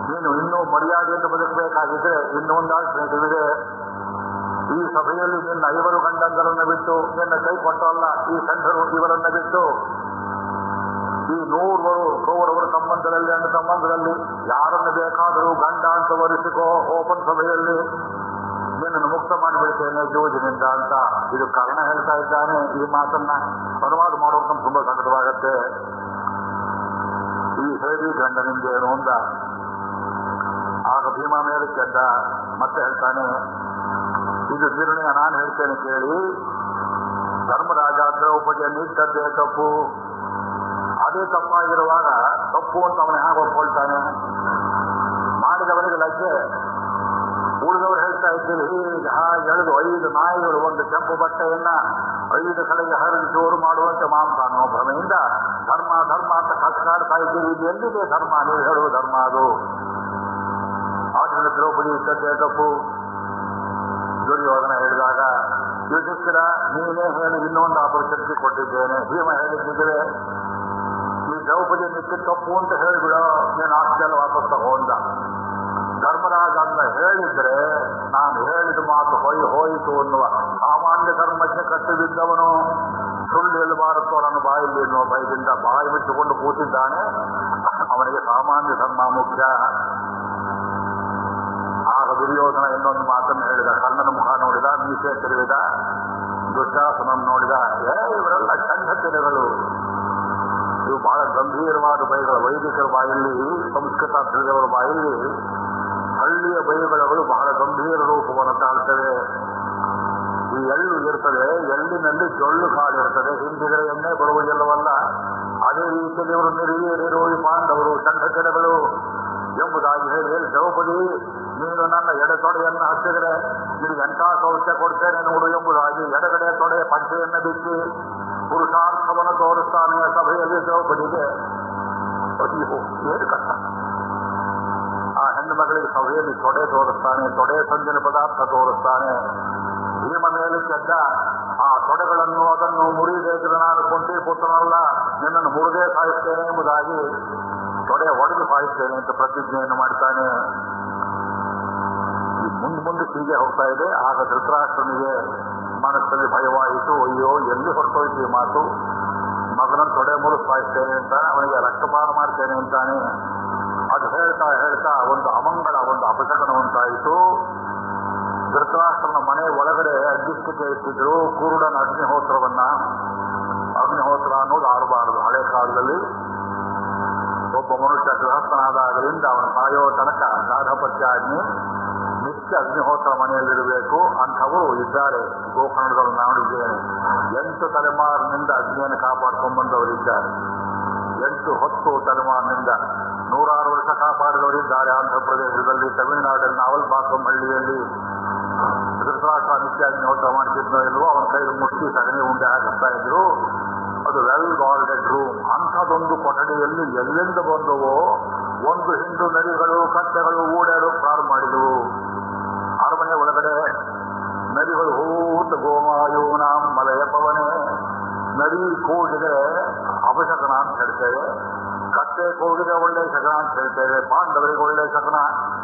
ನೀನು ಇನ್ನೂ ಮರ್ಯಾದೆಯಿಂದ ಬದುಕಬೇಕಾಗಿದ್ರೆ ಇನ್ನೊಂದು ಆಲ್ಟರ್ನೇಟಿವ್. ಈ ಸಭೆಯಲ್ಲಿ ನಿನ್ನ 5 ಗಂಡಂದರನ್ನು ಬಿಟ್ಟು, ನಿನ್ನ ಕೈ ಕೊಟ್ಟಲ್ಲ ಈ ಸಂಘರು ಇವರನ್ನ ಬಿಟ್ಟು, ಈ 100 ಕೌರವರ ಸಂಬಂಧದಲ್ಲಿ ಅಣ್ಣ ಸಂಬಂಧದಲ್ಲಿ ಯಾರನ್ನು ಬೇಕಾದರೂ ಗಂಡ ಅಂತ ವರಿಸಿಕೋ ಓಪನ್ ಸಭೆಯಲ್ಲಿ, ನಿನ್ನನ್ನು ಮುಕ್ತ ಮಾಡಿಬಿಡ್ತೇನೆ ಜೂಜಿನಿಂದ ಅಂತ ಇದು ಕರ್ಣ ಹೇಳ್ತಾ ಇದ್ದಾನೆ. ಈ ಮಾತನ್ನ ಅನುವಾದ ಮಾಡೋದು ನಮ್ಗೆ ತುಂಬಾ ಸಂಕಟವಾಗತ್ತೆ. ಈ ಹೇಳಿ ಗಂಡನಿಂದ ಏನು ಅಂದ. ಆಗ ಭೀಮ ಮೇಲೆ ಕೆದ್ದ. ಮತ್ತೆ ಹೇಳ್ತಾನೆ, ಇದು ನಿರ್ಣಯ ನಾನು ಹೇಳ್ತೇನೆ ಕೇಳಿ. ಧರ್ಮರಾಜ ದ್ರೌಪದಿಯನ್ನು ಇಟ್ಟದ್ದೇ ತಪ್ಪು. ಅದೇ ತಪ್ಪಾಗಿರುವಾಗ ತಪ್ಪು ಅಂತ ಅವನು ಹೇಗೆ ಒಪ್ಕೊಳ್ತಾನೆ? ಮಾಡಿದವನಿಗೆ ಲಜ್ಜೆ. ಉಳಿದವರು ಹೇಳ್ತಾ ಇದ್ದೀರಿ ಹೀಗೆ ಹಾಗೆ ಎಳೆದು 5 ನಾಯಿಗಳು ಒಂದು ಕೆಂಪು ಬಟ್ಟೆಯನ್ನ 5 ಕಡೆಗೆ ಹರಿದು ಜೋರು ಮಾಡುವಂತೆ ಮಾಂಸ ಅನ್ನೋ ಭ್ರಮೆಯಿಂದ ಧರ್ಮ ಧರ್ಮ ಅಂತ ಕಚ್ಚಾಡ್ತಾ ಇದ್ದೀರಿ. ಇದು ಎಲ್ಲಿದೆ ಧರ್ಮ? ನೀವು ಹೇಳುವ ಧರ್ಮ ಅದು. ಆದ್ರಿಂದ ದ್ರೌಪದಿ ಇಟ್ಟದ್ದೇ ತಪ್ಪು. ದುರ್ಯೋಧನ ಹೇಳಿದಾಗ ಯುಧಿಷ್ಠಿರ ನೀನೇ ಹೇಳಿ ಇನ್ನೊಂದು ಅಪರಿಶಕ್ತಿ ಕೊಟ್ಟಿದ್ದೇನೆ. ಭೀಮ ಹೇಳಿದ್ದಿದ್ರೆ ಈ ದ್ರೌಪದಿ ನಿತ್ಯ ತಪ್ಪು ಅಂತ ಹೇಳಿಬಿಡೋ, ನೀನು ಆಸ್ತಿಯಲ್ಲಿ ವಾಪಸ್ ತಗೊಂಡ. ಧರ್ಮರಾಜ ಅಂತ ಹೇಳಿದ್ರೆ ನಾನು ಹೇಳಿದ ಮಾತು ಹೋಯಿತು ಅನ್ನುವ ಸಾಮಾನ್ಯ ಧರ್ಮಕ್ಕೆ ಕಟ್ಟು ಬಿದ್ದವನು ಸುಳ್ಳು ಎಲ್ಲಬಾರದು ನನ್ನ ಬಾಯಲ್ಲಿ ಎನ್ನುವ ಭಯದಿಂದ ಬಾಯಿ ಬಿಟ್ಟುಕೊಂಡು ಕೂತಿದ್ದಾನೆ. ಅವನಿಗೆ ಸಾಮಾನ್ಯ ಧರ್ಮ ಮುಖ್ಯ. ಆಗ ದುರ್ಯೋಧನ ಇನ್ನೊಂದು ಮಾತನ್ನು ಹೇಳಿದ. ಕರ್ಣನ ಮುಖ ನೋಡಿದ, ಮೀಸೆ ತಿರುವಿದ, ದುಶ್ಯಾಸನನ್ನು ನೋಡಿದ. ಇವರೆಲ್ಲ ಚಂಡತೆರೆಗಳು, ಇವು ಬಹಳ ಗಂಭೀರವಾದ ಬೈಗಳು. ವೈದಿಕರ ಬಾಯಲ್ಲಿ, ಸಂಸ್ಕೃತ ತಿಳಿದವರ ಬಾಯಲ್ಲಿ ಹಳ್ಳಿಯ ಬೈಗಳು ಬಹಳ ಗಂಭೀರ ರೂಪವನ್ನು ತಾಳ್ತವೆ. ಈ ಎಳ್ಳು ಇರ್ತದೆ, ಎಳ್ಳಿನಲ್ಲಿ ಜೊಳ್ಳು ಕಾಳಿರ್ತದೆ, ಹಿಂದಿದ್ರೆ ಎಣ್ಣೆ ಬರುವುದಿಲ್ಲವಲ್ಲ. ಅದೇ ರೀತಿಯಲ್ಲಿ ಇವರು ಹಿರಿಯರು ಈ ಪಾಂಡವರು ಚಂಡತೆರೆಗಳು ಎಂಬುದಾಗಿ ಹೇಳಿ, ದ್ರೌಪದಿ ನೀನು ನನ್ನ ಎಡತೊಡೆಯನ್ನು ಹಚ್ಚಿದರೆ ನಿನಗೆ ಎಂಥ ಸೌಖ್ಯ ಕೊಡ್ತೇನೆ ನೋಡು ಎಂಬುದಾಗಿ ಎಡಗಡೆ ತೊಡೆ ಪಂಚೆಯನ್ನು ಬಿಚ್ಚಿ ಪುರುಷಾರ್ಥವನ್ನು ತೋರಿಸ್ತಾನೆ ಸಭೆಯಲ್ಲಿ. ದ್ರೌಪದಿಗೆ ಏನು ಕಷ್ಟ. ಆ ಹೆಣ್ಣು ಮಗಳಿಗೆ ಸಭೆಯಲ್ಲಿ ತೊಡೆ ತೋರಿಸ್ತಾನೆ, ತೊಡೆ ಸಂಜನ ಪದಾರ್ಥ ತೋರಿಸ್ತಾನೆ. ಭೀಮ ಮೇಲೆ ಕೆದ್ದ. ಆ ತೊಡೆಗಳನ್ನು ಅದನ್ನು ಮುರಿದೇದ್ರೆ ನಾನು ಕೊಂಟಿ ಪುತ್ರನಲ್ಲ, ನಿನ್ನನ್ನು ಮುರಿದೇ ಸಾಯಿಸ್ತೇನೆ ಎಂಬುದಾಗಿ ತೊಡೆ ಒಡೆದು ಸಾಯಿಸ್ತೇನೆ ಅಂತ ಪ್ರತಿಜ್ಞೆಯನ್ನು ಮಾಡ್ತಾನೆ. ಮುಂದೆ ಹೀಗೆ ಹೋಗ್ತಾ ಇದೆ. ಆಗ ಧೃತರಾಷ್ಟ್ರನಿಗೆ ಮನಸ್ಸಲ್ಲಿ ಭಯವಾಯಿತು. ಅಯ್ಯೋ ಎಲ್ಲಿ ಹೊರಟೋಯ್ತು ಈ ಮಾತು, ಮಗನ ತೊಡೆ ಮುರಿದು ಸಾಯಿಸ್ತೇನೆ ಅಂತಾನೆ, ಅವನಿಗೆ ರಕ್ತಪಾನ ಮಾಡ್ತೇನೆ ಅಂತಾನೆ. ಅದು ಹೇಳ್ತಾ ಹೇಳ್ತಾ ಒಂದು ಅಮಂಗಳ, ಒಂದು ಅಪಶಕನ ಉಂಟಾಯಿತು. ಧೃತರಾಷ್ಟ್ರನ ಮನೆ ಒಳಗಡೆ ಅಗ್ಗಿಷ್ಟಿಕೆ ಇಟ್ಟಿದ್ರು ಕುರುಡನ ಅಗ್ನಿಹೋತ್ರವನ್ನ. ಅಗ್ನಿಹೋತ್ರ ಅನ್ನೋದು ಆಡಬಾರದು. ಹಳೆ ಕಾಲದಲ್ಲಿ ಒಬ್ಬ ಮನುಷ್ಯ ಗೃಹಸ್ಥನಾದಾಗಲಿಂದ ಅವನು ಸಾಯೋ ತನಕ ಗಾರ್ಹಪತ್ಯಾಗ್ನಿ ನಿತ್ಯ ಅಗ್ನಿಹೋತ್ರ ಮನೆಯಲ್ಲಿರಬೇಕು. ಅಂಥವರು ಇದ್ದಾರೆ ಗೋಕರ್ಣದಲ್ಲಿ ನೋಡಿದ್ದೇನೆ. 8 ತಲೆಮಾರಿನಿಂದ ಅಗ್ನಿಯನ್ನು ಕಾಪಾಡ್ಕೊಂಡು ಬಂದವರಿದ್ದಾರೆ. 8-10 ತಲೆಮಾರಿನಿಂದ 100 ವರ್ಷ ಕಾಪಾಡಿದವರಿದ್ದಾರೆ. ಆಂಧ್ರ ಪ್ರದೇಶದಲ್ಲಿ, ತಮಿಳುನಾಡಲ್ಲಿ, ನಾವಲ್ಪಾಕಂ ಹಳ್ಳಿಯಲ್ಲಿ ಧೃತರಾಷ್ಟ್ರ ನಿತ್ಯ ಅಗ್ನಿಹೋತ್ರ ಮಾಡ್ತಿದ್ನೋ ಇಲ್ವೋ ಅವನ ಕೈಲಿ ಮುಷ್ಟಿ ಸಗಣಿ ಉಂಡೆ ಹಾಕಿಸ್ತಾ ಇದ್ರು. ಅದು ವೆಲ್ ಗಾರ್ಡೆಡ್ ರೂಮ್. ಅಂಥದೊಂದು ಕೊಠಡಿಯಲ್ಲಿ ಎಲ್ಲಿಂದ ಬಂದವೋ ಒಂದು ಹಿಂಡು ನರಿಗಳು, ಕತ್ತೆಗಳು ಊಡಲು ಪ್ರಾರಂಭ ಮಾಡಿದವು. ಅರಮನೆ ಒಳಗಡೆ ನರಿಗಳು ಹೂತ ಗೋಮಾಯೂನಾಂ ಮಲಯ ಪವನೆ. ನರಿ ಕೂಗಿದ್ರೆ ಅಪಶಕನ ಅಂತ ಹೇಳ್ತೇವೆ, ಕತ್ತೆ ಕೂಗಿದ್ರೆ ಒಳ್ಳೆ ಶಕನ ಅಂತ ಹೇಳ್ತೇವೆ. ಪಾಂಡವರಿಗೆ ಒಳ್ಳೆ ಶಕನ,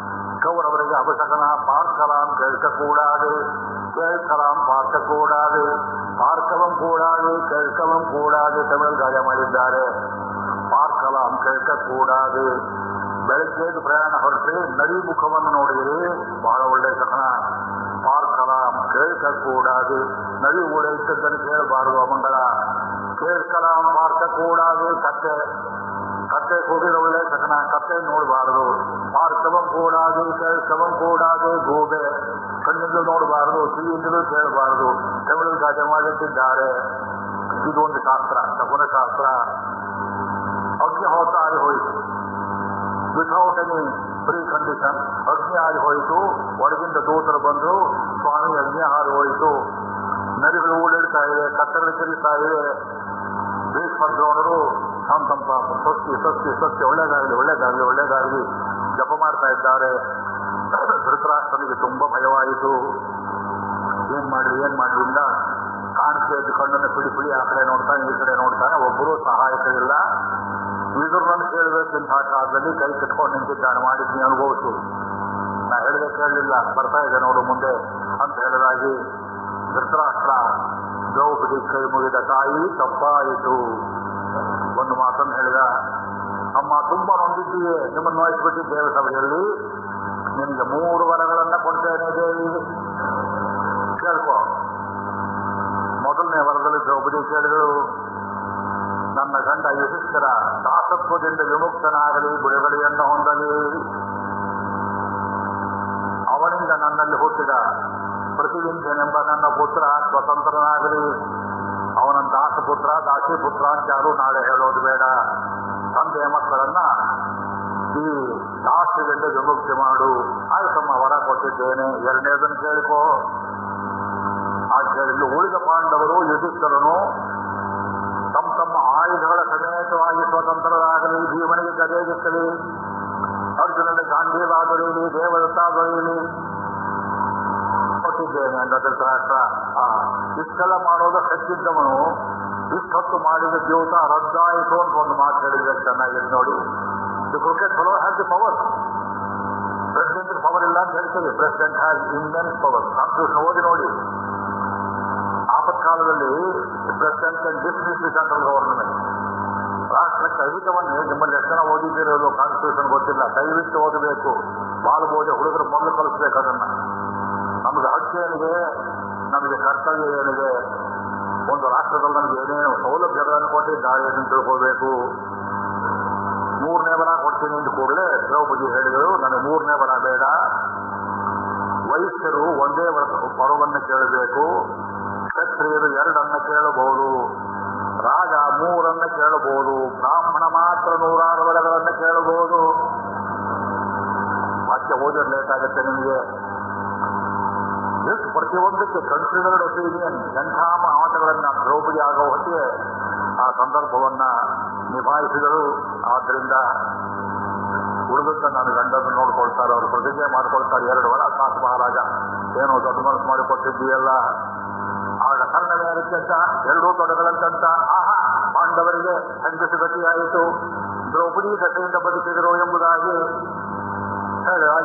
ಕೌರವರಿಗೆ ಅಪಶಕನ. ಪಾರ್ಕಲಾಂ ಕೇಳ್ಕೂಡಾದು, ಕೇಳ್ಕಲಾಂ ಪಾರ್ಕೂಡಾದು, ಪಾರ್ಕವಂ ಕೂಡಾದು, ಕೇಳ್ಕವಂ ಕೂಡಾದು. ತಮಿಳಲ್ಲಿ ಗಾಯ ಮಾಡಿದ್ದಾರೆ. ಪಾರ್ಕಲಾಂ ಕೇಳ್ಕೂಡಾದು. ಬೆಳಗ್ಗೆದು ಪ್ರಯಾಣ ಹೊರಟ್ರಿ, ನರಿ ಮುಖವನ್ನು ನೋಡಿದಿರಿ, ಬಹಳ ಒಳ್ಳೆ ಶಕನ. ಪಾರ್ಕಲಾಂ ಕೇಳ್ಕೂಡಾದು. ನರಿ ಓಡೈತದ್ದನ್ನು ಕೇಳಬಾರದು, ಅಮಂಗಳ. ಕೇಳ್ಕಲಾಂ ಪಾರ್ಕೂಡಾದು. ಕತ್ತೆ ಕೂಗಿದ್ರೆ ಒಳ್ಳೆ ಶಕನ, ಕತ್ತೆ ನೋಡಬಾರದು. ಪಾರ್ಕವಂ ಕೂಡಾದು, ಕೇಳ್ಕವಂ ಕೂಡಾದು. ಗೂಬೆ ಕಣ್ಣಿಂದಲೂ ನೋಡಬಾರದು, ಕಿವಿಯಿಂದಲೂ ಕೇಳಬಾರದು. ತಮಿಳಲ್ಲಿ ಗಾಜ ಮಾಡಿಟ್ಟಿದ್ದಾರೆ. ಇದು ಒಂದು ಶಾಸ್ತ್ರ, ಶಕುನ ಶಾಸ್ತ್ರ. ಅಗ್ನಿಹೋತ್ರ ಆಗಿ ಹೋಯಿತು. ವಿಥೌಟ್ ಎನಿ ಪ್ರೀ ಕಂಡೀಷನ್ ಅಗ್ನಿ ಆಗಿ ಹೋಯಿತು. ಒಳಗಿಂದ ದೂತರು ಬಂದು ಸ್ವಾಮಿ ಅಗ್ನಿ ಹಾರಿ ಹೋಯಿತು. ನದಿಗಳು ಓಡಾಡ್ತಾ ಇವೆ, ಕತ್ತಲು ತಿರುಗ್ತಾ ಇವೆ. ಭೀಷ್ಮದ್ರೋಣರು ಸಂತಂಪ ಸ್ವಸ್ತಿ ಸ್ವಸ್ತಿ ಸ್ವಸ್ತಿ, ಒಳ್ಳೇದಾಗಲಿ ಒಳ್ಳೇದಾಗಲಿ ಒಳ್ಳೇದಾಗಲಿ ಜಪ ಮಾಡ್ತಾ ಇದ್ದಾರೆ. ಧೃತರಾಷ್ಟ್ರನಿಗೆ ತುಂಬಾ ಭಯವಾಯಿತು. ಏನ್ ಮಾಡ್ಲಿ ಇಂದ ಕಾಣಿಸ್ತಾ ಇದ್ದು ಕಣ್ಣನ್ನು ಪಿಡಿ ಆ ಕಡೆ ನೋಡ್ತಾನೆ, ಈ ಕಡೆ ನೋಡ್ತಾನೆ. ಒಬ್ಬರು ಸಹಾಯಕರಿಲ್ಲ. ವಿದುರನನ್ನು ಕೇಳಬೇಕಿಂತಹ ಕಾಲದಲ್ಲಿ ಕೈ ಕಟ್ಕೊಂಡು ನಿಂತಿದ್ದಾನೆ, ಮಾಡಿದ್ನಿ ಅನುಭವಿಸು. ನಾ ಹೇಳಿದೆ ಕೇಳಲಿಲ್ಲ, ಬರ್ತಾ ಇದೆ ನೋಡು ಮುಂದೆ ಅಂತ ಹೇಳಿದಾಗಿ ಧೃತರಾಷ್ಟ್ರ ದ್ರೌಪದಿ ಕೈ ಮುಗಿದ ತಾಯಿ ತಪ್ಪಾಯಿತು. ಒಂದು ಮಾತನ್ನು ಹೇಳಿದ, ಅಮ್ಮ ತುಂಬಾ ನೊಂದಿದ್ದೀಯೇ, ನಿಮ್ಮನ್ನು ನೋಯಿಸ್ಬಿಟ್ಟಿದ್ದೇವೆ ಸಭೆಯಲ್ಲಿ, ನಿನಗೆ 3 ವರಗಳನ್ನ ಕೊಡ್ತೇನೆ ದೇವಿ, ಕೇಳ್ಕೊ. ಮೊದಲನೇ ವರದಲ್ಲಿ ದ್ರೌಪದಿ ಕೇಳಿದಳು, ನನ್ನ ಗಂಡ ಯುಧಿಷ್ಠಿರ ದಾಸತ್ವದಿಂದ ವಿಮುಕ್ತನಾಗಲಿ, ಬಿಡುಗಡೆಯನ್ನು ಹೊಂದಲಿ. ಅವನಿಂದ ನನ್ನಲ್ಲಿ ಹುಟ್ಟಿದ ಪ್ರತಿವಿಂಧ್ಯನೆಂಬ ನನ್ನ ಪುತ್ರ ಸ್ವತಂತ್ರನಾಗಲಿ. ಅವನ ದಾಸಪುತ್ರ ದಾಸಿಪುತ್ರ ಅಂತ ಯಾರು ನಾಳೆ ಹೇಳೋದು ಬೇಡ. ತಂದೆಯ ಮಕ್ಕಳನ್ನ ಈ ದಾಸ್ಯದಿಂದ ವಿಮುಕ್ತಿ ಮಾಡು. ಆಯ್ತಮ್ಮ, ವರ ಕೊಟ್ಟಿದ್ದೇನೆ, ಎರಡನೇದನ್ನು ಕೇಳಿಕೋ. ಆ ಕೇಳಿದ್ದು ಉಳಿದ ಪಾಂಡವರು ಯುಧಿಷ್ಠರನು ತಮ್ಮ ತಮ್ಮ ಆಯುಧಗಳ ಸಮೇತವಾಗಿ ಸ್ವತಂತ್ರರಾಗಲಿ, ಭೀಮನಿಗೆ ಗದೆಗಿತ್ತಲಿ, ಅರ್ಜುನನಿಗೆ ಗಾಂಧೀವ ದೊರೆಯಲಿ, ದೇವದತ್ತ ದೊರೆಯಲಿ ಕೊಟ್ಟಿದ್ದೇನೆ ಅಂತ ಧೃತರಾಷ್ಟ್ರ. ಇಷ್ಟೆಲ್ಲ ಮಾಡೋದು ಹೆಚ್ಚಿದ್ದವನು ಇಷ್ಟೊತ್ತು ಮಾಡಿದ ದ್ಯೂತ ರದ್ದಾಯಿತು ಅಂತ ಒಂದು ಮಾತು ಹೇಳಿದ್ರೆ ಚೆನ್ನಾಗಿದೆ ನೋಡಿ. The cricket fellow has the power. President power ಇಲ್ಲ ಅಂತ ಹೇಳ್ತೀವಿ, president has immense power. Constitution ಓದಿ ನೋಡಿ. ಆಪತ್ಕಾಲದಲ್ಲಿ president can dismiss the central government. ರಾಷ್ಟ್ರಕ್ಕೆ ಅಧಿಕವನ್ನೇ ನಿಮ್ಮಲ್ಲಿ ಎಷ್ಟು ಜನ ಓದಿದ್ದೀರೋದು ಕಾನ್ಸ್ಟಿಟ್ಯೂಷನ್ ಗೊತ್ತಿಲ್ಲ, ದಯವಿಟ್ಟು ಓದಬೇಕು. ಬಾಲಬೋಧೆ ಹುಡುಗರು ಮೊದಲು ಕಲಿಸ್ಬೇಕು ಅದನ್ನ. ನಮಗೆ ಹಕ್ಕೇನಿದೆ, ನಮಗೆ ಕರ್ತವ್ಯ ಏನಿದೆ, ಒಂದು ರಾಷ್ಟ್ರದಲ್ಲಿ ನಮಗೆ ಏನೇನು ಸೌಲಭ್ಯಗಳನ್ನು ಕೊಟ್ಟಿದ್ದಾರೆ ಅಂತ ತಿಳ್ಕೋಬೇಕು. 3ನೇ ವರ ಕೊಡ್ತೀನಿ ಅಂತ ಕೂಡಲೇ ದ್ರೌಪದಿ ಹೇಳಿದರು, ನನಗೆ 3ನೇ ವರ ಬೇಡ. ವೈಶ್ಯರು ಒಂದೇ ವರವನ್ನು ಕೇಳಬೇಕು, ಕ್ಷತ್ರಿಯರು 2 ಕೇಳಬಹುದು, ರಾಜ 3 ಕೇಳಬಹುದು, ಬ್ರಾಹ್ಮಣ ಮಾತ್ರ 106 ವರಗಳನ್ನು ಕೇಳಬಹುದು. ವಾಕ್ಯ ಓದೋದು ಲೇಟ್ ಆಗುತ್ತೆ ನಿಮಗೆ. ಪ್ರತಿಯೊಂದಕ್ಕೆ ಕನ್ಸಿಡರ್ಡ್ ಒಪಿನಿಯನ್. ಎಂಥ ಮಾತುಗಳನ್ನ ದ್ರೌಪದಿ ಆಗೋ ಹೊತ್ತಿಗೆ ಆ ಸಂದರ್ಭವನ್ನ ನಿಭಾಯಿಸಿದರು. ಆದ್ದರಿಂದ ಉಳಿದಂತ ನಾನು ಗಂಡನ್ನು ನೋಡ್ಕೊಳ್ತಾರೆ, ಅವರು ಪ್ರತಿಜ್ಞೆ ಮಾಡ್ಕೊಳ್ತಾರೆ, 2 ವರ ಸಾಕು ಮಹಾರಾಜ, ಏನೋ ದೊಡ್ಡ ಮನಸ್ಸು ಮಾಡಿಕೊಟ್ಟಿದ್ದೀಯಲ್ಲ. ಆಗ ಸಣ್ಣ ಮೇಲಕ್ಕಂತ 2 ತೊಡೆಗಳಂತ ಆಹಾ ಪಾಂಡವರಿಗೆ ಹೆಂಗಸ ಗತಿಯಾಯಿತು, ದ್ರೌಪದಿ ಗತಿಯಿಂದ ಬದುಕಿದರು ಎಂಬುದಾಗಿ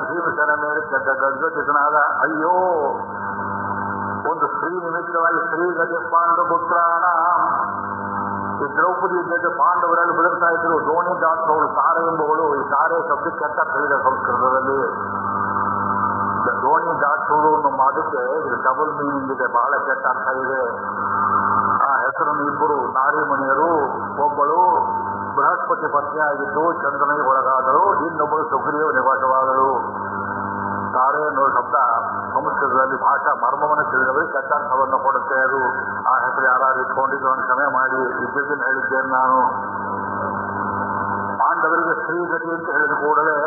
ಭೀಮಸೇನ ಮೇಲಕ್ಕೆಂತ ಗದ್ಗತಿತನಾದ. ಅಯ್ಯೋ, ಒಂದು ಸ್ತ್ರೀ ನಿಮಿತ್ತವಾಗಿ ಸ್ತ್ರೀಗತಿ ಪಾಂಡವಪುತ್ರಾಣ. ಈ ದ್ರೌಪದಿ ಜೊತೆ ಪಾಂಡವರಲ್ಲಿ ಬದುಕ್ತಾ ಇದ್ರು. ದೋಣಿ ದಾಸರವಳು ತಾರೆ ಎಂಬುವಳು. ಈ ತಾರೆ ಶಬ್ದಕ್ಕೆ ಅಂತ ಹೇಳಿದ ಸಂಸ್ಕೃತದಲ್ಲಿ. ದೋಣಿ ದಾಸರು ಅನ್ನೋ ಮಾದಕ್ಕೆ ಇದು ಡಬಲ್ ಮೀನಿಂಗ್ ಇದೆ, ಬಹಳ ಕೆಟ್ಟ ಅರ್ಥ ಇದೆ. ಆ ಹೆಸರನ್ನು ಇಬ್ಬರು ನಾರಿಮಣಿಯರು, ಒಬ್ಬಳು ಬೃಹಸ್ಪತಿ ಪತ್ನಿಯಾಗಿದ್ದು ಚಂದ್ರನಿಗೆ ಒಳಗಾದರು, ಇನ್ನೊಬ್ಬಳು ಸುಗ್ರೀವ ನಿವಾಸವಾದರು. ತಾರೆ ಅನ್ನೋ ಶಬ್ದ ಸಂಸ್ಕೃತದಲ್ಲಿ ಭಾಷಾ ಮರ್ಮವನ್ನು ತಿಳಿದವರಿಗೆ ಕೆಟ್ಟಾರ್ಥವನ್ನು ಕೊಡುತ್ತೆ. ಅದು ಆ ಹೆಸರು ಯಾರು ಇಟ್ಕೊಂಡಿದ್ದು ನಾನು ಕ್ಷಮೆ ಮಾಡಿ, ಇದ್ದನ್ನು ಹೇಳಿದ್ದೇನೆ ನಾನು. ಪಾಂಡವರಿಗೆ ಸ್ತ್ರೀಗತಿ ಅಂತ ಹೇಳಿದ ಕೂಡಲೇ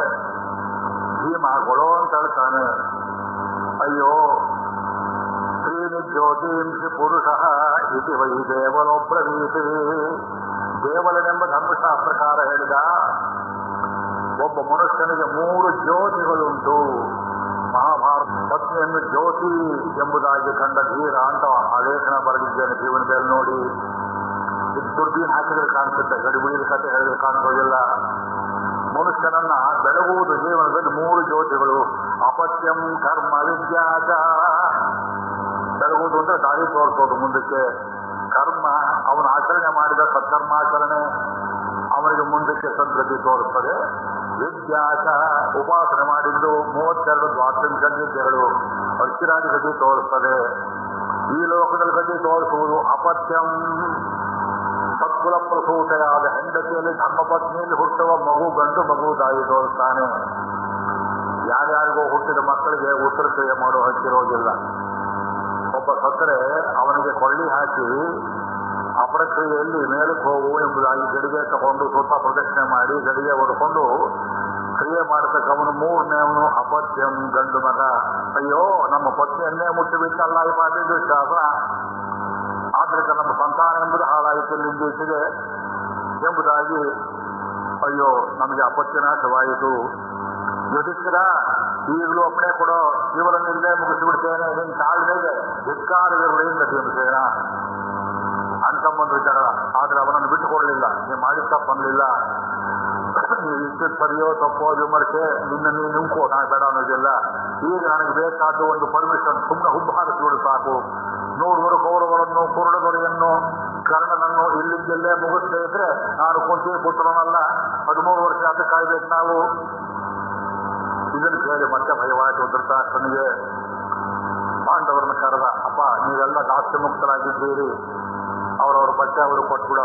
ಭೀಮ ಕೊಡೋ ಅಂತ ಹೇಳ್ತಾನೆ. ಅಯ್ಯೋ, ಸ್ತ್ರೀನಿ ಜ್ಯೋತಿಂಸಿ ಪುರುಷ ಇತಿ ವೈ ದೇವಲೊಬ್ರವೀತಿ. ದೇವಲನೆಂಬ ಧರ್ಮಶಾಸ್ತ್ರಕಾರ ಹೇಳಿದ, ಒಬ್ಬ ಮನುಷ್ಯನಿಗೆ 3 ಜ್ಯೋತಿಗಳುಂಟು. ಮಹಾಭಾರತ ಪತ್ನಿಯನ್ನು ಜ್ಯೋತಿ ಎಂಬುದಾಗಿ ಕಂಡ ಧೀರ ಅಂತ ಆ ಲೇಖನ ಬರೆದಿದ್ದೇನೆ ಜೀವನದಲ್ಲಿ ನೋಡಿ. ಇದು ದುರ್ಬೀನ್ ಹಾಕಿದ್ರೆ ಕಾಣಿಸುತ್ತೆ, ಗಡಿಬಿಡಿದ ಕಥೆ ಹೇಳಿದ್ರೆ ಕಾಣಿಸೋದಿಲ್ಲ. ಮನುಷ್ಯನನ್ನ ಬೆಳಗುವುದು ಜೀವನದಲ್ಲಿ 3 ಜ್ಯೋತಿಗಳು. ಅಪತ್ಯಂ ಕರ್ಮ ವಿದ್ಯಾಚ. ಬೆಳಗುವುದು ಅಂದ್ರೆ ದಾರಿ ತೋರಿಸೋದು ಮುಂದಕ್ಕೆ. ಕರ್ಮ, ಅವನು ಆಚರಣೆ ಮಾಡಿದ ಸತ್ಕರ್ಮಾಚರಣೆ ಅವನಿಗೆ ಮುಂದಕ್ಕೆ ಸದ್ಗತಿ ತೋರಿಸ್ತದೆ. ವಿದ್ಯಾಚ, ಉಪಾಸನೆ ಮಾಡಿದ್ದು 32 ದ್ವಾದಶಾಂತ್ಯಗಳು ಅಕ್ಷರಾದಿ ಗತಿ ತೋರಿಸ್ತದೆ. ಈ ಲೋಕದಲ್ಲಿ ಗತಿ ತೋರಿಸುವುದು ಅಪತ್ಯಂ. ಸತ್ಕುಲ ಪ್ರಸೂತೆಯಾದ ಹೆಂಡತಿಯಲ್ಲಿ ಧರ್ಮಪತ್ನಿಯಲ್ಲಿ ಹುಟ್ಟುವ ಮಗು ಗಂಡು ಮಗು ತಾಯಿ ತೋರಿಸ್ತಾನೆ. ಯಾರ್ಯಾರಿಗೋ ಹುಟ್ಟಿದ ಮಕ್ಕಳಿಗೆ ಉತ್ತರ ಕ್ರಿಯೆ ಮಾಡೋ ಹಕ್ಕಿರೋದಿಲ್ಲ. ಒಬ್ಬ ಸತ್ತರೆ ಅವನಿಗೆ ಕೊಳ್ಳಿ ಹಾಕಿ ಅಪರಕ್ರಿಯೆಯಲ್ಲಿ ಮೇಲಕ್ಕೆ ಹೋಗು ಎಂಬುದಾಗಿ ಗಡಿಗೆ ತಗೊಂಡು ಸುತ್ತ ಪ್ರದಕ್ಷಿಣೆ ಮಾಡಿ ಗಡಿಗೆ ಹೊಡ್ಕೊಂಡು ಕ್ರಿಯೆ ಮಾಡತಕ್ಕವನು 3ನೇವನು ಅಪತ್ಯಂ, ಗಂಡು ಮಗ. ಅಯ್ಯೋ, ನಮ್ಮ ಪತ್ನಿಯನ್ನೇ ಮುಟ್ಟಿಬಿಟ್ಟಲ್ಲ ಈ ಪಾಠದ ಶಾಸ್ತ್ರ, ಆದ್ರಿಂದ ನಮ್ಮ ಸಂತಾನ ಎಂಬುದು ಹಾಳಾಯಿತು ನಿಂದಿಸಿದೆ ಎಂಬುದಾಗಿ ಅಯ್ಯೋ ನಮಗೆ ಅಪತ್ಯನಾಶವಾಯಿತು. ಯುಧಿಷ್ಠಿರ, ಈಗಲೂ ಅಪ್ಪಣೆ ಕೊಡೋ, ಇವರನ್ನು ಇಲ್ಲೇ ಮುಗಿಸಿಬಿಡ್ತೇನೆ, ನಿನ್ನ ತಾಳ್ಮೆಗೆ ಧಿಕ್ಕಾರವಿರಲಿಂದ ಭೀಮಸೇನ. ಅಣ್ತಮ್ಮಂದ್ರು ಜಗಳ. ಆದ್ರೆ ಅವನನ್ನು ಬಿಟ್ಟುಕೊಡ್ಲಿಲ್ಲ. ನೀವು ಮಾಡಿದ ತಪ್ಪನ್ಲಿಲ್ಲ, ನೀವು ಇಷ್ಟು ಸರಿಯೋ ತಪ್ಪೋ ವಿಮರ್ಶೆ, ನಿನ್ನ ನೀವು ನಿಮ್ಕೋ, ನಾನು ಬೇಡ ಅನ್ನೋದಿಲ್ಲ. ಈಗ ನನಗೆ ಬೇಕಾದ ಒಂದು ಪರ್ಮಿಷನ್, ಸುಮ್ಮನೆ ಹುಬ್ಬು ಹಾರಿಸಿಬಿಡು ಸಾಕು. 100 ಕೌರವರನ್ನು, ಕುರುಡದೊರೆಯನ್ನು, ಕರ್ಣನನ್ನು ಇಲ್ಲಿದ್ದಲ್ಲೇ ಮುಗಿಸ್ತಾ ಇದ್ರೆ ನಾನು ಕುಂತಿ ಪುತ್ರನಲ್ಲ, 13 ವರ್ಷ ಅಂತ ಕಾಯ್ಬೇಕು ನಾವು. ಇದನ್ನು ಕೇಳಿ ಮತ್ತೆ ಭಯವಾಯಿತು ಧೃತರಾಷ್ಟ್ರನಿಗೆ. ಪಾಂಡವರನ್ನ ಕರೆದ, ಅಪ್ಪ ನೀವೆಲ್ಲ ದಾಸ್ಯ ಮುಕ್ತರಾಗಿದ್ದೀರಿ, ಅವರವ್ರ ಬಟ್ಟೆ ಅವರು ಕೊಟ್ಬಿಡ.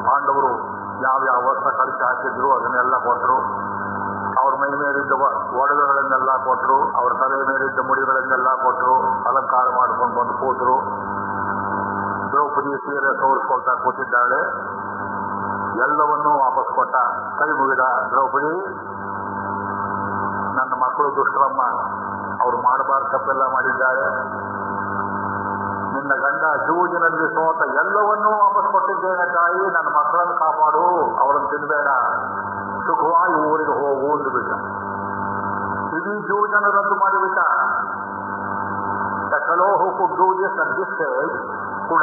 ಪಾಂಡವರು ಯಾವ್ಯಾವ ವಸ್ತ್ರ ಕಳಿಸಿ ಹಾಕಿದ್ರು ಅದನ್ನೆಲ್ಲ ಕೊಟ್ಟರು. ಅವ್ರ ಮೈ ಮೇಲಿದ್ದ ಒಡವೆಗಳನ್ನೆಲ್ಲ ಕೊಟ್ಟರು, ಅವ್ರ ತಲೆ ಮೇಲಿದ್ದ ಮುಡಿಗಳನ್ನೆಲ್ಲ ಕೊಟ್ಟರು, ಅಲಂಕಾರ ಮಾಡ್ಕೊಂಡು ಬಂದು ಕೂತರು. ದ್ರೌಪದಿ ಸೀರೆ ಸೋರಿಸ್ಕೊಳ್ತಾ ಕೂತಿದ್ದಾಳೆ. ಎಲ್ಲವನ್ನೂ ವಾಪಸ್ ಕೊಟ್ಟ. ಕೈ ಮುಗಿದ, ದ್ರೌಪದಿ ನನ್ನ ಮಕ್ಕಳು ದುಷ್ಟರಮ್ಮ, ಅವ್ರು ಮಾಡಬಾರ್ದು ತಪ್ಪೆಲ್ಲ ಮಾಡಿದ್ದಾರೆ. ನಿನ್ನ ಗಂಡ ಜೂಜಿನಲ್ಲಿ ಸೋತ ಎಲ್ಲವನ್ನೂ ವಾಪಸ್ ಕೊಟ್ಟಿದ್ದೇನೆ ತಾಯಿ, ನನ್ನ ಮಕ್ಕಳನ್ನು ಕಾಪಾಡು, ಅವರನ್ನು ತಿನ್ಬೇಡ, ಸುಖವಾಗಿ ಊರಿಗೆ ಹೋಗು ಎಂದು ಬಿಟ್ಟ. ಇಡೀ ಜೂಜನ್ನು ರದ್ದು ಮಾಡಿಬಿಟ್ಟ. ಕಲೋಹು ಕುಡ್ಡುವುದೇ ಸದ್ಯಕ್ಕೆ ಕೂಡ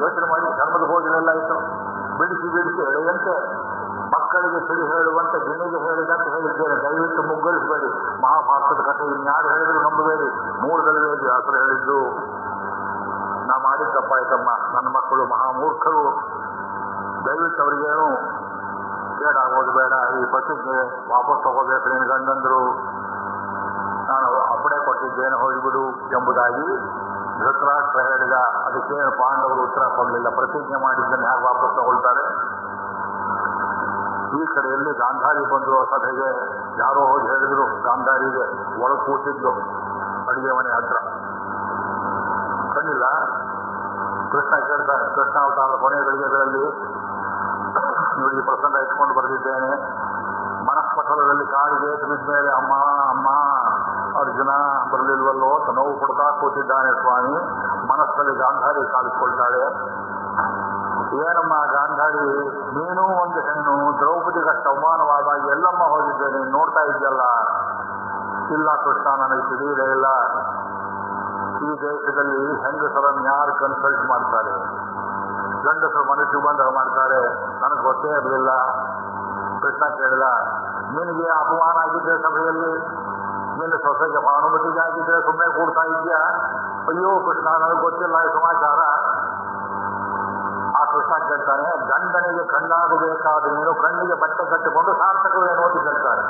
ಯೋಚನೆ ಮಾಡಿ ಧರ್ಮದ ಭೋಜನೆಲ್ಲ ಆಯಿತು. ಬಿಡಿಸಿ ಎಳೆಯಂತೆ ಮಕ್ಕಳಿಗೆ ತಿಳಿ ಹೇಳುವಂತೆ ಗಿಣಿಗೆ ಹೇಳಿದಂತೆ ಹೇಳಿದ್ದೇನೆ, ದಯವಿಟ್ಟು ಮುಗ್ಗರಿಸಬೇಡಿ. ಮಹಾಭಾರತದ ಕಥೆ ಇನ್ಯಾರು ಹೇಳಿದ್ರು ನಂಬಬೇಡಿ, ಮೂಲದಲ್ಲಿ ವ್ಯಾಸರು ಹೇಳಿದ್ದು. ನಾ ಮಾಡಿದ ತಪ್ಪಾಯ್ತಮ್ಮ, ನನ್ನ ಮಕ್ಕಳು ಮಹಾಮೂರ್ಖರು, ದಯವಿಟ್ಟು ಅವ್ರಿಗೇನು ಕೇಡಾಗೋದು ಬೇಡ, ಈ ಪ್ರತಿಜ್ಞೆ ವಾಪಸ್ ತಗೋಬೇಕು ನಿನ್ನ ಗಂಡಂದ್ರು, ನಾನು ಅಪ್ಪಣೆ ಕೊಟ್ಟಿದ್ದೇನೆ ಹೋಗಿಬಿಡು ಎಂಬುದಾಗಿ ಧೃತರಾಷ್ಟ್ರ ಹೇಳಿದ. ಅದಕ್ಕೇನು ಪಾಂಡವರು ಉತ್ತರ ಕೊಡಲಿಲ್ಲ. ಪ್ರತಿಜ್ಞೆ ಮಾಡಿದ್ದನ್ನು ಹೇಗೆ ವಾಪಸ್ ತಗೊಳ್ತಾರೆ? ಈ ಕಡೆಯಲ್ಲಿ ಗಾಂಧಾರಿ ಬಂದರು ಸಭೆಗೆ. ಯಾರೋ ಹೋಗಿ ಹೇಳಿದ್ರು ಗಾಂಧಾರಿಗೆ, ಒಳಗೆ ಕೂತಿದ್ದು ಅಡಿಗೆ ಮನೆ ಹತ್ರ. ಕಂಡಿಲ್ಲ? ಕೃಷ್ಣ ಕೇಳ್ತಾರೆ, ಕೃಷ್ಣ ಅವತಾರದ ಕೊನೆಯ ಗಳಿಗೆಗಳಲ್ಲಿ ನೋಡಿ ಈ ಪ್ರಸಂಗ ಇಟ್ಕೊಂಡು ಬರೆದಿದ್ದೇನೆ. ಮನಸ್ಪಟಲದಲ್ಲಿ ಕಾಲಿಗೆ ಬಿದ್ದ ಮೇಲೆ ಅಮ್ಮ ಅಮ್ಮ ಅರ್ಜುನ ಬರಲಿಲ್ವಲ್ಲೋ ಅಂತ ನೋವು ಕೊಡ್ತಾ ಕೂತಿದ್ದಾನೆ ಸ್ವಾಮಿ. ಮನಸ್ಸಲ್ಲಿ ಗಾಂಧಾರಿ ಕಾಲಿಸ್ಕೊಳ್ತಾಳೆ. ಏನಮ್ಮ ಗಾಂಧಾರಿ, ನೀನೂ ಒಂದು ಹೆಣ್ಣು, ದ್ರೌಪದಿಗಷ್ಟು ಅವಮಾನವಾದಾಗ ಎಲ್ಲಮ್ಮ ಹೋಗಿದ್ದೇನೆ, ನೋಡ್ತಾ ಇದ್ದಲ್ಲ. ಇಲ್ಲ ಕೃಷ್ಣ, ನನಗೆ ತಿಳಿಯಲೇ ಇಲ್ಲ. ಈ ದೇಶದಲ್ಲಿ ಹೆಂಗಸರನ್ನು ಯಾರು ಕನ್ಸಲ್ಟ್ ಮಾಡ್ತಾರೆ? ಗಂಡಸರು ಮನಸ್ಸಿಗೆ ಬಂದಾಗ ಮಾಡ್ತಾರೆ, ನನಗೆ ಗೊತ್ತೇ ಇರಲಿಲ್ಲ. ಕೃಷ್ಣ ಕೇಳಿದ, ನಿನಗೆ ಅಪಮಾನ ಆಗಿದ್ದೆ ಸಭೆಯಲ್ಲಿ, ನಿನ್ನ ಸೊಸೆಗೆ ಭಾನುಮತಿಗೆ ಆಗಿದ್ರೆ ಸುಮ್ಮನೆ ಕೂಡ್ತಾ ಇದೆಯಾ? ಅಯ್ಯೋ ಕೃಷ್ಣ, ನನಗೆ ಗೊತ್ತಿಲ್ಲ ಈ ಸಮಾಚಾರ. ಆ ಕೃಷ್ಣ ಕೇಳ್ತಾನೆ, ಗಂಡನಿಗೆ ಕಣ್ಣಾಗಬೇಕಾದ ನೀನು ಕಣ್ಣಿಗೆ ಬಟ್ಟೆ ಕಟ್ಟಿಕೊಂಡು ಸಾರ್ಥಕವೇನು ಅಂತ ಕೇಳ್ತಾರೆ.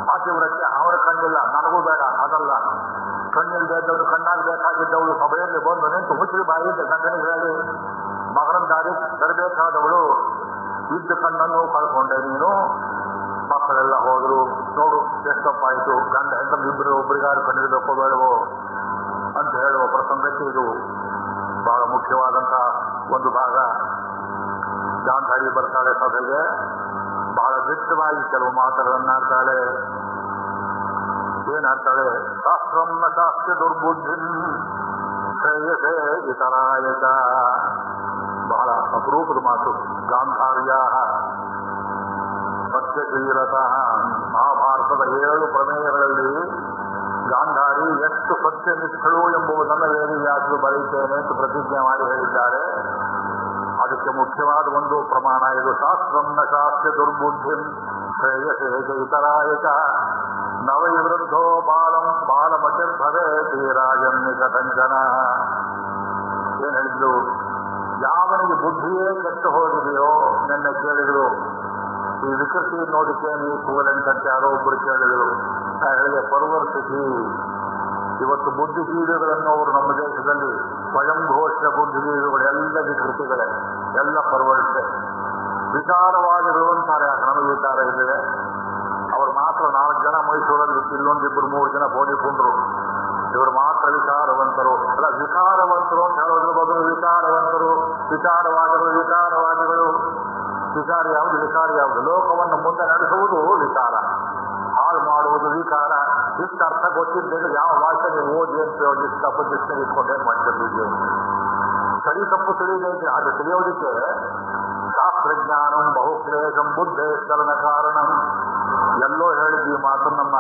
ಪಾತಿವ್ರತ್ಯ ಅವರ ಕಣ್ಣಿಲ್ಲ, ನನಗೂ ಬೇಡ, ಅದಲ್ಲ. ಕಣ್ಣಿಲ್ದೇದವನು ಕಣ್ಣಾಗಬೇಕಾಗಿದ್ದವಳು ಸಭೆಯಲ್ಲಿ ಬಂದು ನಿಂತು ಮುಚ್ಚಿ ಬಾಯಿದ್ದ ಗಂಡನಿಗೆ ಹೇಳಿ, ಮಗನ ದಾರಿ ತರಬೇಕಾದವಳು ಇದ್ದ ಕಣ್ಣನ್ನು ಕಳ್ಕೊಂಡೆ ನೀನು, ಮಕ್ಕಳೆಲ್ಲ ಹೋದ್ರು, ನೋಡು ಎಷ್ಟಪ್ಪಾಯಿತು, ಗಂಡ ಹೆಂಡರು ಇಬ್ಬರು ಒಬ್ಬರಿಗಾರು ಕಣ್ಣಿರಬೇಕೋ ಬೇಡವೋ ಅಂತ ಹೇಳುವ ಪ್ರಸಂಗಕ್ಕೆ ಇದು ಬಹಳ ಮುಖ್ಯವಾದಂತಹ ಒಂದು ಭಾಗ. ಗಾಂಧಾರಿ ಬರ್ತಾಳೆ ಸಭೆಗೆ, ಬಹಳ ದಿಟ್ಟವಾಗಿ ಕೆಲವು ಮಾತುಗಳನ್ನಾಡ್ತಾಳೆ. ಏನಾಡ್ತಾಳೆ? ಶಾಸ್ತ್ರಂ ನ ಶಾಸ್ತ್ರ ದುರ್ಬುದ್ಧಿಂ ಶ್ರೇಯಸೇ ಇತರಾಯಕ. ಬಹಳ ಅಪರೂಪದ ಮಾತು. ಗಾಂಧಾರ್ಯ ಸತ್ಯಶೀಲತಃ. ಮಹಾಭಾರತದ 7 ಪ್ರಮೇಯಗಳಲ್ಲಿ ಗಾಂಧಾರಿ ಎಷ್ಟು ಸತ್ಯನಿಷ್ಠಳು ಎಂಬುದನ್ನು ವೇದವ್ಯಾಸರು ಬರೆಯುತ್ತೇನೆ ಅಂತ ಪ್ರತಿಜ್ಞೆ ಮಾಡಿ ಹೇಳಿದ್ದಾರೆ. ಅದಕ್ಕೆ ಮುಖ್ಯವಾದ ಒಂದು ಪ್ರಮಾಣ ಇದು. ಶಾಸ್ತ್ರಂ ನ ಶಾಸ್ತ್ರ ದುರ್ಬುದ್ಧಿಂ ಶ್ರೇಯಸೇ ಇತರಾಯಕ. ನವೈವೃದ್ಧೋ ಬಾಲಮತಿರ್ಭವೇ ಧೀರಾಜನ್ನಿಕ ಕಂಚನ. ಏನ್ ಹೇಳಿದ್ರು? ಯಾವನಿಗೆ ಬುದ್ಧಿಯೇ ಕೆಟ್ಟು ಹೋಗಿದೆಯೋ, ನಿನ್ನೆ ಕೇಳಿದ್ರು ಈ ವಿಕೃತಿ ನೋಡಿಕೆ ನೀವು ಕೂಗಲೆಂಟ್ ಅಂತ ಯಾರೋ ಒಬ್ಬರು ಕೇಳಿದ್ರು. ಹೇಳಿದೆ ಪರ್ವರ್ಸಿಟಿ. ಇವತ್ತು ಬುದ್ಧಿಜೀವಿಗಳನ್ನೋರು ನಮ್ಮ ದೇಶದಲ್ಲಿ ಸ್ವಯಂ ಘೋಷಿತ ಬುದ್ಧಿಜೀವಿಗಳು ಎಲ್ಲ ವಿಕೃತಿಗಳೇ, ಎಲ್ಲ ಪರ್ವರ್ಸೆ. ವಿಚಾರವಾದಿಗಳು ಅಂತಾರೆ, ನಮಗೆ ವಿಚಾರ ಇಲ್ಲಿದೆ. ಅವ್ರು ಮಾತ್ರ 4 ಜನ ಮೈಸೂರಲ್ಲಿ, ಇಲ್ಲೊಂದಿಬ್ಬರು 3 ಜನ ಬೋಡಿಕೊಂಡ್ರು. ಇವರು ಮಾತ್ರ ವಿಚಾರವಂತರು. ಅಲ್ಲ, ವಿಚಾರವಂತರು ಅಂತ ಹೇಳೋದ್ರ ಬದಲು ವಿಚಾರವಂತರು, ವಿಚಾರವಾದಿಗಳು, ವಿಚಾರವಾದಿಗಳು. ವಿಚಾರ ಯಾವುದು, ವಿಚಾರ ಯಾವುದು? ಲೋಕವನ್ನು ಮುಂದೆ ನಡೆಸುವುದು ವಿಚಾರ, ಹಾಳು ಮಾಡುವುದು ವಿಚಾರ. ಇಷ್ಟು ಅರ್ಥ ಗೊತ್ತಿದ್ದೇನೆ. ಯಾವ ಭಾಷೆ ನೀವು ಓದಿ ಅಂತ ಇಷ್ಟು ತಪ್ಪು ದೃಷ್ಟಿಗೆ ಇಟ್ಕೊಂಡೇನು ಮಾಡ್ತಿರ್ಲಿಕ್ಕೆ? ಸರಿ ತಪ್ಪು ತಿಳಿಯೋದಕ್ಕೆ, ಅದು ತಿಳಿಯೋದಕ್ಕೆ ಶಾಸ್ತ್ರಜ್ಞಾನಂ ಬಹುಕ್ಲೇಶಂ ಬುದ್ಧೇ ಚಲನ ಕಾರಣಂ. ಎಲ್ಲೋ ಹೇಳಿದ್ವಿ ಈ ಮಾತು. ನಮ್ಮ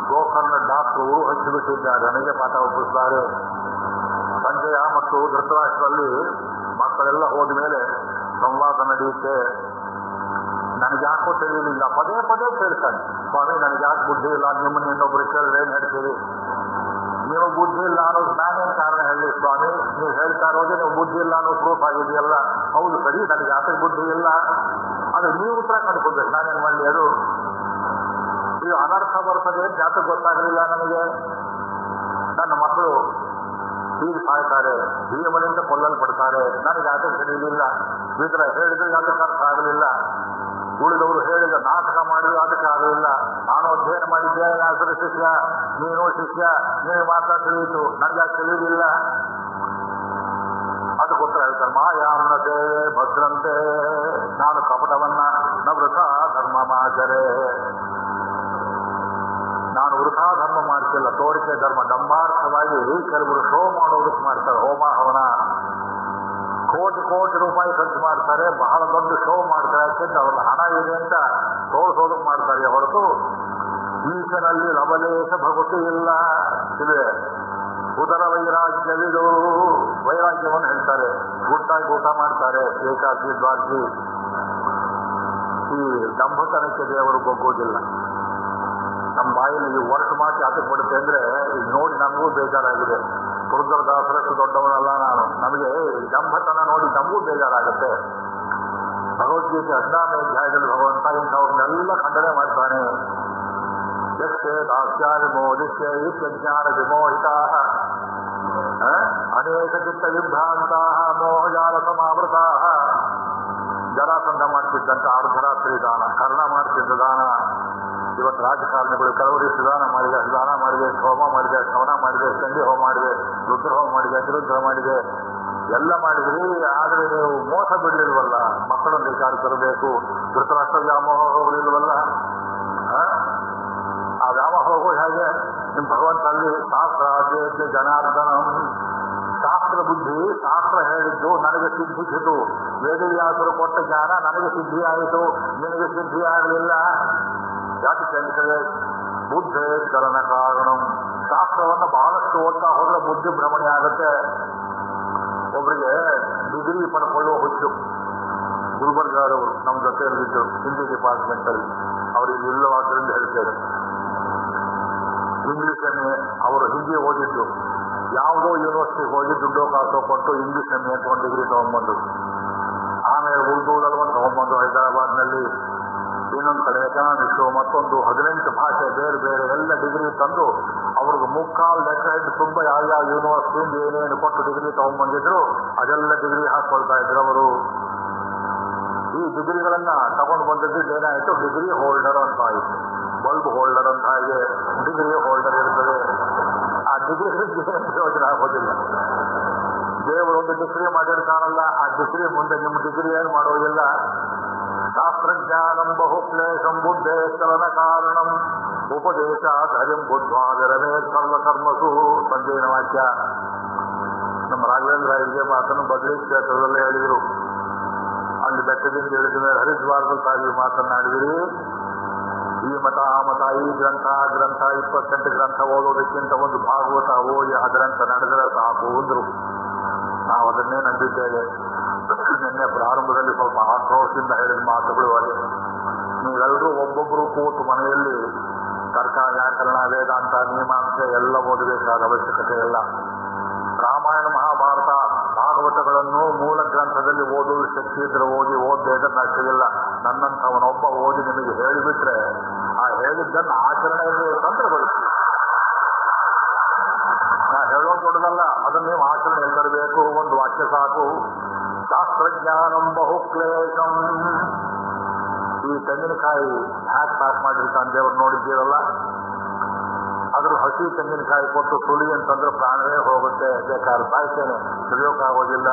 ಗೋಕರ್ಣ ಡಾಕ್ಟರ್ ಊರು ಹಚ್ಚಿಬಿಟ್ಟಿದ್ದಾರೆ, ನನಗೆ ಪಾಠ ಒಪ್ಪಿಸ್ತಾರೆ. ಸಂಜಯ ಮತ್ತು ಧೃತರಾಷ್ಟ್ರಲ್ಲಿ ಮಕ್ಕಳೆಲ್ಲ ಹೋದ ಮೇಲೆ ಸಂವಾದ ನಡೆಯುತ್ತೆ. ನನಗೆ ಯಾಕೋ ತಿಳಿಯಲಿಲ್ಲ, ಪದೇ ಪದೇ ಕೇಳ್ತಾನೆ, ಸ್ವಾಮಿ ನನಗೆ ಯಾಕೆ ಬುದ್ಧಿ ಇಲ್ಲ, ನಿಮ್ಮನ್ನ ಇನ್ನೊಬ್ರು ಕೇಳಿದ್ರೆ ಏನ್ ಹೇಳ್ತೀರಿ, ನೀವು ಬುದ್ಧಿ ಇಲ್ಲ ಅನ್ನೋದು ನಾನೇನು ಕಾರಣ ಹೇಳಿ ಸ್ವಾಮಿ, ನೀವು ಹೇಳ್ತಾ ಇರೋದೇ ನೀವು ಬುದ್ಧಿ ಇಲ್ಲ ಅನ್ನೋ ಪ್ರೂಫ್ ಆಗಿದೆಯಲ್ಲ. ಹೌದು ಸರಿ, ನನಗೆ ಯಾಕೆ ಬುದ್ಧಿ ಇಲ್ಲ, ಅದು ನೀವು ಉತ್ತರ ಕಂಡುಕೊಳ್ಬೇಕು, ನಾನೇನು ಮಾಡಲಿ. ಅದು ಇದು ಅನರ್ಥ ಬರ್ತದೆ ಜಾತಕ್ಕೆ ಗೊತ್ತಾಗಲಿಲ್ಲ ನನಗೆ. ನನ್ನ ಮಕ್ಕಳು ಹೀಗೆ ಸಾಯ್ತಾರೆ, ಭೀಮನಿಂದ ಕೊಲ್ಲಲ್ಪಡ್ತಾರೆ, ನನಗೆ ಯಾತಕ್ಕೆ ತಿಳಿಯಲಿಲ್ಲ. ವಿದ್ರ ಹೇಳಿದ್ರೆ ಅದಕ್ಕೆ ಅರ್ಥ ಆಗಲಿಲ್ಲ, ಉಳಿದವರು ಹೇಳಿದ ನಾಟಕ ಮಾಡಿದ್ರು ಅದಕ್ಕೆ ಆಗಲಿಲ್ಲ. ನಾನು ಅಧ್ಯಯನ ಮಾಡಿದ್ದೆ, ವ್ಯಾಸರ ಶಿಷ್ಯ, ನೀನು ಶಿಷ್ಯ, ನೀವು ಮಾತ್ರ ತಿಳಿಯಿತು, ನನಗೆ ಅದು ತಿಳಿಯಲಿಲ್ಲ. ಅದಕ್ಕೋಸ್ಕರ ಹೇಳ್ತಾರೆ, ಮಾಯಾಮ್ನತೆ ಭದ್ರಂತೆ, ನಾನು ಕಪಟವನ್ನ ನ ವೃಥಾ ಧರ್ಮಮಾಚರೆ, ನಾನು ವೃಥಾ ಧರ್ಮ ಮಾಡ್ತಿಲ್ಲ, ತೋರಿಕೆ ಧರ್ಮ. ಡಂಬಾರ್ಥವಾಗಿ ಕೆಲವರು ಶೋ ಮಾಡೋದಕ್ಕೆ ಮಾಡ್ತಾರೆ, ಹೋಮ ಹವನ, ಕೋಟಿ ಕೋಟಿ ರೂಪಾಯಿ ಖರ್ಚು ಮಾಡ್ತಾರೆ, ಬಹಳ ದೊಡ್ಡ ಶೋ ಮಾಡ್ತಾರೆ, ಯಾಕೆಂದ್ರೆ ಅವ್ರ ಹಣ ಇದೆ ಅಂತ ತೋರಿಸೋದಕ್ಕೆ ಮಾಡ್ತಾರೆ ಹೊರತು ಈಶನಲ್ಲಿ ಲವಲೇಶ ಭಗವತಿ ಇಲ್ಲ. ಇದೆ ಉದರ ವೈರಾಗ್ಯವಿದು, ವೈರಾಗ್ಯವನ್ನು ಹೇಳ್ತಾರೆ, ಗುಟ್ಟಾಗಿ ಊಟ ಮಾಡ್ತಾರೆ, ಏಕಾದಶಿ ದ್ವಾದಶಿ. ಈ ದಂಭತನಕ್ಕೆ ದೇವರು ಬಗ್ಗೋದಿಲ್ಲ. ನಮ್ಮ ಬಾಯಲ್ಲಿ ಈ ಹೊರಟು ಮಾತು ಯಾತಕ್ಕೆ ಬಡುತ್ತೆ ಅಂದ್ರೆ, ಈಗ ನೋಡಿ ನಮಗೂ ಬೇಜಾರಾಗಿದೆ. ರುದ್ರದಾಸರಷ್ಟು ದೊಡ್ಡವನಲ್ಲ ನಾನು, ನಮಗೆ ದಂಭತನ ನೋಡಿ ನಮಗೂ ಬೇಜಾರಾಗುತ್ತೆ. ಭಗವದ್ಗೀತೆ 16ನೇ ಅಧ್ಯಾಯದಲ್ಲಿ ಭಗವಂತ ಇಂಥವ್ರನ್ನೆಲ್ಲ ಖಂಡನೆ ಮಾಡ್ತಾನೆ. ಯಕ್ಷೆ ದಾಸ್ಯಾರಿ ಮೋದಿಷ್ಯ ಇತ್ಯಜ್ಞಾನ ವಿಮೋಹಿತಾ ಅನೇಕ ಚಿತ್ತ ವಿಭ್ರಾಂತಾ ಮೋಹಜಾಲ ಸಮಾವೃತಾ. ಜರಾಸಂಧ ಮಾಡ್ತಿದ್ದಂತ ಅರ್ಧರಾತ್ರಿ ದಾನ, ಕರ್ಣ ಮಾಡ್ತಿದ್ದ ದಾನ. ಇವತ್ತು ರಾಜಕಾರಣಿಗಳು ಕೆಲವರು ದಾನ ಮಾಡಿದೆ, ದಾನ ಮಾಡಿದೆ, ಹೋಮ ಮಾಡಿದೆ, ಶ್ರವಣ ಮಾಡಿದೆ, ಚಂಡಿ ಹೋಮ ಮಾಡಿದೆ, ರುದ್ರ ಹೋಮ ಮಾಡಿದೆ, ಅತಿರುದ್ರ ಮಾಡಿದೆ, ಎಲ್ಲ ಮಾಡಿದ್ರಿ. ಆದ್ರೆ ನೀವು ಮೋಸ ಬಿಡ್ಲಿಲ್ವಲ್ಲ, ಮಕ್ಕಳನ್ನು ವಿಚಾರ ತರಬೇಕು. ಧೃತರಾಷ್ಟ್ರ ವ್ಯಾಮೋಹ ಹೋಗಲಿಲ್ವಲ್ಲ. ಆ ವ್ಯಾಮೋಹ ಹೋಗೋ ಹೇಗೆ? ನಿಮ್ ಭಗವಂತ ಅಲ್ಲಿ ಶಾಸ್ತ್ರ ಅಧ್ಯಯನ ಜನಾರ್ದನ, ಶಾಸ್ತ್ರ ಬುದ್ಧಿ, ಶಾಸ್ತ್ರ ಹೇಳಿದ್ದು ನನಗೆ ಸಿದ್ಧಿಸಿತು. ವೇದವ್ಯಾಸರು ಕೊಟ್ಟ ಜ್ಞಾನ ನನಗೆ ಸಿದ್ಧಿ ಆಯಿತು, ನಿನಗೆ ಸಿದ್ಧಿ ಆಗಲಿಲ್ಲ. ಯಾಕೆ ಕೇಳಿದರೆ ಬುದ್ಧಿ ಚಲನ ಕಾರಣ. ಶಾಸ್ತ್ರವನ್ನು ಬಹಳಷ್ಟು ಓದ್ತಾ ಹೋದ್ರೆ ಬುದ್ಧಿ ಭ್ರಮಣೆ ಆಗುತ್ತೆ. ಒಬ್ಬರಿಗೆ ಡಿಗ್ರಿ ಪಡ್ಕೊಳ್ಳುವ ಹುಚ್ಚು. ಗುಲ್ಬರ್ಗಾರವರು ನಮ್ಮ ಜೊತೆ ಇರಲಿದ್ದು ಹಿಂದಿ ಡಿಪಾರ್ಟ್ಮೆಂಟ್ ಅಲ್ಲಿ, ಅವರಿಗೆ ಇಲ್ಲವಾದ್ರಿಂದ ಹೇಳ್ತೇವೆ. ಇಂಗ್ಲಿಷ್ ಎಮ್ಮೆ, ಅವರು ಹಿಂದಿ ಓದಿದ್ದು, ಯಾವುದೋ ಯೂನಿವರ್ಸಿಟಿಗೆ ಹೋಗಿ ದುಡ್ಡು ಕಾಸು ಕೊಟ್ಟು ಇಂಗ್ಲಿಷ್ ಎಮ್ಮೆ ಅಂತ ಒಂದು ಡಿಗ್ರಿ ತಗೊಂಡ್ಬಂದು, ಆಮೇಲೆ ಉರ್ದೂದಲ್ಲಿ ಒಂದು ತಗೊಂಡ್ಬಂದು ಹೈದರಾಬಾದ್ನಲ್ಲಿ, ಇನ್ನೊಂದು ಕಡೆ ಎಕನಾಮಿಕ್ಸು, ಮತ್ತೊಂದು 18 ಭಾಷೆ ಬೇರೆ ಬೇರೆ ಎಲ್ಲ ಡಿಗ್ರಿ ತಂದು ಅವ್ರಿಗೆ ಮುಕ್ಕಾಲು ಲೆಕ್ಕ ಇಟ್ಟು ತುಂಬ ಯಾವ್ಯಾವ ಯೂನಿವರ್ಸಿಟಿಯಿಂದ ಏನೇನು ಕೊಟ್ಟು ಡಿಗ್ರಿ ತಗೊಂಡ್ಬಂದಿದ್ರು ಅದೆಲ್ಲ ಡಿಗ್ರಿ ಹಾಕೊಳ್ತಾ ಇದ್ರು ಅವರು. ಈ ಡಿಗ್ರಿಗಳನ್ನ ತಗೊಂಡು ಬಂದಿದ್ದು ಏನಾಯಿತು, ಡಿಗ್ರಿ ಹೋಲ್ಡರ್ ಅಂತ ಆಯಿತು. ಬಲ್ಬ್ ಹೋಲ್ಡರ್ ಅಂತ ಹಾಗೆ ಡಿಗ್ರಿ ಹೋಲ್ಡರ್ ಇರ್ತದೆ. ಆ ಡಿಗ್ರಿ ಪ್ರಯೋಜನ ಆಗೋದಿಲ್ಲ. ದೇವರೊಂದು ಡಿಗ್ರಿ ಮಾಡಿರ್ತಾನಲ್ಲ, ಆ ಡಿಗ್ರಿ ಮುಂದೆ ನಿಮ್ಮ ಡಿಗ್ರಿ ಏನು ಮಾಡೋದಿಲ್ಲ. ಶಾಸ್ತ್ರಜ್ಞಾನಂ ಬಹುಕ್ಲೇಶಂ ಬುದ್ಧೇ ಚಲನ ಕಾರಣಂ ಉಪದೇಶಾತ್ ಹರಿಂ ಬುದ್ಧ್ವಾದರಮೇ ಸರ್ವಕರ್ಮಸು. ಸಂಜಯನ ವಾಕ್ಯ. ನಮ್ಮ ರಾಘವೇಂದ್ರ ಇದೇ ಮಾತನ್ನು ಬದಲಿ ಕ್ಷೇತ್ರದಲ್ಲೇ ಹೇಳಿದರು. ಅಲ್ಲಿ ಬೆಟ್ಟದಿಂದ ಇಳಿದ ಮೇಲೆ ಹರಿದ್ವಾರದಲ್ಲಿ ತಾವು ಮಾತನಾಡಿದಿರಿ. ಈ ಮತ ಆ ಮತ, ಈ ಗ್ರಂಥ ಆ ಗ್ರಂಥ 28 ಗ್ರಂಥ ಓದೋದಕ್ಕಿಂತ ಒಂದು ಭಾಗವತ ಓದಿ ಅದರಂತ ನಡೆದರೆ ಸಾಕು ಅಂದ್ರು. ನಾವು ಅದನ್ನೇ ನಂಬಿದ್ದೇವೆ. ನಿನ್ನೆ ಪ್ರಾರಂಭದಲ್ಲಿ ಸ್ವಲ್ಪ ಆಕ್ರೋಶದಿಂದ ಹೇಳಿದ ಮಾತುಗಳು ಅದೇ. ನೀವೆಲ್ಲರೂ ಒಬ್ಬೊಬ್ಬರು ಕೂತು ಮನೆಯಲ್ಲಿ ತರ್ಕ, ವ್ಯಾಕರಣ, ವೇದಾಂತ, ಮೀಮಾಂಸೆ ಎಲ್ಲ ಓದಬೇಕಾದ ಅವಶ್ಯಕತೆ ಇಲ್ಲ. ರಾಮಾಯಣ, ಮಹಾಭಾರತ, ಭಾಗವತಗಳನ್ನು ಮೂಲ ಗ್ರಂಥದಲ್ಲಿ ಓದುವ ಶಕ್ತಿ ಇದ್ರೆ ಓದದೇ ಇದ್ರೆ ನಷ್ಟವಿಲ್ಲ. ನನ್ನಂಥವನೊಬ್ಬ ಓದಿ ನಿಮಗೆ ಹೇಳಿಬಿಟ್ರೆ ಆ ಹೇಳಿದ್ದನ್ನು ಆಚರಣೆಯಲ್ಲಿ ತಂತ್ರಗೊಳಿಸಿ. ನಾ ಹೇಳೋದು ದೊಡ್ಡದಲ್ಲ, ಅದನ್ನು ನೀವು ಆಚರಣೆಯಲ್ಲಿ ತರಬೇಕು. ಒಂದು ವಾಕ್ಯ ಸಾಕು. ಶಾಸ್ತ್ರಜ್ಞಾನಂ ಬಹುಕ್ಲೇಶಂ. ಈ ತೆಂಗಿನಕಾಯಿ ಹ್ಯಾಕ್ ಪ್ಯಾಕ್ ಮಾಡಿರ್ತಾನೆ ದೇವರು ನೋಡಿದ್ದೀರಲ್ಲ, ಅದ್ರ ಹಸಿ ತೆಂಗಿನಕಾಯಿ ಕೊಟ್ಟು ಸುಳಿ ಅಂತಂದ್ರೆ ಪ್ರಾಣವೇ ಹೋಗುತ್ತೆ. ಬೇಕಾದ್ರೆ ಸಾಯ್ತೇನೆ, ತಿಳಿಯೋಕ್ಕಾಗೋದಿಲ್ಲ.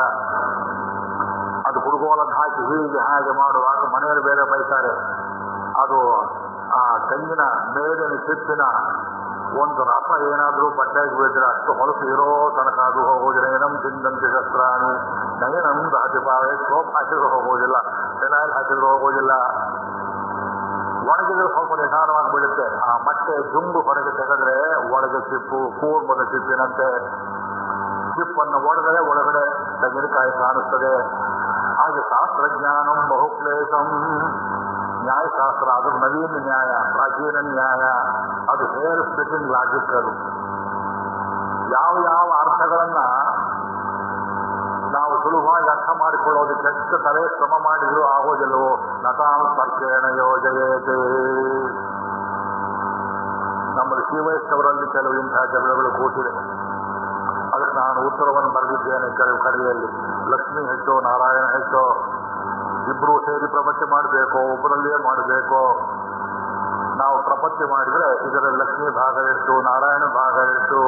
ಅದು ಹುಡುಗೋಲನ್ನು ಹಾಕಿ ಹೀಗೆ ಹಾಗೆ ಮಾಡುವಾಗ ಮನೆಯಲ್ಲಿ ಬೇರೆ ಬೈತಾರೆ. ಅದು ಆ ತೆಂಗಿನ ಮೇಲಿನ ಚಿಪ್ಪಿನ ಒಂದು ರಸ ಏನಾದರೂ ಬಟ್ಟೆಗೆ ಬೀಳಿದ್ರೆ ಅಷ್ಟು ಹೊಲಸು ಇರೋ ತನಕ ಅದು ಹೋಗೋದಿಲ್ಲ. ಏನಂ ತಿಂದಂತೆ ಶಸ್ತ್ರಾಣಿ ನಯನಂ ದಾಟಿಪಾವೆ. ಸೋಪ್ ಹಾಕಿದ್ರು ಹೋಗೋದಿಲ್ಲ, ಫಿನಾಯಿಲ್ ಹಾಕಿದ್ರು ಹೋಗೋದಿಲ್ಲ. ಒಣಗಿದ್ರೆ ಸ್ವಲ್ಪ ನಿಧಾನವಾಗಿ ಬೀಳುತ್ತೆ. ಆ ಮೊಟ್ಟೆ ಜುಂಬು ಹೊರಗೆ ತೆಗೆದ್ರೆ ಒಳಗೆ ಚಿಪ್ಪು, ಕೂರ್ಮದ ಚಿಪ್ಪಿನಂತೆ ಚಿಪ್ಪು ಜೀಪನ್ನು ಒಡೆದರೆ ಒಳಗಡೆ ತೆಂಗಿನಕಾಯಿ ಕಾಣಿಸ್ತದೆ. ಹಾಗೆ ಶಾಸ್ತ್ರಜ್ಞಾನಂ ಬಹುಕ್ಲೇಶಂ, ನ್ಯಾಯಶಾಸ್ತ್ರ ಅದು ನವೀನ ನ್ಯಾಯ, ಪ್ರಾಚೀನ ನ್ಯಾಯ, ಅದು ಹೇರ್ ಸ್ಪ್ಲಿಟಿಂಗ್ ಲಾಜಿಕ್. ಅದು ಯಾವ ಯಾವ ಅರ್ಥಗಳನ್ನ ನಾವು ಸುಲಭವಾಗಿ ಅರ್ಥ ಮಾಡಿಕೊಳ್ಳೋದಕ್ಕೆ ಎಷ್ಟು ತಲೆ ಶ್ರಮ ಮಾಡಿದ್ರು ಆಗೋದಿಲ್ಲವೋ. ನತಾಂ ಸ್ಪರ್ಶೇಣ ಯೋಜಯೇತೆ. ನಮ್ಮಲ್ಲಿ ಶ್ರೀವೈಷ್ಣವರಲ್ಲಿ ಕೆಲವು ಇಂತಹ ಜಗಳಗಳು ಕೂತಿದೆ. ಅದಕ್ಕೆ ನಾನು ಉತ್ತರವನ್ನು ಬರೆದಿದ್ದೇನೆ ಕೆಲವು ಕಡೆಯಲ್ಲಿ. ಲಕ್ಷ್ಮಿ ಹೆಚ್ಚೋ ನಾರಾಯಣ ಹೆಚ್ಚೋ, ಇಬ್ರು ಸೇರಿ ಪ್ರಪಂಚ ಮಾಡಬೇಕೋ ಒಬ್ಬರಲ್ಲಿಯೇ ಮಾಡಬೇಕೋ. ನಾವು ಪ್ರಪಂಚ ಮಾಡಿದ್ರೆ ಇದರಲ್ಲಿ ಲಕ್ಷ್ಮೀ ಭಾಗ ಎಷ್ಟು, ನಾರಾಯಣ ಭಾಗ ಎಷ್ಟು,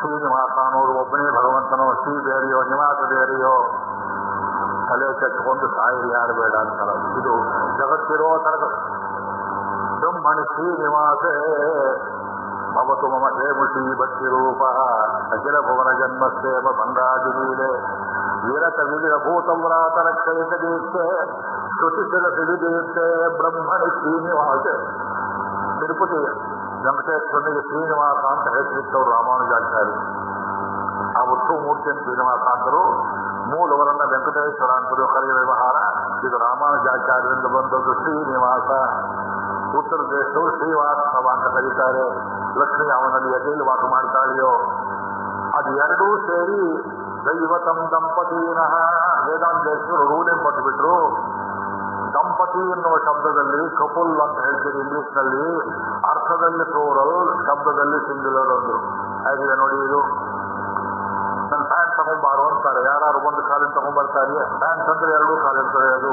ಶ್ರೀನಿವಾಸ ಅನ್ನೋರು ಒಬ್ಬನೇ ಭಗವಂತನೋ, ಶ್ರೀ ಬೇರೆಯೋ ನಿವಾಸ ಬೇರೆಯೋ, ತಲೆ ಕೆಟ್ಟುಕೊಂಡು ಸಾಯಿರಿ ಯಾರು ಬೇಡ ಅಂತಾರ. ಇದು ಜಗತ್ತಿರೋ ತರಗ ಬ್ರಹ್ಮಣಿ ಶ್ರೀನಿವಾಸೇ ಭವತು ಮಮ ಹೇಮುಷಿ ಭಕ್ತಿ ರೂಪ ಅಖಿಲ ಭುವನ ಜನ್ಮಸ್ಥೇಮ ಬಂಗಾದಿಲೀಲೆ ವಿರತ ವಿವಿಧ ಭೂತವ್ರಾತ ರಕ್ಷಯಿತ ದೀಕ್ಷೆ ಶ್ರುತಿಸಿದ ಸಿರಿದೀಕ್ಷೆ ಬ್ರಹ್ಮಣಿ ಶ್ರೀನಿವಾಸೆ. ತಿರುಪತಿ ವೆಂಕಟೇಶ್ವರನಿಗೆ ಶ್ರೀನಿವಾಸ ಅಂತ ಹೆಸರಿಟ್ಟವರು ರಾಮಾನುಜಾಚಾರ್ಯ. ಆ ಉತ್ಸವ ಮೂರ್ತಿಯನ್ನು ಶ್ರೀನಿವಾಸ ಅಂತರು, ಮೂಲವರನ್ನ ವೆಂಕಟೇಶ್ವರ ಅಂತರು ಕರೆಯುವ ವ್ಯವಹಾರ. ಇದು ರಾಮಾನುಜಾಚಾರ್ಯರಿಂದ ಬಂದದ್ದು ಶ್ರೀನಿವಾಸ. ಉತ್ತರ ದೇಶದವರು ಶ್ರೀವಾಸ್ತವ ಅಂತ ಕರೀತಾರೆ. ಲಕ್ಷ್ಮಿ ಅವನಲ್ಲಿ ಎದೆಯಲ್ಲಿ ವಾಸ ಮಾಡ್ತಾಳೆಯೋ ಅದು ಎರಡೂ ಸೇರಿ ದೈವತಂ ದಂಪತೀನಃ. ವೇದಾಂತೇಶ್ವರು ರೂಲಿಂಗ್ ಕೊಟ್ಟುಬಿಟ್ರು. ದಂಪತಿ ಎನ್ನುವ ಶಬ್ದದಲ್ಲಿ ಕಪುಲ್ ಅಂತ ಹೇಳ್ತೀರಿ ಇಂಗ್ಲಿಷ್ನಲ್ಲಿ, ಅರ್ಥದಲ್ಲಿ ಪ್ಲೂರಲ್, ಶಬ್ದದಲ್ಲಿ ಸಿಂಗ್ಯುಲರ್ ಅಂದ್ರು. ಹಾಗೆ ನೋಡಿ, ಇದು ನನ್ನ ಪ್ಯಾಂಟ್ ತಗೊಂಡ್ಬಾರು ಅಂತಾರೆ. ಯಾರು ಒಂದು ಕಾಲಿನ ತಗೊಂಡ್ಬರ್ತಾರೆ. ಪ್ಯಾಂಟ್ ಅಂದ್ರೆ ಎರಡೂ ಕಾಲಿರ್ತದೆ. ಅದು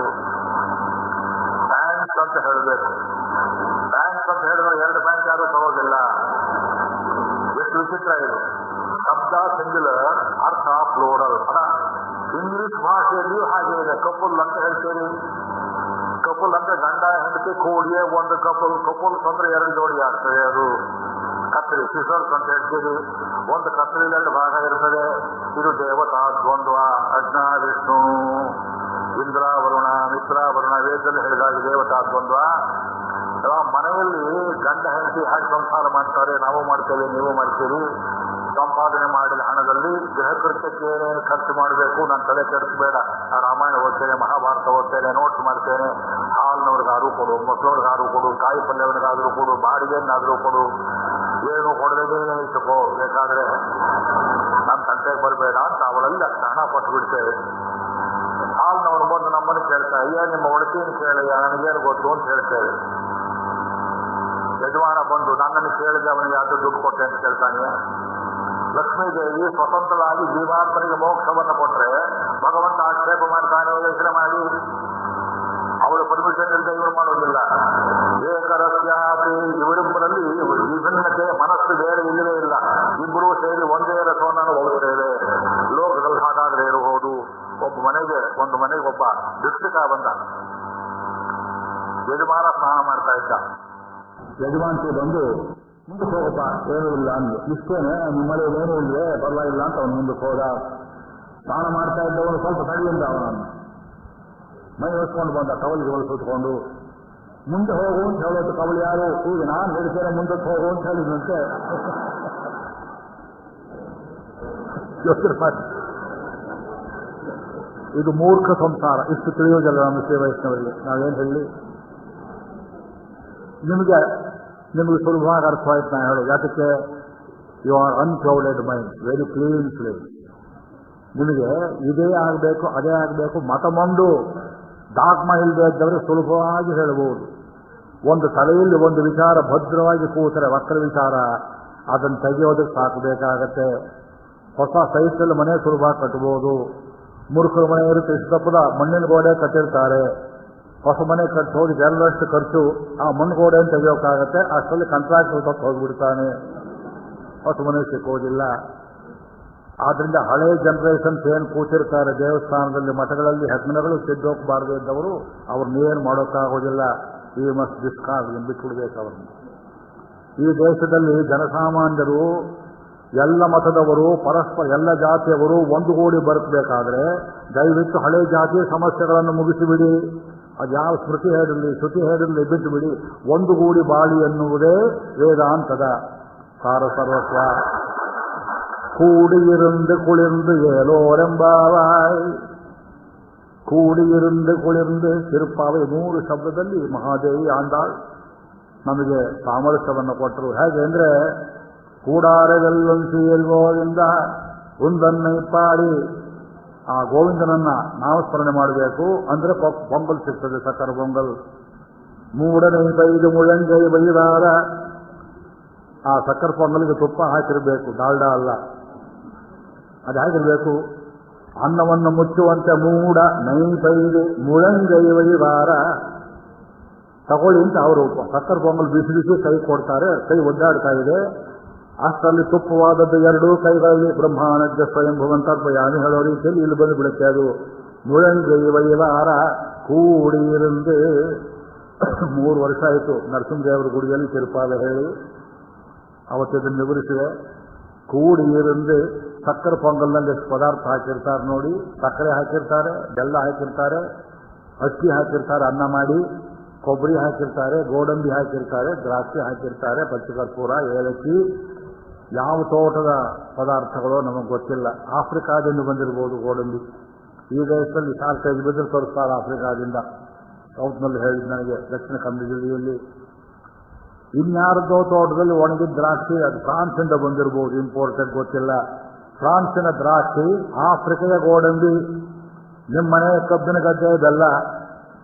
ಪ್ಯಾಂಟ್ ಅಂತ ಹೇಳಬೇಕು. ಪ್ಯಾಂಟ್ ಅಂತ ಹೇಳಿದ್ರೆ ಎರಡು ಪ್ಯಾಂಟ್ ಯಾರು ತಗೋದಿಲ್ಲ. ಎಷ್ಟು ವಿಚಿತ್ರ ಇದು. ಶಬ್ದ ಸಿಂಗ್ಯುಲರ್, ಅರ್ಥ ಪ್ಲೂರಲ್. ಇಂಗ್ಲಿಷ್ ಭಾಷೆಯಲ್ಲಿಯೂ ಹಾಗೆ ಇದೆ. ಕಪುಲ್ ಅಂತ ಹೇಳ್ತೀರಿ. ಕಪುಲ್ ಅಂದ್ರೆ ಗಂಡ ಹೆಂಡತಿ ಕೂಡಿಯೇ ಒಂದು ಕಪುಲ್. ಕಪುಲ್ಸ್ ಅಂದ್ರೆ ಎರಡು ಜೋಡಿ ಆಗ್ತದೆ. ಅದು ಕತ್ತರಿ ಸಿಸರ್ಸ್ ಅಂತ ಹೇಳ್ತೀರಿ. ಒಂದು ಕತ್ತರಿಯಲ್ಲಿ ಎರಡು ಭಾಗ ಇರ್ತದೆ. ಇದು ದೇವತಾ ದ್ವಂದ್ವ. ಅಜ್ಞಾ ವಿಷ್ಣು, ಇಂದ್ರಾವರುಣ, ಮಿತ್ರಾವರುಣ, ವೇದದಲ್ಲಿ ಹೇಳಿದಾಗ ದೇವತಾ ದ್ವಂದ್ವ. ಮನೆಯಲ್ಲಿ ಗಂಡ ಹೆಂಡತಿ ಹಾಗೆ ಸಂಸಾರ ಮಾಡ್ತಾರೆ. ನಾವು ಮಾಡ್ತೇವೆ, ನೀವು ಮಾಡ್ತೀರಿ. ಸಂಪಾದನೆ ಮಾಡಿದ ಹಣದಲ್ಲಿ ಗೃಹ ಕೃತ್ಯಕ್ಕೆ ಏನೇನು ಖರ್ಚು ಮಾಡಬೇಕು ನಾನು ತಲೆ ಕೆಡಿಸಬೇಡ. ರಾಮಾಯಣ ಓದ್ತೇನೆ, ಮಹಾಭಾರತ ಓದ್ತೇನೆ, ನೋಟ್ಸ್ ಮಾಡ್ತೇನೆ. ಹಾಲಿನವ್ರಿಗಾದ್ರೂ ಕೊಡು, ಮೊಸಳವ್ರಿಗಾದ್ರೂ ಕೊಡು, ಕಾಯಿ ಪಲ್ಯವನಿಗಾದ್ರೂ ಕೊಡು, ಬಾಡಿಗೆಯನ್ನಾದ್ರೂ ಕೊಡು, ಏನು ಕೊಡದೇ ಇಟ್ಟುಕೋ, ಬೇಕಾದ್ರೆ ನನ್ನ ತಂಟೆಗೆ ಬರಬೇಡ ಅಂತ ಅವಳಲ್ಲಿ ಅಷ್ಟು ಹಣ ಕೊಟ್ಟು ಬಿಡ್ತೇವೆ. ಹಾಲಿನವ್ರು ಬಂದು ನಮ್ಮನ್ನು ಕೇಳ್ತಾರೆ, ಅಯ್ಯ ನಿಮ್ಮ ಒಳಕೇನು ಕೇಳಯ್ಯ, ನನಗೇನು ಗೊತ್ತು ಅಂತ ಹೇಳ್ತೇವೆ. ಯಜಮಾನ ಬಂದು ನನ್ನನ್ನು ಕೇಳಿದ್ರೆ ಅವನಿಗೆ ಯಾವ್ದು ದುಡ್ಡು ಕೊಟ್ಟೆ ಅಂತ ಕೇಳ್ತಾನೆ. ಲಕ್ಷ್ಮೀದೇವಿ ಸ್ವತಂತ್ರವಾಗಿ ಜೀವಾತ್ಮನಿಗೆ ಮೋಕ್ಷವನ್ನು ಕೊಟ್ಟರೆ ಭಗವಂತ ಆಕ್ಷೇಪ ಮಾಡ್ತಾನೆ, ಯೋಚನೆ ಮಾಡಿ. ಅವಳು ಪರ್ಮಿಷನ್ ಇಲ್ಲದೆ ಇವರು ಮಾಡೋದಿಲ್ಲ. ಏಕರಸ್ಯಾತಿ, ಇವರಿಬ್ಬರಲ್ಲಿ ವಿಭಿನ್ನತೆ ಮನಸ್ಸು ಬೇರೆ ಇಲ್ಲವೇ ಇಲ್ಲ. ಇಬ್ಬರೂ ಸೇರಿ ಒಂದೇ ರಸವನ್ನು ಹೋಗುತ್ತೇವೆ. ಲೋಕದಲ್ಲಿ ಹಾಗಾದ್ರೆ ಇರಬಹುದು. ಒಂದು ಮನೆಗೆ ಒಬ್ಬ ಭಿಕ್ಷುಕ ಬಂದ. ಯಜಮಾನ ಸ್ನಾನ ಮಾಡ್ತಾ ಇದ್ದ. ಯಜಮಾನ್ತಿ ಬಂದು ಮುಂದಕ್ಕೆ ಹೋಗಪ್ಪ, ಏನೂ ಇಲ್ಲ ಅಂದು. ಇಷ್ಟೇನೆ ನಿಮ್ಮಲ್ಲಿ ಏನೂ ಇಲ್ವೇ, ಬರಲಿಲ್ಲ ಅಂತ ಅವನು ಮುಂದಕ್ಕೆ ಹೋದ. ಸ್ನಾನ ಮಾಡ್ತಾ ಇದ್ದವನು ಸ್ವಲ್ಪ ತಡಿಯಿಂದ ಅವನನ್ನು ಮೈ ಹೊಸ್ಕೊಂಡು ಬಂದ. ಕವಲಿಗೆ ಹೊಲಿಸುತ್ಕೊಂಡು ಮುಂದೆ ಹೋಗು ಅಂತ ಹೇಳೋದು. ಕವಲಿ ಯಾರು? ಈಗ ನಾನು ಹೇಳ್ತೇನೆ ಮುಂದಕ್ಕೆ ಹೋಗು ಅಂತ ಹೇಳಿದಂತೆ. ಇದು ಮೂರ್ಖ ಸಂಸಾರ. ಇಷ್ಟು ತಿಳಿಯೋದಿಲ್ಲ ನಮ್ಮ ಶ್ರೀ ವೈಷ್ಣವರಿಗೆ. ನಾವೇನು ಹೇಳಿ ನಿಮಗೆ ಸುಲಭವಾಗಿ ಅರ್ಥವಾಯ್ತು. ನಾನು ಹೇಳೋದು ಯಾತಕ್ಕೆ? You are unclouded mind, very clean place. ನಿಮಗೆ ಇದೇ ಆಗಬೇಕು, ಅದೇ ಆಗಬೇಕು, ಮತಮೊಂದು ಡಾಕ್ಮ ಇಲ್ಲದೆ ಇದ್ದವರೆ ಸುಲಭವಾಗಿ ಹೇಳಬಹುದು. ಒಂದು ತಲೆಯಲ್ಲಿ ಒಂದು ವಿಚಾರ ಭದ್ರವಾಗಿ ಕೂತರೆ ವಕ್ರ ವಿಚಾರ, ಅದನ್ನು ತೆಗೆಯೋದಕ್ಕೆ ಸಾಕಬೇಕಾಗತ್ತೆ. ಹೊಸ ಸೈಟಲ್ಲಿ ಮನೆ ಸುಲಭವಾಗಿ ಕಟ್ಟಬಹುದು. ಮೂರ್ಖರ ಮನೆ ಇರುತ್ತೆ, ಇಷ್ಟು ತಪ್ಪದ ಮಣ್ಣಿನ ಗೋಡೆ ಕಟ್ಟಿರ್ತಾರೆ. ಹೊಸ ಮನೆ ಕಟ್ಟಿ ಹೋಗಿ ಜನರಷ್ಟು ಖರ್ಚು, ಆ ಮಣ್ಣು ಗೋಡೆಯನ್ನು ತೆಗೆಯೋಕ್ಕಾಗತ್ತೆ. ಅಷ್ಟರಲ್ಲಿ ಕಾಂಟ್ರಾಕ್ಟ್ ತಪ್ಪು ಹೋಗ್ಬಿಡ್ತಾನೆ, ಹೊಸ ಮನೆ ಸಿಕ್ಕೋದಿಲ್ಲ. ಆದ್ರಿಂದ ಹಳೆ ಜನರೇಷನ್ಸ್ ಏನು ಕೂತಿರ್ತಾರೆ ದೇವಸ್ಥಾನದಲ್ಲಿ, ಮಠಗಳಲ್ಲಿ, ಹೆಗ್ನಗಳು ಸಿದ್ದೋಗಬಾರದು ಇದ್ದವರು ಅವ್ರನ್ನೇನು ಮಾಡೋಕ್ಕಾಗೋದಿಲ್ಲ. ಈ ಮಸ್ಟ್ ಡಿಸ್ಕಾರ್ಡ್ ಬಿಟ್ಬಿಡ್ಬೇಕು ಅವ್ರನ್ನ. ಈ ದೇಶದಲ್ಲಿ ಜನಸಾಮಾನ್ಯರು, ಎಲ್ಲ ಮತದವರು, ಪರಸ್ಪರ ಎಲ್ಲ ಜಾತಿಯವರು ಒಂದುಗೂಡಿ ಬರಬೇಕಾದ್ರೆ ದಯವಿಟ್ಟು ಹಳೆ ಜಾತಿಯ ಸಮಸ್ಯೆಗಳನ್ನು ಮುಗಿಸಿಬಿಡಿ. ಅದು ಯಾವ ಸ್ಮೃತಿ ಹೇಳಿರಲಿ, ಶ್ರುತಿ ಹೇಳಿರಲಿ, ಬಿಟ್ಟು ಬಿಡಿ. ಒಂದುಗೂಡಿ ಬಾಳಿ ಎನ್ನುವುದೇ ವೇದಾಂತದ ಸಾರ ಸರ್ವಸ್ವ. ಕೂಡಿಯಿருந்து ಕುಳಿರ್ந்து ಏಲೋರೆಂಬಾವಾಯ್. ಕೂಡಿಯಿருந்து ಕುಳಿರ್ந்து ತಿರುಪಾವೆ 3 ಶಬ್ದದಲ್ಲಿ ಮಹಾದೇವಿ ಆಂದಾಳ್ ನಮಗೆ ಸಾಮರಸ್ಯವನ್ನು ಕೊಟ್ಟರು. ಹೇಗೆ ಅಂದ್ರೆ ಕೂಡಾರದಲ್ಲೊಂದು ಗೋವಿಂದ ಒಂದನ್ನೈ ಪಾಡಿ ಆ ಗೋವಿಂದನನ್ನ ನಾಮಸ್ಮರಣೆ ಮಾಡಬೇಕು ಅಂದ್ರೆ ಪೊಂಗಲ್ ಸಿಗ್ತದೆ, ಸಕ್ಕರ ಪೊಂಗಲ್. ಮೂಡನೈ ಬೈದು ಮುಳಂಗೈ ಬೈದಾರ ಆ ಸಕ್ಕರ ಪೊಂಗಲಿಗೆ ತುಪ್ಪ ಹಾಕಿರಬೇಕು, ಡಾಲ್ಡಾ ಅಲ್ಲ. ಅದು ಹೇಗಿರಬೇಕು? ಅನ್ನವನ್ನು ಮುಚ್ಚುವಂತೆ ಮೂಡ ನೈಬೈದು ಮುಳಂಗೈ ಬೈದಾರ ತಗೊಳ್ಳಿ ಅಂತ ಅವರು ಸಕ್ಕರ ಪೊಂಗಲ್ ಬಿಸಿ ಬಿಸಿ ಕೈ ಕೊಡ್ತಾರೆ. ಕೈ ಒದ್ದಾಡ್ತಾ ಇದೆ. ಅಷ್ಟರಲ್ಲಿ ತುಪ್ಪವಾದದ್ದು 2 ಕೈಗಳಲ್ಲಿ ಬ್ರಹ್ಮಾನಂದ ಸ್ವಯಂಭುವಂತರ್ಪಯಾಮಿ ಹೇಳೋ ರೀತಿಯಲ್ಲಿ ಇಲ್ಲಿ ಬಂದು ಬಿಡುತ್ತೆ. ಅದು ಮುಳಂಗೈ ವೈವಾರ ಕೂಡಿಯಿருந்து 3 ವರ್ಷ ಆಯಿತು ನರಸಿಂಹದೇವರ ಗುಡಿಯಲ್ಲಿ ತಿರುಪಾಲ ಹೇಳಿ ಅವತ್ತಿದ್ದನ್ನು ವಿವರಿಸಿದೆ. ಕೂಡಿಯಿருந்து ಸಕ್ಕರೆ ಪೊಂಗಲ್ನಲ್ಲಿ ಎಷ್ಟು ಪದಾರ್ಥ ಹಾಕಿರ್ತಾರೆ ನೋಡಿ. ಸಕ್ಕರೆ ಹಾಕಿರ್ತಾರೆ, ಬೆಲ್ಲ ಹಾಕಿರ್ತಾರೆ, ಅಕ್ಕಿ ಹಾಕಿರ್ತಾರೆ, ಅನ್ನ ಮಾಡಿ ಕೊಬ್ಬರಿ ಹಾಕಿರ್ತಾರೆ, ಗೋಡಂಬಿ ಹಾಕಿರ್ತಾರೆ, ದ್ರಾಕ್ಷಿ ಹಾಕಿರ್ತಾರೆ, ಪಚ್ಚಕರ್ಪೂರ, ಏಲಕ್ಕಿ. ಯಾವ ತೋಟದ ಪದಾರ್ಥಗಳೋ ನಮಗೆ ಗೊತ್ತಿಲ್ಲ. ಆಫ್ರಿಕಾದಿಂದ ಬಂದಿರಬಹುದು ಗೋಡಂಬಿ. ಈ ದೇಶದಲ್ಲಿ 4-5 ಬಿದ್ದರೆ ತೋರಿಸ್ತಾರೆ ಆಫ್ರಿಕಾದಿಂದ. ಸೌತ್ನಲ್ಲಿ ಹೇಳಿದ್ ನನಗೆ, ದಕ್ಷಿಣ ಕನ್ನಡ ಜಿಲ್ಲೆಯಲ್ಲಿ. ಇನ್ಯಾರದೋ ತೋಟದಲ್ಲಿ ಒಣಗಿದ ದ್ರಾಕ್ಷಿ, ಅದು ಫ್ರಾನ್ಸಿಂದ ಬಂದಿರಬಹುದು, ಇಂಪೋರ್ಟೆಡ್ ಗೊತ್ತಿಲ್ಲ. ಫ್ರಾನ್ಸಿನ ದ್ರಾಕ್ಷಿ, ಆಫ್ರಿಕೆಯ ಗೋಡಂಬಿ, ನಿಮ್ಮ ಮನೆ ಕಬ್ಬಿನ ಗದ್ದೆ ಬೆಲ್ಲ,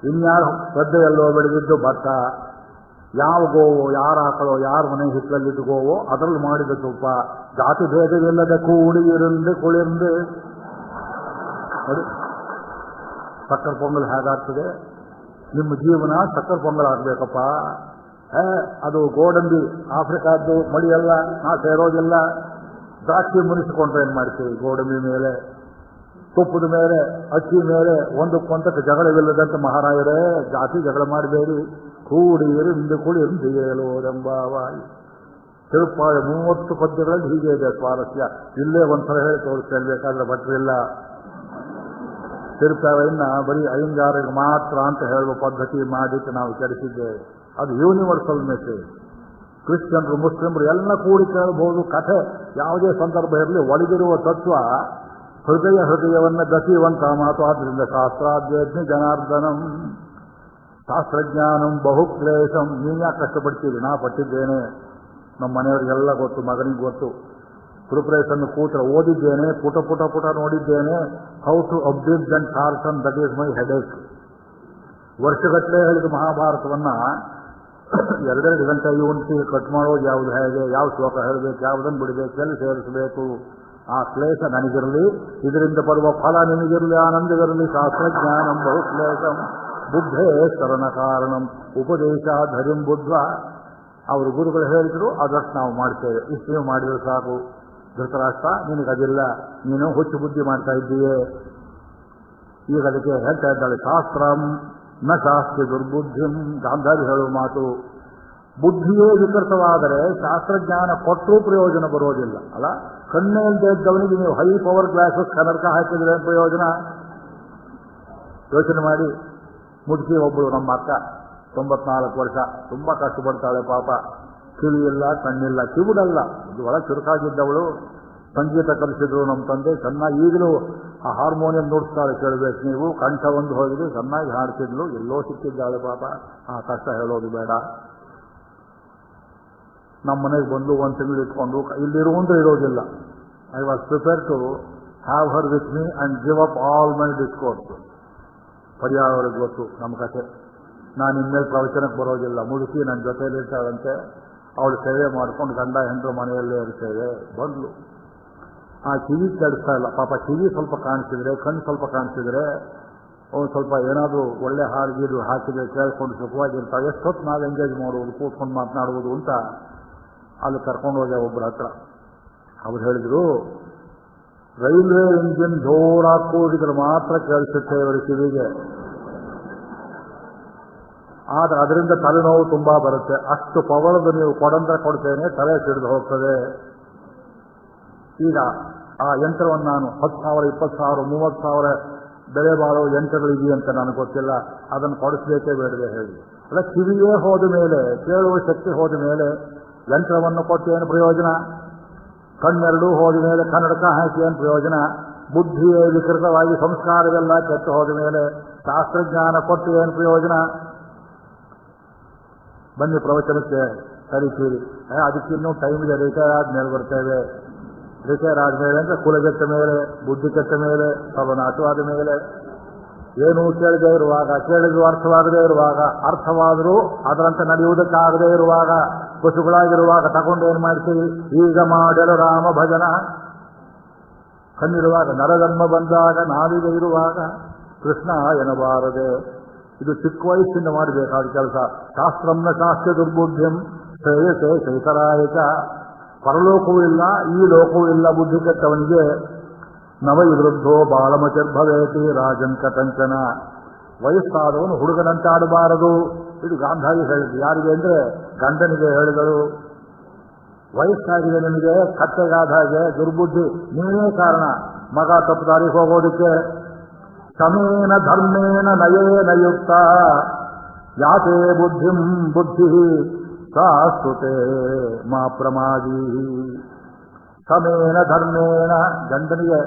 ಇನ್ಯಾರು ಗದ್ದೆಯಲ್ಲೋ ಬೆಳೆದಿದ್ದು ಭತ್ತ. ಯಾವ ಗೋವೋ, ಯಾರು ಆಕಳೋ, ಯಾರ ಮನೆ ಹಿತ್ತಲಲ್ಲಿದ್ದು ಗೋವೋ ಅದರಲ್ಲಿ ಮಾಡಿದ ತುಪ್ಪ. ಜಾತಿ ಭೇದವಿಲ್ಲದೆ ಕೂಡಿಯಿருந்து ಕುಳಿರ್ந்து ನೋಡಿ. ಸಕ್ಕರೆ ಪೊಂಗಲ್ ಹೇಗಾಗ್ತದೆ? ನಿಮ್ಮ ಜೀವನ ಸಕ್ಕರೆ ಪೊಂಗಲ್ ಆಗ್ಬೇಕಪ್ಪ. ಅದು ಗೋಡಂಬಿ ಆಫ್ರಿಕಾದ್ದು ಮಡಿಯಲ್ಲ, ನಾ ಸೇರೋದಿಲ್ಲ. ದ್ರಾಕ್ಷಿ ಮುನಿಸಿಕೊಂಡ್ರೆ ಏನ್ ಮಾಡ್ತೀವಿ? ಗೋಡಂಬಿ ಮೇಲೆ, ತುಪ್ಪದ ಮೇಲೆ, ಅಕ್ಕಿ ಮೇಲೆ ಒಂದಕ್ಕೊಂದಕ್ಕೆ ಜಗಳವಿಲ್ಲದಂತೆ ಮಹಾರಾಯರೇ ಜಾತಿ ಜಗಳ ಮಾಡಬೇಡಿ. ಕೂಡಿಯಿருந்து ಕುಳಿರ್ந்து ಏಲೋರೆಂಬಾವಾಯಿ. ತಿರುಪಾಯ 30 ಪದ್ಯಗಳಲ್ಲಿ ಹೀಗೆ ಇದೆ ಸ್ವಾರಸ್ಯ. ಇಲ್ಲೇ ಒಂದ್ಸಲ ಹೇಳಿ ತೋರಿಸ್ಬೇಕಾದ್ರೆ ಭಟ್ರಿಲ್ಲ. ತಿರುಪಾವೆಯನ್ನ ಬರೀ ಅಯ್ಯಂಗಾರಿಗೆ ಮಾತ್ರ ಅಂತ ಹೇಳುವ ಪದ್ಧತಿ ಮಾಡಿಟ್ಟು ನಾವು ಕೆಡಿಸಿದ್ದೇವೆ. ಅದು ಯೂನಿವರ್ಸಲ್ ಮೆಸೇಜ್. ಕ್ರಿಶ್ಚಿಯನ್ರು, ಮುಸ್ಲಿಮರು ಎಲ್ಲ ಕೂಡಿ ಕೇಳಬಹುದು. ಕಥೆ ಯಾವುದೇ ಸಂದರ್ಭ ಇರಲಿ, ಒಳಗಿರುವ ತತ್ವ ಹೃದಯವನ್ನು ಗತಿಯುವಂತ ಮಾತು. ಆದ್ರಿಂದ ಶಾಸ್ತ್ರಾಧ್ಯಜ್ಞ ಜನಾರ್ದನಂ ಶಾಸ್ತ್ರಜ್ಞಾನಂ ಬಹುಕ್ಲೇಶಂ. ನೀನು ಯಾಕೆ ಕಷ್ಟಪಡ್ತೀವಿ? ನಾ ಪಟ್ಟಿದ್ದೇನೆ, ನಮ್ಮ ಮನೆಯವರಿಗೆಲ್ಲ ಗೊತ್ತು, ಮಗನಿಗೆ ಗೊತ್ತು. ಪ್ರಿಪರೇಷನ್ ಕೂತ್ರ ಓದಿದ್ದೇನೆ, ಪುಟ ನೋಡಿದ್ದೇನೆ. How to observe and shorten, that is my headache. ವರ್ಷಗಟ್ಟಲೆ ಹೇಳಿದ ಮಹಾಭಾರತವನ್ನ 2 ಗಂಟೆ ಯೂನಿಟಿಗೆ ಕಟ್ ಮಾಡೋದು ಯಾವುದು, ಹೇಗೆ, ಯಾವ ಶ್ಲೋಕ ಹೇಳಬೇಕು, ಯಾವುದನ್ನು ಬಿಡಬೇಕು, ಎಲ್ಲಿ ಸೇರಿಸಬೇಕು, ಆ ಕ್ಲೇಶ ನನಗಿರಲಿ, ಇದರಿಂದ ಬರುವ ಫಲ ನಿಮಗಿರಲಿ, ಆನಂದವಿರಲಿ. ಶಾಸ್ತ್ರಜ್ಞಾನಂ ಬಹುಕ್ಲೇಶಂ ಬುದ್ಧೇ ಶರಣ ಕಾರಣಂ ಉಪದೇಶ ಧರಿಂ ಬುದ್ಧ. ಅವರು ಗುರುಗಳು ಹೇಳಿದ್ರು, ಅದಷ್ಟು ನಾವು ಮಾಡ್ತೇವೆ. ಇಷ್ಟು ನೀವು ಮಾಡಿದ್ರೆ ಸಾಕು. ಧೃತರಾಷ್ಟ್ರ, ನಿನಗದಿಲ್ಲ, ನೀನು ಹುಚ್ಚು ಬುದ್ಧಿ ಮಾಡ್ತಾ ಇದ್ದೀಯೇ. ಈಗ ಅದಕ್ಕೆ ಹೇಳ್ತಾ ಇದ್ದಾಳೆ, ಶಾಸ್ತ್ರಂ ನ ಶಾಸ್ತ್ರಿ ದುರ್ಬುದ್ಧಿಂ. ಗಾಂಧಾರಿ ಹೇಳುವ ಮಾತು. ಬುದ್ಧಿಯೇ ವಿಕೃತವಾದರೆ ಶಾಸ್ತ್ರಜ್ಞಾನ ಕೊಟ್ಟರೂ ಪ್ರಯೋಜನ ಬರೋದಿಲ್ಲ ಅಲ್ಲ. ಕಣ್ಣೇ ಇಲ್ಲದೆ ಇದ್ದವನಿಗೆ ನೀವು ಹೈ ಪವರ್ ಗ್ಲಾಸಸ್ ಕನರ್ಕ ಹಾಕಿದ್ರೆ ಪ್ರಯೋಜನ? ಯೋಚನೆ ಮಾಡಿ. ಮುದುಕಿ ಒಬ್ಬಳು, ನಮ್ಮ ಅಕ್ಕ, 94 ವರ್ಷ, ತುಂಬಾ ಕಷ್ಟಪಡ್ತಾಳೆ ಪಾಪ. ಕಿವಿಯಿಲ್ಲ, ಕಣ್ಣಿಲ್ಲ, ಕಿವುಡಲ್ಲ, ಇದು ಒಳ ಚುರುಕಾಗಿದ್ದವಳು. ಸಂಗೀತ ಕಲಿಸಿದ್ರು ನಮ್ಮ ತಂದೆ. ಚೆನ್ನಾಗಿ ಈಗಲೂ ಆ ಹಾರ್ಮೋನಿಯಂ ನುಡಿಸ್ತಾಳೆ, ಕೇಳಬೇಕು ನೀವು. ಕಂಠ ಒಂದು ಹೋಗಿದೆ, ಚೆನ್ನಾಗಿ ಹಾಡ್ತಿದ್ಲು. ಎಲ್ಲೋ ಸಿಕ್ಕಿದ್ದಾಳೆ ಪಾಪ. ಆ ಕಷ್ಟ ಹೇಳೋದು ಬೇಡ. ನಮ್ಮ ಮನೆಗೆ ಬಂದು 1 ತಿಂಗಳು ಇಟ್ಕೊಂಡು ಇಲ್ಲಿರುವಂದ್ರೆ ಇರೋದಿಲ್ಲ. I was prepare to have her with me and give up all my discourse. ಪರಿಹಾರ ಅವರಿಗೆ ಗೊತ್ತು ನಮ್ಮ ಕಥೆ. ನಾನು ಇನ್ಮೇಲೆ ಪ್ರವಚನಕ್ಕೆ ಬರೋದಿಲ್ಲ. ಮುದುಕಿ ನನ್ನ ಜೊತೆಯಲ್ಲಿರ್ತಾಳಂತೆ. ಅವಳು ಸೇವೆ ಮಾಡ್ಕೊಂಡು ಗಂಡ ಹೆಂಡರು ಮನೆಯಲ್ಲೇ ಇರ್ತೇವೆ. ಬಂದ್ಲು. ಆ ಕಿವಿ ಕೆಡಿಸ್ತಾ ಇಲ್ಲ ಪಾಪ. ಕಿವಿ ಸ್ವಲ್ಪ ಕಾಣಿಸಿದ್ರೆ, ಕಣ್ಣು ಸ್ವಲ್ಪ ಕಾಣಿಸಿದ್ರೆ, ಒಂದು ಸ್ವಲ್ಪ ಏನಾದರೂ ಒಳ್ಳೆ ಹಾಡುಗೀಡು ಹಾಕಿದ್ರೆ ಕೇಳ್ಕೊಂಡು ಸುಖವಾಗಿರ್ತಾವೆ. ಎಷ್ಟೊತ್ತು ನಾವು ಎಂಗೇಜ್ ಮಾಡುವುದು, ಕೂತ್ಕೊಂಡು ಮಾತನಾಡುವುದು ಅಂತ ಅಲ್ಲಿ ಕರ್ಕೊಂಡು ಹೋದೆ ಒಬ್ಬರ ಹತ್ರ. ಅವ್ರು ಹೇಳಿದ್ರು, ರೈಲ್ವೆ ಇಂಜಿನ್ ಜೋರಾಗಿ ಕೂಡಿದ್ರೆ ಮಾತ್ರ ಕೇಳಿಸುತ್ತೆ ಇವರ ಕಿವಿಗೆ. ಆದ್ರೆ ಅದರಿಂದ ತಲೆನೋವು ತುಂಬಾ ಬರುತ್ತೆ. ಅಷ್ಟು ಪವರ್ದು ನೀವು ಕೊಡಂದ್ರೆ ಕೊಡ್ತೇನೆ, ತಲೆ ಸಿಡಿದು ಹೋಗ್ತದೆ. ಈಗ ಆ ಯಂತ್ರವನ್ನು ನಾನು 10,000, 20,000, 30,000 ಬೆಲೆ ಬಾಳೋ ಯಂತ್ರಗಳಿದೆಯಂತ ನನಗೆ ಗೊತ್ತಿಲ್ಲ. ಅದನ್ನು ಕೊಡಿಸ್ಬೇಕೇ ಬೇಡದೆ ಹೇಳಿ. ಅಲ್ಲ, ಕಿವಿಯೇ ಹೋದ ಮೇಲೆ, ಕೇಳುವ ಶಕ್ತಿ ಹೋದ ಮೇಲೆ ಯಂತ್ರವನ್ನು ಕೊಟ್ಟು ಏನು ಪ್ರಯೋಜನ? ಕಣ್ಣೆರಡೂ ಹೋದ ಮೇಲೆ ಕನ್ನಡಕ ಹಾಕಿ ಏನು ಪ್ರಯೋಜನ? ಬುದ್ಧಿಯೇ ವಿಕೃತವಾಗಿ ಸಂಸ್ಕಾರವೆಲ್ಲ ಕೆಟ್ಟು ಹೋದ ಮೇಲೆ ಶಾಸ್ತ್ರಜ್ಞಾನ ಕೊಟ್ಟು ಏನು ಪ್ರಯೋಜನ? ಬನ್ನಿ ಪ್ರವಚನಕ್ಕೆ ಕರಿತೀರಿ, ಅದಕ್ಕಿನ್ನೂ ಟೈಮ್ ಇದೆ, ರಿಟೈರ್ ಆದ್ಮೇಲೆ ಬರ್ತೇವೆ. ರಿಟೈರ್ ಆದ್ಮೇಲೆ ಅಂದ್ರೆ ಕುಲಗೆಟ್ಟ ಮೇಲೆ, ಬುದ್ಧಿ ಕೆಟ್ಟ ಮೇಲೆ, ಸರ್ವನಾಶವಾದ ಮೇಲೆ, ಏನೂ ಕೇಳದೇ ಇರುವಾಗ, ಕೇಳಿದ್ರು ಅರ್ಥವಾಗದೇ ಇರುವಾಗ, ಅರ್ಥವಾದರೂ ಅದರಂತೆ ನಡೆಯುವುದಕ್ಕಾಗದೇ ಇರುವಾಗ, ಪಶುಗಳಾಗಿರುವಾಗ ತಗೊಂಡೇನು ಮಾಡ್ತೀವಿ? ಈಗ ಮಾಡಲು ರಾಮ ಭಜನ. ಕಣ್ಣಿರುವಾಗ, ನರಜನ್ಮ ಬಂದಾಗ, ನಾಲಿಗೆ ಇರುವಾಗ ಕೃಷ್ಣ ಎನ್ನಬಾರದೆ. ಇದು ಚಿಕ್ಕ ವಯಸ್ಸಿಂದ ಮಾಡಬೇಕಾದ ಕೆಲಸ. ಶಾಸ್ತ್ರಂನ ಶಾಸ್ತ್ರ ದುರ್ಬುದ್ಧಿಂ ಶ್ರೇಯಸೆ ಶೈಕರಾಯಕ. ಪರಲೋಕವೂ ಇಲ್ಲ, ಈ ಲೋಕವೂ ಇಲ್ಲ ಬುದ್ಧಿ ಕೆಟ್ಟವನಿಗೆ. ನವ ವಿರುದ್ಧೋ ಬಾಲಮತಿರ್ಭವೇತಿ ರಾಜನ್ ಕಟಂಚನ. ವಯಸ್ಸಾದವನು ಹುಡುಗನಂತಾಡಬಾರದು. ಇದು ಗಾಂಧಾರಿ ಹೇಳಿದ್ದು. ಯಾರಿಗೆ ಅಂದ್ರೆ ಗಂಡನಿಗೆ ಹೇಳಿದರು. ವಯಸ್ಸಾಗಿದೆ ನಿಮಗೆ, ಕತ್ತೆಗಾದ ಹಾಗೆ ದುರ್ಬುದ್ಧಿ, ನೀನೇ ಕಾರಣ ಮಗ ತಪ್ಪು ದಾರಿಗೆ ಹೋಗೋದಕ್ಕೆ. ಸಮೇನ ಧರ್ಮೇನ ನಯೇನ ಯುಕ್ತ ಯಾತೆ ಬುದ್ಧಿಂ ಬುದ್ಧಿ ಸಾಸ್ತುತೆ ಮಾ ಪ್ರಮಾದಿ. ಸಮೇನ ಧರ್ಮೇನ, ಗಂಡನಿಗೆ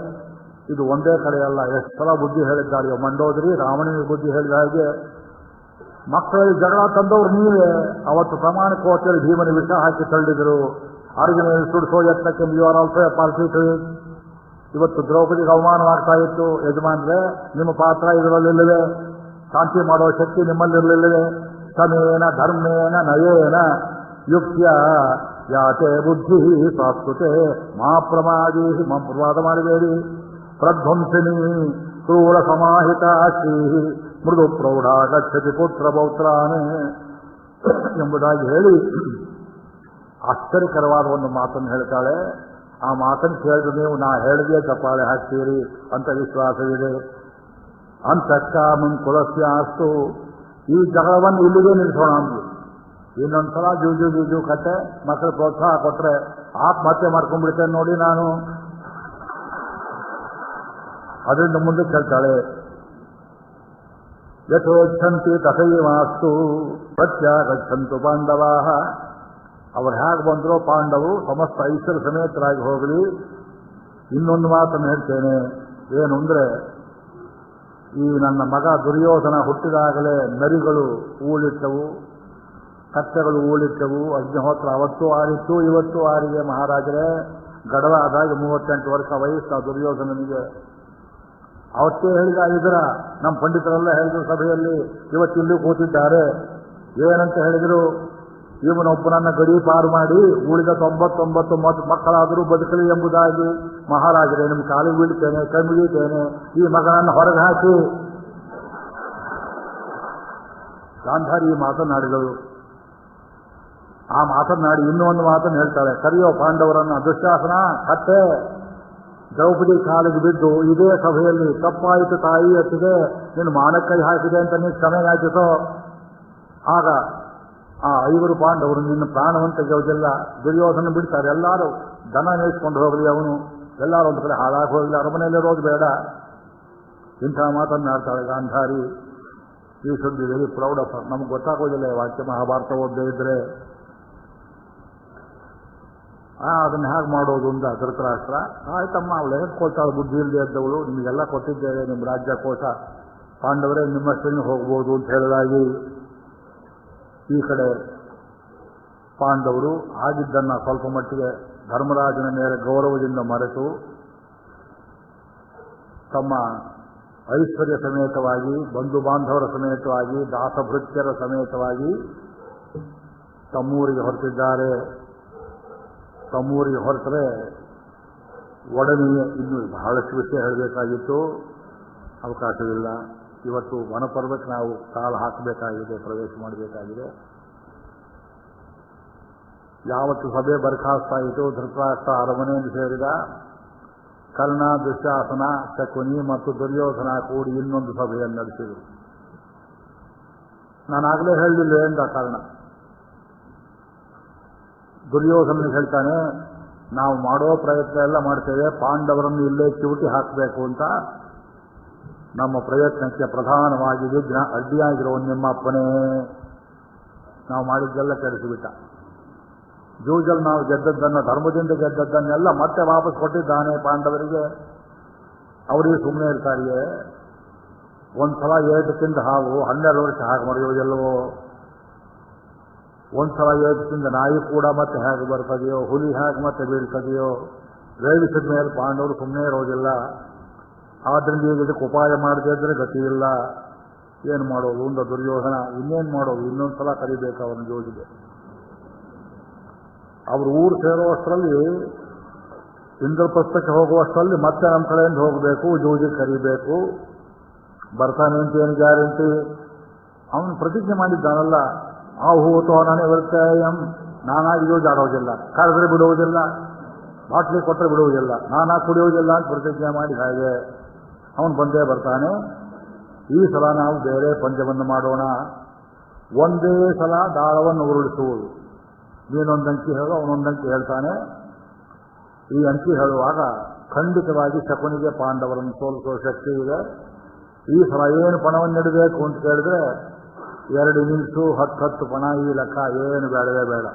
ಇದು ಒಂದೇ ಕಡೆ ಅಲ್ಲ, ಎಷ್ಟು ಸಲ ಬುದ್ಧಿ ಹೇಳಿದ್ದಾರೆಯೋ. ಮಂಡೋದರಿ ರಾವಣನಿಗೆ ಬುದ್ಧಿ ಹೇಳಿದ ಹಾಗೆ. ಮಕ್ಕಳಲ್ಲಿ ಜಗಳ ತಂದವರು ನೀವೇ. ಅವತ್ತು ಪ್ರಮಾಣಕ್ಕೋಸ್ಕರ ಭೀಮನ ವಿಷ ಹಾಕಿ ತಳ್ಳಿದರು. ಅರ್ಜುನ ಸುಡಿಸೋ ಯತ್ನಕ್ಕೆ you are also a party. ಇವತ್ತು ದ್ರೌಪದಿಗೆ ಅವಮಾನವಾಗ್ತಾ ಇತ್ತು. ಯಜಮಾನ್ರೆ, ನಿಮ್ಮ ಪಾತ್ರ ಇದರಲ್ಲಿಲ್ಲವೇ? ಶಾಂತಿ ಮಾಡೋ ಶಕ್ತಿ ನಿಮ್ಮಲ್ಲಿರಲಿಲ್ಲವೇ? ಸಮೇನ ಧರ್ಮೇನ ನಯೇನ ಯುಕ್ತ್ಯ ಯಾತೆ ಬುದ್ಧಿ ಸಾಸ್ತುತೆ ಮಾ ಪ್ರಮಾದಿ. ಪ್ರಮಾದ ಮಾಡಬೇಡಿ. ಪ್ರಧ್ವಂಸಿನಿ ಕ್ರೂರ ಸಮಾಹಿತ ಶ್ರೀ ಮೃದು ಪ್ರೌಢ ಗಚ್ಚತಿ ಪುತ್ರ ಪೌತ್ರಾನೇ ಎಂಬುದಾಗಿ ಹೇಳಿ ಆಶ್ಚರ್ಯಕರವಾದ ಒಂದು ಮಾತನ್ನು ಹೇಳ್ತಾಳೆ. ಆ ಮಾತನ್ನು ಕೇಳಿದ್ರೆ ನೀವು ನಾ ಹೇಳಿದೇ ಚಪ್ಪಾಳೆ ಹಾಕ್ತೀರಿ ಅಂತ ವಿಶ್ವಾಸವಿದೆ. ಅಂತಃಕಾಮಂ ಕುಲಸ್ಯಾಸ್ತು. ಈ ಜಗಳವನ್ನು ಇಲ್ಲಿಗೆ ನಿಲ್ಲಿಸೋಣ ಅಂದ್ವಿ. ಇನ್ನೊಂದ್ಸಲ ಜೂಜು ಕಟ್ಟೆ ಮಕ್ಕಳು ಪ್ರೋತ್ಸಾಹ ಕೊಟ್ರೆ ಆತ್ಮಹತ್ಯೆ ಮಾಡ್ಕೊಂಡ್ಬಿಡ್ತೇನೆ ನೋಡಿ ನಾನು. ಅದರಿಂದ ಮುಂದೆ ಕೇಳ್ತಾಳೆ. ಯಥೋಚ್ಛಂತಿ ತಥೈವಾಸ್ತು ಪ್ರತ್ಯಾಗಚ್ಚಂತು ಪಾಂಡವಾ. ಅವರು ಹೇಗೆ ಬಂದರೋ ಪಾಂಡವರು ಸಮಸ್ತ ಐಶ್ವರ್ಯ ಸಮೇತರಾಗಿ ಹೋಗಲಿ. ಇನ್ನೊಂದು ಮಾತನ್ನು ಹೇಳ್ತೇನೆ, ಏನು ಅಂದ್ರೆ, ಈ ನನ್ನ ಮಗ ದುರ್ಯೋಧನ ಹುಟ್ಟಿದಾಗಲೇ ನರಿಗಳು ಊಳಿಟ್ಟವು, ಕತ್ತೆಗಳು ಊಳಿಟ್ಟವು, ಅಗ್ನಿಹೋತ್ರ ಅವತ್ತು ಆರಿತ್ತು, ಇವತ್ತು ಆರಿಗೆ. ಮಹಾರಾಜರೇ, ಗಡವ ಆದಾಗ 38 ವರ್ಷ ವಯಸ್ಸು ಆ ದುರ್ಯೋಧನನಿಗೆ. ಅವತ್ತೇ ಹೇಳಿದ ಇದರ ನಮ್ಮ ಪಂಡಿತರೆಲ್ಲ ಹೇಳಿದ್ರು ಸಭೆಯಲ್ಲಿ, ಇವತ್ತಿಲ್ಲೂ ಕೂತಿದ್ದಾರೆ. ಏನಂತ ಹೇಳಿದ್ರು? ಇವನೊಬ್ಬನನ್ನ ಗಡಿ ಪಾರು ಮಾಡಿ ಉಳಿದ 99 ಮಕ್ಕಳಾದರೂ ಬದುಕಲಿ ಎಂಬುದಾಗಿ. ಮಹಾರಾಜರೇ, ನಿಮ್ಮ ಕಾಲಿಗೆ ಬೀಳ್ತೇನೆ, ಕೈ ಮುಗಿತೇನೆ, ಈ ಮಗನನ್ನು ಹೊರಗೆ ಹಾಕಿ. ಗಾಂಧಾರಿ ಮಾತನಾಡಿದಳು. ಆ ಮಾತನಾಡಿ ಇನ್ನೂ ಒಂದು ಮಾತನ್ನು ಹೇಳ್ತಾಳೆ. ಕರೆಯೋ ಪಾಂಡವರನ್ನ. ದುಶ್ಯಾಸನ ಕತ್ತೆ ದ್ರೌಪದಿ ಕಾಲಿಗೆ ಬಿದ್ದು ಇದೇ ಸಭೆಯಲ್ಲಿ ತಪ್ಪಾಯಿತು ತಾಯಿ ಹೊತ್ತಿಗೆ ನೀನು ಮಾನಕ್ಕೈ ಹಾಕಿದೆ ಅಂತ ನೀನು ಕ್ಷಮೆ ಯಾಚಿಸೋ. ಆಗ ಆ 5 ಪಾಂಡವರು ನಿನ್ನ ಪ್ರಾಣವನ್ನು ತೆಗೆಯೋದಿಲ್ಲ. ದುರ್ಯೋಧನ ಬಿಡ್ತಾರೆ. ಎಲ್ಲರೂ ದನ ನೇಸ್ಕೊಂಡು ಹೋಗಲಿ, ಅವನು ಎಲ್ಲರೂ ಒಂದು ಕಡೆ ಹಾಳಾಗಿ ಹೋಗಲಿ, ಅರಮನೆಯಲ್ಲಿರೋದು ಬೇಡ. ಇಂಥ ಮಾತನ್ನಾಡ್ತಾಳೆ ಗಾಂಧಾರಿ. ಈ ಸುದ್ದಿ ವೆರಿ ಪ್ರೌಡ್ ಆಫ್. ನಮ್ಗೆ ಗೊತ್ತಾಗೋದಿಲ್ಲ ವಾಕ್ಯ ಮಹಾಭಾರತ ಓದದೇ ಇದ್ರೆ. ಅದನ್ನು ಹೇಗೆ ಮಾಡೋದು ಅಂತ ಧೃತರಾಷ್ಟ್ರ. ಆಯ್ತಮ್ಮ, ಅವಳು ಹೇಳ್ಕೊಳ್ತಾಳೆ, ಬುದ್ಧಿ ಇಲ್ಲದೆ ಇದ್ದವಳು, ನಿಮಗೆಲ್ಲ ಕೊಟ್ಟಿದ್ದೇವೆ ನಿಮ್ಮ ರಾಜ್ಯಕೋಶ, ಪಾಂಡವರೇ ನಿಮ್ಮಷ್ಟನ್ನು ಹೋಗ್ಬೋದು ಅಂತ ಹೇಳಿದಾಗಿ. ಈ ಕಡೆ ಪಾಂಡವರು ಆಗಿದ್ದನ್ನ ಸ್ವಲ್ಪ ಮಟ್ಟಿಗೆ ಧರ್ಮರಾಜನ ಮೇಲೆ ಗೌರವದಿಂದ ಮರೆತು ತಮ್ಮ ಐಶ್ವರ್ಯ ಸಮೇತವಾಗಿ, ಬಂಧು ಬಾಂಧವರ ಸಮೇತವಾಗಿ, ದಾಸಭೃತ್ಯರ ಸಮೇತವಾಗಿ ತಮ್ಮೂರಿಗೆ ಹೊರಟಿದ್ದಾರೆ. ತಮ್ಮೂರಿಗೆ ಹೊರಟರೆ ಒಡನೆಯೇ ಇನ್ನೂ ಬಹಳಷ್ಟು ವಿಷಯ ಹೇಳಬೇಕಾಗಿತ್ತು, ಅವಕಾಶವಿಲ್ಲ. ಇವತ್ತು ವನಪರ್ವಕ್ಕೆ ನಾವು ಕಾಲು ಹಾಕಬೇಕಾಗಿದೆ, ಪ್ರವೇಶ ಮಾಡಬೇಕಾಗಿದೆ. ಯಾವತ್ತು ಸಭೆ ಬರ್ಖಾಸ್ತಾಯಿತು, ಧೃತರಾಷ್ಟ್ರ ಅರಮನೆಯನ್ನು ಸೇರಿದ. ಕರ್ಣ, ದುಶ್ಯಾಸನ, ಶಕುನಿ ಮತ್ತು ದುರ್ಯೋಧನ ಕೂಡಿ ಇನ್ನೊಂದು ಸಭೆಯನ್ನು ನಡೆಸಿದರು. ನಾನಾಗಲೇ ಹೇಳಲಿಲ್ಲ ಎಂದ ಕಾರಣ. ದುರ್ಯೋಧನಿಗೆ ಹೇಳ್ತಾನೆ, ನಾವು ಮಾಡೋ ಪ್ರಯತ್ನ ಎಲ್ಲ ಮಾಡ್ತೇವೆ, ಪಾಂಡವರನ್ನು ಇಲ್ಲೇ ಚಿವುಟಿ ಹಾಕಬೇಕು ಅಂತ. ನಮ್ಮ ಪ್ರಯತ್ನಕ್ಕೆ ಪ್ರಧಾನವಾಗಿ ವಿಘ್ನ ಅಡ್ಡಿಯಾಗಿರೋ ನಿಮ್ಮಪ್ಪನೇ ನಾವು ಮಾಡಿದ್ದೆಲ್ಲ ಕೆಡಿಸಿಬಿಟ್ಟ. ಜೂಜಲ್ಲಿ ನಾವು ಗೆದ್ದದ್ದನ್ನು, ಧರ್ಮದಿಂದ ಗೆದ್ದದ್ದನ್ನೆಲ್ಲ ಮತ್ತೆ ವಾಪಸ್ ಕೊಟ್ಟಿದ್ದಾನೆ ಪಾಂಡವರಿಗೆ. ಅವರಿಗೆ ಸುಮ್ಮನೆ ಇರ್ತಾರಿಯೇ? ಒಂದ್ಸಲ ಏಟು ತಿಂದ ಹಾವು 12 ವರ್ಷ ಹಾಗೆ ಮರೆಯುವುದಿಲ್ಲವೋ? ಒಂದ್ಸಲ ಏಟು ತಿಂದ ನಾಯಿ ಕೂಡ ಮತ್ತೆ ಹೇಗೆ ಬರ್ತದೆಯೋ, ಹುಲಿ ಹೇಗೆ ಮತ್ತೆ ಬೀಳ್ತದೆಯೋ? ರೇಗಿಸಿದ ಮೇಲೆ ಪಾಂಡವರು ಸುಮ್ಮನೆ ಇರೋದಿಲ್ಲ. ಆದ್ರಿಂದ ಈಗ ಇದಕ್ಕೆ ಉಪಾಯ ಮಾಡದೇ ಇದ್ರೆ ಗತಿ ಇಲ್ಲ. ಏನು ಮಾಡೋದು ಅಂದ ದುರ್ಯೋಧನ. ಇನ್ನೇನು ಮಾಡೋದು? ಇನ್ನೊಂದ್ಸಲ ಕರಿಬೇಕು ಅವನ ಜೋಜಿಗೆ. ಅವರು ಊರು ಸೇರುವಷ್ಟರಲ್ಲಿ, ಇಂದ್ರಪ್ರಸ್ಥಕ್ಕೆ ಹೋಗುವಷ್ಟರಲ್ಲಿ ಮತ್ತೆ ನಮ್ಮ ಕಡೆಯಿಂದ ಹೋಗಬೇಕು, ಜೋಜಿಗೆ ಕರಿಬೇಕು. ಬರ್ತಾನೆ ಅಂತ ಏನು ಗ್ಯಾರಂಟಿ? ಅವನು ಪ್ರತಿಜ್ಞೆ ಮಾಡಿದ್ದಾನಲ್ಲ, ಆ ಹೂತೋ ನಾನೇ ವರ್ತೇಯಂ, ನಾನಾಗಿ ಜೋಜ್ ಆಡೋದಿಲ್ಲ, ಕರೆದ್ರೆ ಬಿಡುವುದಿಲ್ಲ, ಬಾಟ್ಲಿ ಕೊಟ್ಟರೆ ಬಿಡುವುದಿಲ್ಲ, ನಾನಾ ಕುಡಿಯುವುದಿಲ್ಲ ಅಂತ ಪ್ರತಿಜ್ಞೆ ಮಾಡಿ ಹಾಗೆ ಅವನು ಬಂದೇ ಬರ್ತಾನೆ. ಈ ಸಲ ನಾವು ಬೇರೆ ಪಂದ್ಯವನ್ನು ಮಾಡೋಣ. ಒಂದೇ ಸಲ ದಾಳವನ್ನು ಉರುಳಿಸುವುದು. ನೀನೊಂದಂಕಿ ಹೇಳು, ಅವನೊಂದಂಕಿ ಹೇಳ್ತಾನೆ. ಈ ಅಂಕಿ ಹೇಳುವಾಗ ಖಂಡಿತವಾಗಿ ಶಕುನಿಗೆ ಪಾಂಡವರನ್ನು ಸೋಲಿಸುವ ಶಕ್ತಿ ಇದೆ. ಈ ಸಲ ಏನು ಪಣವನ್ನು ನೀಡಬೇಕು ಅಂತ ಕೇಳಿದ್ರೆ 2 ಇನ್ನಿಂಗ್ಸು 10 ಪಣ, ಈ ಲೆಕ್ಕ ಏನು ಬೇಡವೇ ಬೇಡ.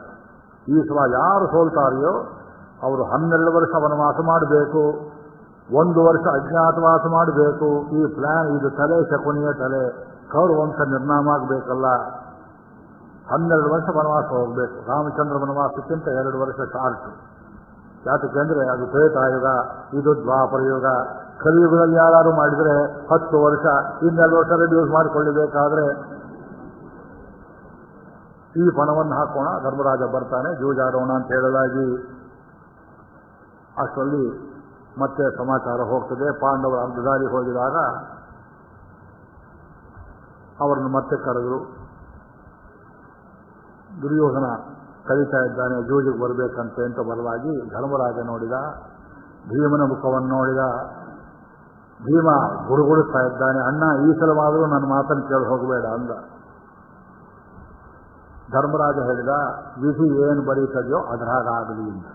ಈ ಸಲ ಯಾರು ಸೋಲ್ತಾರೆಯೋ ಅವರು 12 ವರ್ಷ ವನವಾಸ ಮಾಡಬೇಕು, 1 ವರ್ಷ ಅಜ್ಞಾತವಾಸ ಮಾಡಬೇಕು. ಈ ಪ್ಲಾನ್, ಇದು ತಲೆ ಶಕುನಿಯ ತಲೆ. ಕೌರವಂಶ ನಿರ್ನಾಮ ಆಗಬೇಕಲ್ಲ. 12 ವರ್ಷ ವನವಾಸ ಹೋಗಬೇಕು. ರಾಮಚಂದ್ರ ವನವಾಸಕ್ಕಿಂತ 2 ವರ್ಷ ಶಾರ್ಟ್. ಯಾತಕ್ಕೆಂದ್ರೆ ಅದು ತ್ರೇತಾಯುಗ, ಇದು ದ್ವಾಪರ ಯುಗ. ಕಲಿಯುಗದಲ್ಲಿ ಯಾರು ಮಾಡಿದರೆ 10 ವರ್ಷ, 2 ವರ್ಷ ರೆಡ್ಯೂಸ್ ಮಾಡಿಕೊಳ್ಳಬೇಕಾದ್ರೆ ಈ ಪಣವನ್ನು ಹಾಕೋಣ. ಧರ್ಮರಾಜ ಬರ್ತಾನೆ, ಜೂಜಾಡೋಣ ಅಂತ ಹೇಳಲಾಗಿ ಅಷ್ಟರಲ್ಲಿ ಮತ್ತೆ ಸಮಾಚಾರ ಹೋಗ್ತದೆ. ಪಾಂಡವರು ಅರ್ಧ ದಾರಿ ಹೋಗಿದಾಗ ಅವರನ್ನು ಮತ್ತೆ ಕರೆದರು. ದುರ್ಯೋಧನ ಕರೀತಾ ಇದ್ದಾನೆ, ಜೂಜಿಗೆ ಬರಬೇಕಂತೆ ಅಂತ ಬರಲಾಗಿ ಧರ್ಮರಾಜ ನೋಡಿದ, ಭೀಮನ ಮುಖವನ್ನು ನೋಡಿದ. ಭೀಮ ಗುಡುಗುಡುತ್ತಾ ಇದ್ದಾನೆ. ಅಣ್ಣ, ಈ ಸಲವಾದರೂ ನನ್ನ ಮಾತನ್ನು ಕೇಳಿ ಹೋಗಬೇಡ ಅಂದ. ಧರ್ಮರಾಜ ಹೇಳಿದ, ವಿಧಿ ಏನು ಬರೀತದೆಯೋ ಅದರಾಗಲಿ ಅಂತ.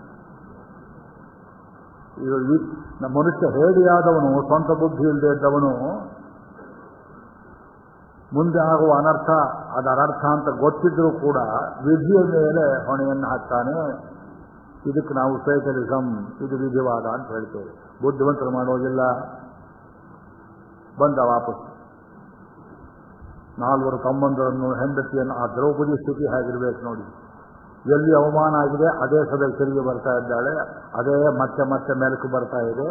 ಮನುಷ್ಯ ಹೇಡಿಯಾದವನು, ಸ್ವಂತ ಬುದ್ಧಿ ಇಲ್ಲದೆ ಇದ್ದವನು, ಮುಂದೆ ಆಗುವ ಅನರ್ಥ ಅದರರ್ಥ ಅಂತ ಗೊತ್ತಿದ್ರೂ ಕೂಡ ವಿಧಿಯ ಮೇಲೆ ಹೊಣೆಯನ್ನು ಹಾಕ್ತಾನೆ. ಇದಕ್ಕೆ ನಾವು ಫೇಟಲಿಸಮ್, ಇದು ವಿಧಿವಾದ ಅಂತ ಹೇಳ್ತೇವೆ. ಬುದ್ಧಿವಂತರು ಮಾಡೋದಿಲ್ಲ. ಬಂದ ವಾಪಸ್ 4 ತಮ್ಮಂದರನ್ನು, ಹೆಂಡತಿಯನ್ನು. ಆ ದ್ರೌಪದಿ ಸ್ಥಿತಿ ಹೇಗಿರ್ಬೇಕು ನೋಡಿ. ಎಲ್ಲಿ ಅವಮಾನ ಆಗಿದೆ ಅದೇ ಸಭೆಗೆ ತಿರುಗಿ ಬರ್ತಾ ಇದ್ದಾಳೆ, ಅದೇ ಮತ್ತೆ ಮತ್ತೆ ಮೆಲುಕು ಬರ್ತಾ ಇದೆ.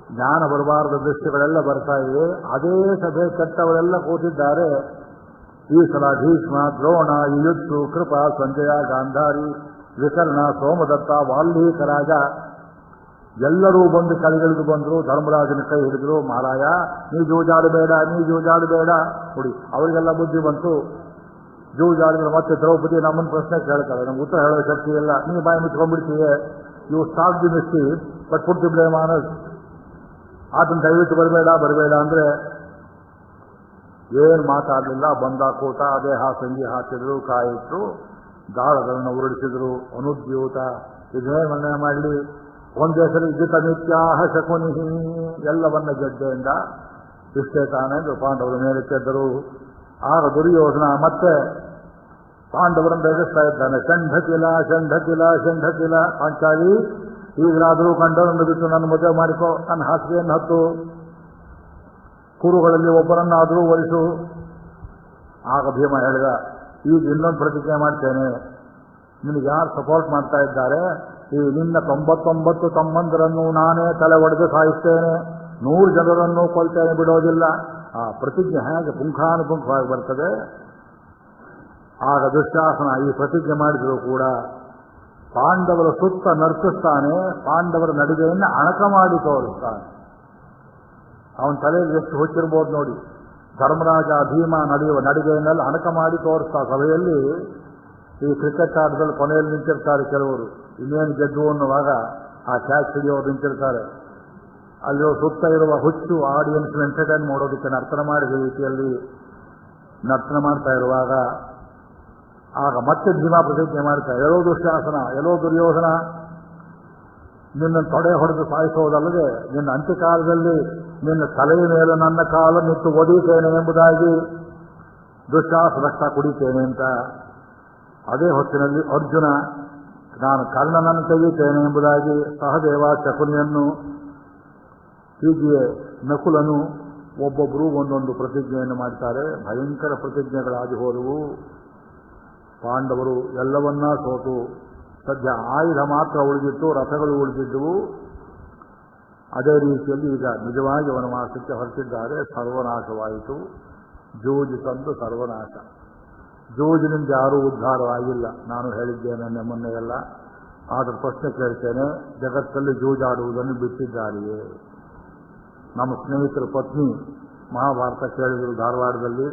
ಜ್ಞಾನ ಬರಬಾರದ ದೃಷ್ಟಿಗಳೆಲ್ಲ ಬರ್ತಾ ಇವೆ. ಅದೇ ಸಭೆ ಕೆಟ್ಟವರೆಲ್ಲ ಕೂತಿದ್ದಾರೆ. ಈ ಸಲ ಭೀಷ್ಮ, ದ್ರೋಣ, ಯುಯುತ್ಸು, ಕೃಪ, ಸಂಜಯ, ಗಾಂಧಾರಿ, ವಿಕರ್ಣ, ಸೋಮದತ್ತ, ವಾಲ್ಮೀಕ ರಾಜ ಎಲ್ಲರೂ ಬಂದು ಕೈಗಳಿದು ಬಂದರು. ಧರ್ಮರಾಜನ ಕೈ ಹಿಡಿದ್ರು. ಮಹಾರಾಯ, ನೀ ಜೂಜಾಡಬೇಡ, ನೀ ಜೂಜಾಡಬೇಡ. ನೋಡಿ, ಅವರಿಗೆಲ್ಲ ಬುದ್ಧಿ ಬಂತು. ಜೂಜಾಡಿದ್ರೆ ಮತ್ತೆ ದ್ರೌಪದಿ ನಮ್ಮನ್ನು ಪ್ರಶ್ನೆ ಕೇಳ್ತಾರೆ, ನಮ್ಗೆ ಉತ್ತರ ಹೇಳೋ ಶಕ್ತಿ ಇಲ್ಲ, ನೀ ಬಾಯಿ ಮುಚ್ಕೊಂಡ್ಬಿಡ್ತೀವಿ. ಇವು stop the mistake but put the blame on us. ಅದನ್ನು ದಯವಿಟ್ಟು ಬರಬೇಡ ಅಂದರೆ ಏನು ಮಾತಾಡಲಿಲ್ಲ. ಬಂದ ಕೂಟ, ಅದೇ ಸಂಗಿ ಹಾಕಿದ್ರು, ಕಾಯಿಟ್ರು, ದಾಳಗಳನ್ನು ಉರುಳಿಸಿದ್ರು. ಅನುದ್ಯೂತ ಇದೇ ಮನೆ ಮಾಡಲಿ. ಒಂದೇ ಸರಿ ಇದ್ದಿತ ನಿತ್ಯಾಹ ಶಕುನಿ, ಎಲ್ಲವನ್ನ ಗೆಡ್ಡೆಯಿಂದ ಇಷ್ಟೇ ತಾನೆಂದು ಪಾಂಡವರು ಮೇಲೆತ್ತೆದ್ದರು. ಆಗ ದುರ್ಯೋಧನ ಮತ್ತೆ ಪಾಂಡವರನ್ನು ಬೆಳೆಸ್ತಾ ಇದ್ದಾನೆ. ಷಂಢಕಿಲ ಷಂಢಕಿಲ ಷಂಢಕಿಲ, ಪಾಂಚಾಲಿ, ಈಗಲಾದರೂ ಗಂಡನನ್ನು ಬಿಟ್ಟು ನನ್ನ ಮದುವೆ ಮಾಡಿಕೋ, ನನ್ನ ಹಾಸಿಗೆಯನ್ನು ಹತ್ತು, ಕುರುಗಳಲ್ಲಿ ಒಬ್ಬರನ್ನಾದರೂ ಒಲಿಸು. ಆಗ ಭೀಮ ಹೇಳಿದ, ಈಗ ಇನ್ನೊಂದು ಪ್ರತಿಜ್ಞೆ ಮಾಡ್ತೇನೆ. ನಿನಗೆ ಯಾರು ಸಪೋರ್ಟ್ ಮಾಡ್ತಾ ಇದ್ದಾರೆ, ಈ ನಿನ್ನ 99 ತಮ್ಮಂದರನ್ನು ನಾನೇ ತಲೆ ಒಡೆದು ಸಾಯಿಸ್ತೇನೆ, 100 ಜನರನ್ನು ಕೊಲ್ತೇನೆ, ಬಿಡೋದಿಲ್ಲ. ಆ ಪ್ರತಿಜ್ಞೆ ಹೇಗೆ ಪುಂಖಾನುಪುಂಖವಾಗಿ ಬರ್ತದೆ. ಆಗ ದುಶ್ಯಾಸನ ಈ ಪ್ರತಿಜ್ಞೆ ಮಾಡಿದರೂ ಕೂಡ ಪಾಂಡವರ ಸುತ್ತ ನರ್ತಿಸ್ತಾನೆ. ಪಾಂಡವರ ನಡಿಗೆಯನ್ನು ಅಣಕ ಮಾಡಿ ತೋರಿಸ್ತಾನೆ. ಅವನ ತಲೆಯಲ್ಲಿ ಎಷ್ಟು ಹುಚ್ಚಿರ್ಬೋದು ನೋಡಿ. ಧರ್ಮರಾಜ, ಭೀಮ ನಡೆಯುವ ನಡಿಗೆಯನ್ನೆಲ್ಲ ಅಣಕ ಮಾಡಿ ತೋರಿಸ್ತಾ. ಸಭೆಯಲ್ಲಿ ಈ ಕ್ರಿಕೆಟ್ ಆಟದಲ್ಲಿ ಕೊನೆಯಲ್ಲಿ ನಿಂತಿರ್ತಾರೆ ಕೆಲವರು, ಇನ್ನೇನು ಗೆದ್ದು ಅನ್ನುವಾಗ ಆ ಕ್ಯಾಚ್ ಹಿಡಿಯೋರು ನಿಂತಿರ್ತಾರೆ. ಅಲ್ಲಿ ಸುತ್ತ ಇರುವ ಹುಚ್ಚು ಆಡಿಯನ್ಸ್ ಎಂಟರ್ಟೈನ್ ಮಾಡೋದಕ್ಕೆ ನರ್ತನ ಮಾಡಿದ ರೀತಿಯಲ್ಲಿ ನರ್ತನ ಮಾಡ್ತಾ ಇರುವಾಗ ಆಗ ಮತ್ತೆ ಭೀಮಾ ಪ್ರತಿಜ್ಞೆ ಮಾಡ್ತಾರೆ. ಎಲ್ಲೋ ದುಶ್ಯಾಸನ, ಎಲ್ಲೋ ದುರ್ಯೋಧನ, ನಿನ್ನ ತೊಡೆ ಹೊಡೆದು ಸಾಯಿಸೋದಲ್ಲದೆ ನಿನ್ನ ಅಂತ್ಯಕಾಲದಲ್ಲಿ ನಿನ್ನ ತಲೆಯ ಮೇಲೆ ನನ್ನ ಕಾಲನ್ನಿಟ್ಟು ಒದೀತೇನೆ ಎಂಬುದಾಗಿ ದುಶ್ಯಾಸನ ರಕ್ತ ಕುಡಿತೇನೆ ಅಂತ. ಅದೇ ಹೊತ್ತಿನಲ್ಲಿ ಅರ್ಜುನ ನಾನು ಕರ್ಣನನ್ನು ತೆಗೆಯುತ್ತೇನೆ ಎಂಬುದಾಗಿ ಸಹದೇವ ಶಕುನಿಯನ್ನು, ಹೀಗೆಯೇ ನಕುಲನು ಒಬ್ಬೊಬ್ಬರು ಒಂದೊಂದು ಪ್ರತಿಜ್ಞೆಯನ್ನು ಮಾಡ್ತಾರೆ. ಭಯಂಕರ ಪ್ರತಿಜ್ಞೆಗಳಾಗಿ ಹೋದವು. ಪಾಂಡವರು ಎಲ್ಲವನ್ನ ಸೋತು ಸದ್ಯ ಆಯುಧ ಮಾತ್ರ ಉಳಿದಿತ್ತು, ರಥಗಳು ಉಳಿದಿದ್ದವು. ಅದೇ ರೀತಿಯಲ್ಲಿ ಈಗ ನಿಜವಾಗಿ ವನವಾಸಕ್ಕೆ ಹೊರಟಿದ್ದಾರೆ. ಸರ್ವನಾಶವಾಯಿತು. ಜೂಜು ತಂದು ಸರ್ವನಾಶ. ಜೂಜಿನಿಂದ ಯಾರೂ ಉದ್ಧಾರವಾಗಿಲ್ಲ. ನಾನು ಹೇಳಿದ್ದೇನೆ ಮೊನ್ನೆ ಎಲ್ಲ. ಆದರೂ ಪ್ರಶ್ನೆ ಕೇಳ್ತೇನೆ, ಜಗತ್ತಲ್ಲಿ ಜೂಜಾಡುವುದನ್ನು ಬಿಟ್ಟಿದ್ದಾರೆಯೇ? ನಮ್ಮ ಸ್ನೇಹಿತರ ಪತ್ನಿ ಮಹಾಭಾರತ ಕೇಳಿದರು ಧಾರವಾಡದಲ್ಲಿ.